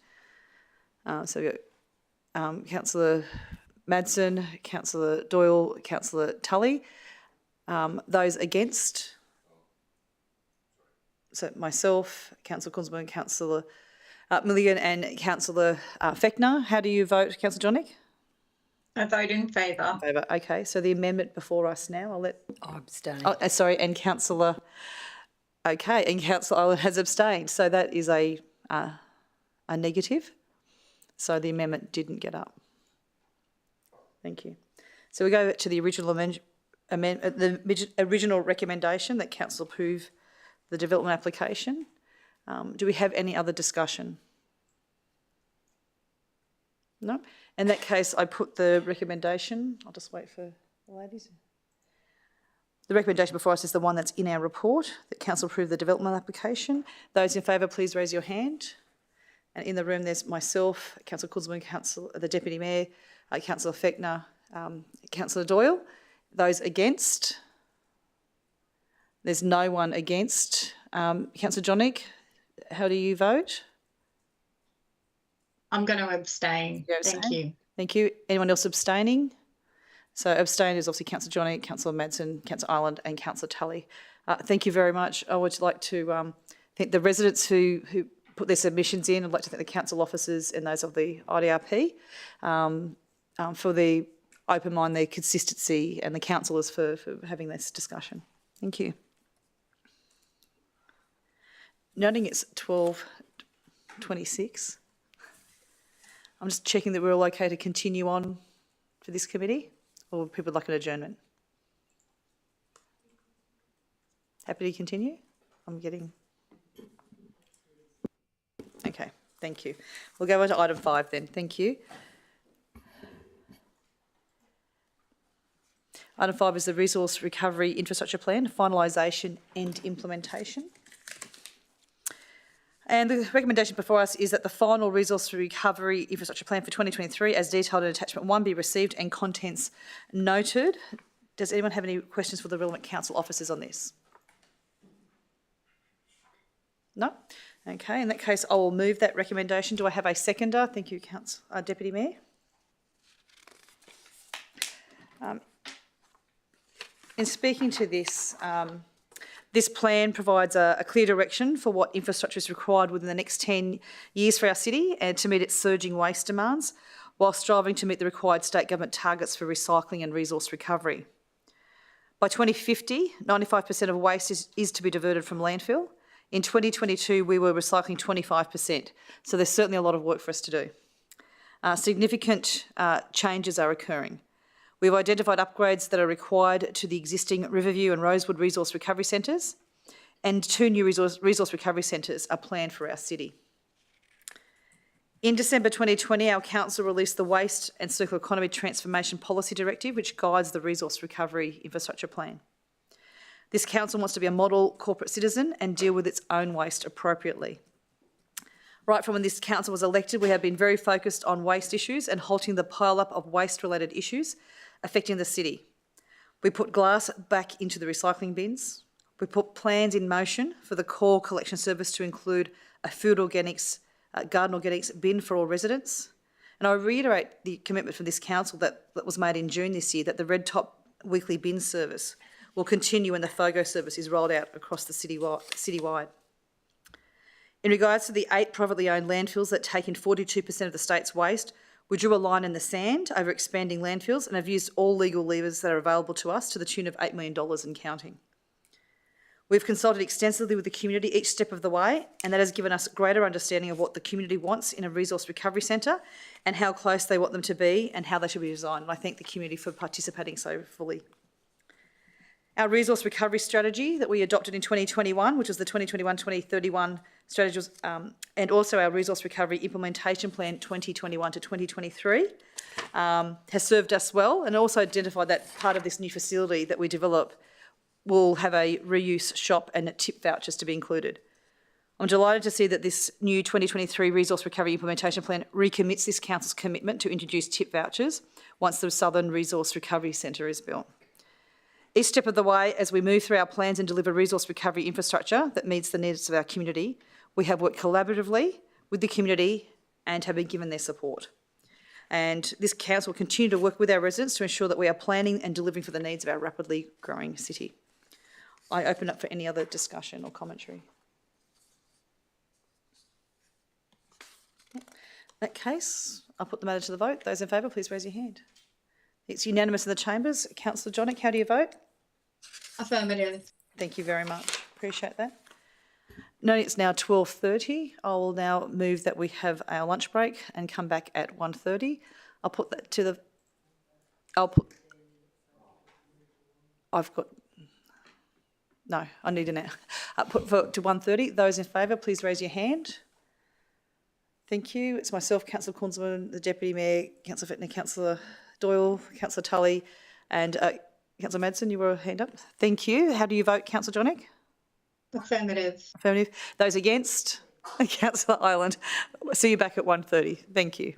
Speaker 1: So we've got Councillor Madsen, Councillor Doyle, Councillor Tully. Those against? So myself, Councillor Kunzman, Councillor Milligan and Councillor Fechner. How do you vote, Councillor Johnick?
Speaker 2: I vote in favour.
Speaker 1: Favour. Okay, so the amendment before us now, I'll let...
Speaker 8: I abstain.
Speaker 1: Oh, sorry, and Councillor... Okay, and Councillor Ireland has abstained. So that is a negative. So the amendment didn't get up. Thank you. So we go to the original the original recommendation that council approve the development application. Do we have any other discussion? No? In that case, I put the recommendation, I'll just wait for the ladies. The recommendation before us is the one that's in our report, that council approve the development application. Those in favour, please raise your hand. And in the room, there's myself, Councillor Kunzman, the Deputy Mayor, Councillor Fechner, Councillor Doyle. Those against? There's no one against. Councillor Johnick, how do you vote?
Speaker 2: I'm going to abstain. Thank you.
Speaker 1: Thank you. Anyone else abstaining? So abstain is obviously Councillor Johnick, Councillor Madsen, Councillor Ireland and Councillor Tully. Thank you very much. I would like to thank the residents who put their submissions in. I'd like to thank the council officers and those of the IDRP for the open mind, their consistency, and the councillors for having this discussion. Thank you. Noting it's 12:26, I'm just checking that we're all okay to continue on for this committee, or would people like an adjournment? Happy to continue? I'm getting... Okay, thank you. We'll go on to item 5 then. Thank you. Item 5 is the Resource Recovery Infrastructure Plan, finalisation and implementation. And the recommendation before us is that the final Resource Recovery Infrastructure Plan for 2023, as detailed in Attachment 1, be received and contents noted. Does anyone have any questions for the relevant council officers on this? No? Okay, in that case, I will move that recommendation. Do I have a seconder? Thank you, Deputy Mayor. In speaking to this, this plan provides a clear direction for what infrastructure is required within the next 10 years for our city and to meet its surging waste demands, while striving to meet the required state government targets for recycling and resource recovery. By 2050, 95% of waste is to be diverted from landfill. In 2022, we were recycling 25%, so there's certainly a lot of work for us to do. Significant changes are occurring. We've identified upgrades that are required to the existing Riverview and Rosewood resource recovery centres, and 2 new resource recovery centres are planned for our city. In December 2020, our council released the Waste and Circular Economy Transformation Policy Directive, which guides the Resource Recovery Infrastructure Plan. This council wants to be a model corporate citizen and deal with its own waste appropriately. Right from when this council was elected, we have been very focused on waste issues and halting the pile-up of waste-related issues affecting the city. We put glass back into the recycling bins. We put plans in motion for the core collection service to include a food organics, garden organics bin for all residents. And I reiterate the commitment from this council that was made in June this year, that the Red Top weekly bin service will continue when the FOGO service is rolled out across the citywide. In regards to the 8 privately owned landfills that take in 42% of the state's waste, we drew a line in the sand over expanding landfills and have used all legal levers that are available to us to the tune of $8 million and counting. We've consulted extensively with the community each step of the way, and that has given us greater understanding of what the community wants in a resource recovery centre and how close they want them to be and how they should be designed. And I thank the community for participating so fully. Our resource recovery strategy that we adopted in 2021, which was the 2021-2031 strategy, and also our resource recovery implementation plan 2021 to 2023, has served us well, and also identified that part of this new facility that we develop will have a reuse shop and tip vouchers to be included. I'm delighted to see that this new 2023 Resource Recovery Implementation Plan recommits this council's commitment to introduce tip vouchers once the Southern Resource Recovery Centre is built. Each step of the way, as we move through our plans and deliver resource recovery infrastructure that meets the needs of our community, we have worked collaboratively with the community and have been given their support. And this council will continue to work with our residents to ensure that we are planning and delivering for the needs of our rapidly growing city. I open up for any other discussion or commentary. In that case, I'll put the matter to the vote. Those in favour, please raise your hand. It's unanimous in the chambers. Councillor Jonik, how do you vote?
Speaker 2: Affirmative.
Speaker 1: Thank you very much. Appreciate that. Noting it's now 12:30, I will now move that we have our lunch break and come back at 1:30. I'll put that to the... No, I need an... put vote to 1:30. Those in favour, please raise your hand. Thank you. It's myself, Councillor Kunzelman, the Deputy Mayor, Councillor Fitner, Councillor Doyle, Councillor Tully, and Councillor Madsen, you were a hand up. Thank you. How do you vote, Councillor Jonik?
Speaker 2: Affirmative.
Speaker 1: Affirmative. Those against? Councillor Ireland. See you back at 1:30. Thank you.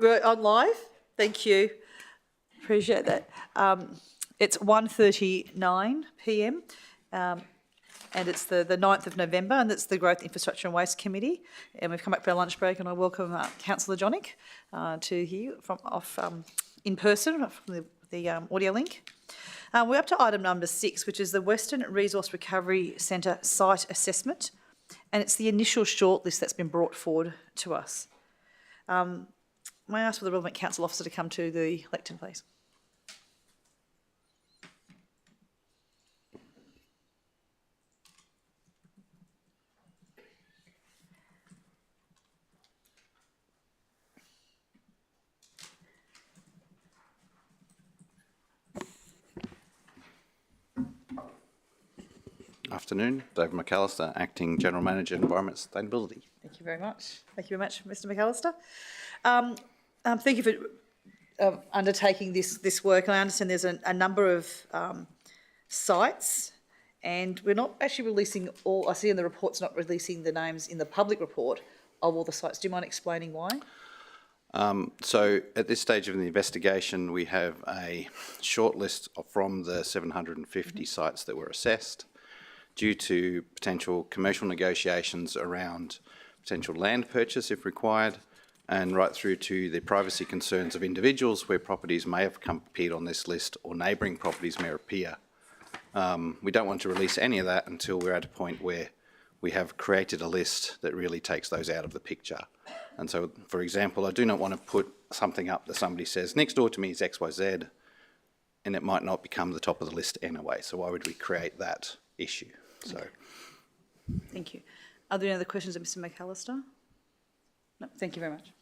Speaker 1: We're on live. Thank you. Appreciate that. It's 1:39 p.m. And it's the 9th of November, and it's the Growth, Infrastructure and Waste Committee. And we've come back for our lunch break, and I welcome Councillor Jonick to hear in person from the audio link. We're up to item number 6, which is the Western Resource Recovery Centre site assessment, and it's the initial shortlist that's been brought forward to us. May I ask for the relevant council officer to come to the lectern, please?
Speaker 14: Afternoon, David McAllister, Acting General Manager, Environment Sustainability.
Speaker 1: Thank you very much. Thank you very much, Mr McAllister. Thank you for undertaking this work. I understand there's a number of sites, and we're not actually releasing all, I see in the report's not releasing the names in the public report of all the sites. Do you mind explaining why?
Speaker 14: So at this stage of the investigation, we have a short list from the 750 sites that were assessed. Due to potential commercial negotiations around potential land purchase if required, and right through to the privacy concerns of individuals where properties may have appeared on this list or neighbouring properties may appear. We don't want to release any of that until we're at a point where we have created a list that really takes those out of the picture. And so, for example, I do not want to put something up that somebody says, next door to me is XYZ, and it might not become the top of the list anyway. So why would we create that issue? So,
Speaker 1: thank you. Are there any other questions of Mr McAllister? No, thank you very much.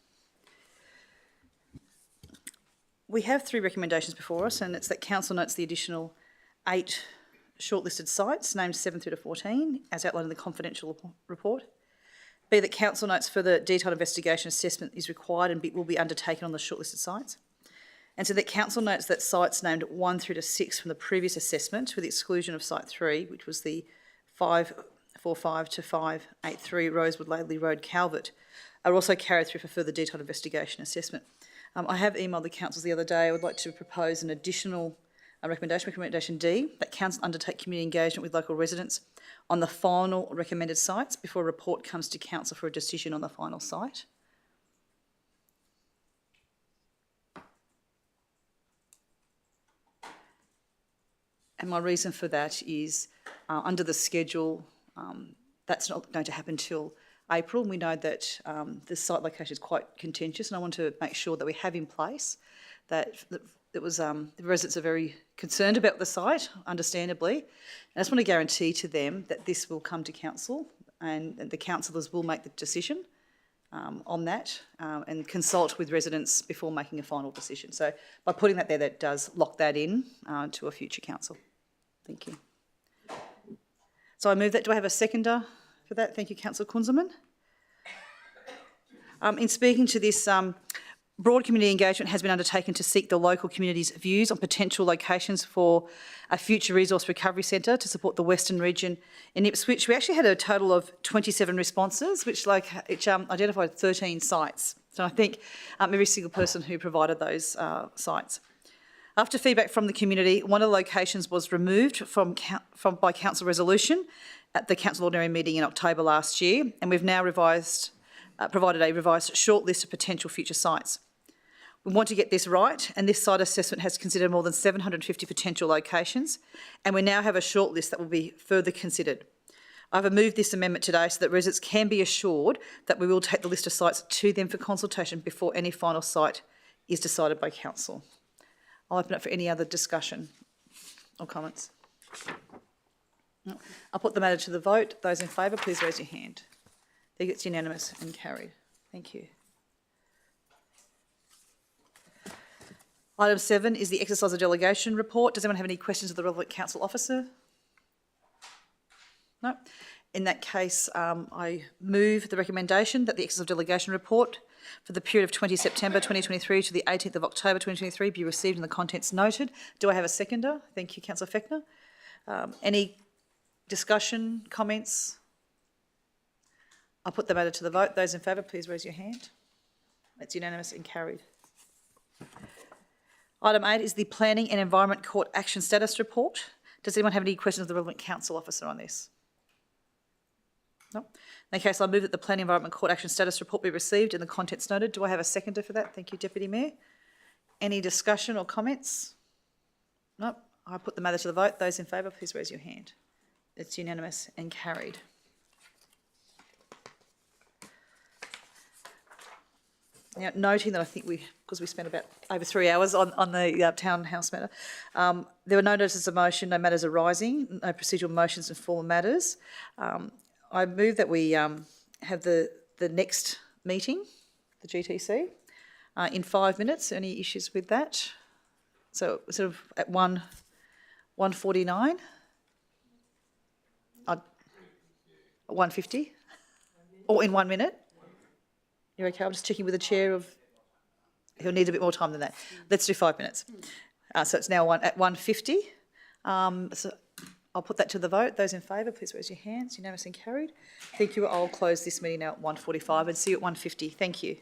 Speaker 1: We have 3 recommendations before us, and it's that council notes the additional 8 shortlisted sites, named 7 through to 14, as outlined in the confidential report. B, that council notes further detailed investigation assessment is required and will be undertaken on the shortlisted sites. And so that council notes that sites named 1 through to 6 from the previous assessment, with the exclusion of site 3, which was the 545 to 583 Rosewood Laidley Road Calvert, are also carried through for further detailed investigation assessment. I have emailed the councils the other day. I would like to propose an additional recommendation D, that council undertake community engagement with local residents on the final recommended sites before a report comes to council for a decision on the final site. And my reason for that is under the schedule, that's not going to happen till April. We know that the site location is quite contentious, and I want to make sure that we have in place that the residents are very concerned about the site, understandably. And I just want to guarantee to them that this will come to council, and the councillors will make the decision on that and consult with residents before making a final decision. So by putting that there, that does lock that in to a future council. Thank you. So I move that. Do I have a seconder for that? Thank you, Councillor Kunzelman. In speaking to this, broad community engagement has been undertaken to seek the local community's views on potential locations for a future resource recovery centre to support the Western region in Ipswich. We actually had a total of 27 responses, which identified 13 sites. So I thank every single person who provided those sites. After feedback from the community, one of the locations was removed by council resolution at the council ordinary meeting in October last year, and we've now provided a revised short list of potential future sites. We want to get this right, and this site assessment has considered more than 750 potential locations, and we now have a short list that will be further considered. I've moved this amendment today so that residents can be assured that we will take the list of sites to them for consultation before any final site is decided by council. I'll open up for any other discussion or comments. No. I'll put the matter to the vote. Those in favour, please raise your hand. I think it's unanimous and carried. Thank you. Item 7 is the exercise of delegation report. Does anyone have any questions of the relevant council officer? No. In that case, I move the recommendation that the exercise of delegation report for the period of 20 September 2023 to the 18th of October 2023 be received and the contents noted. Do I have a seconder? Thank you, Councillor Fechner. Any discussion, comments? I'll put the matter to the vote. Those in favour, please raise your hand. It's unanimous and carried. Item 8 is the Planning and Environment Court Action Status Report. Does anyone have any questions of the relevant council officer on this? No? In that case, I move that the Planning and Environment Court Action Status Report be received and the contents noted. Do I have a seconder for that? Thank you, Deputy Mayor. Any discussion or comments? No? I put the matter to the vote. Those in favour, please raise your hand. It's unanimous and carried. Now, noting that I think because we spent about over 3 hours on the townhouse matter, there were no notices of motion, no matters arising, no procedural motions and formal matters. I move that we have the next meeting, the GTC, in 5 minutes. Any issues with that? So sort of at 1:49? 1:50? Or in 1 minute? You're okay? I'm just checking with the chair of... He'll need a bit more time than that. Let's do 5 minutes. So it's now at 1:50. So I'll put that to the vote. Those in favour, please raise your hands. Unanimous and carried. Thank you. I'll close this meeting now at 1:45 and see you at 1:50. Thank you.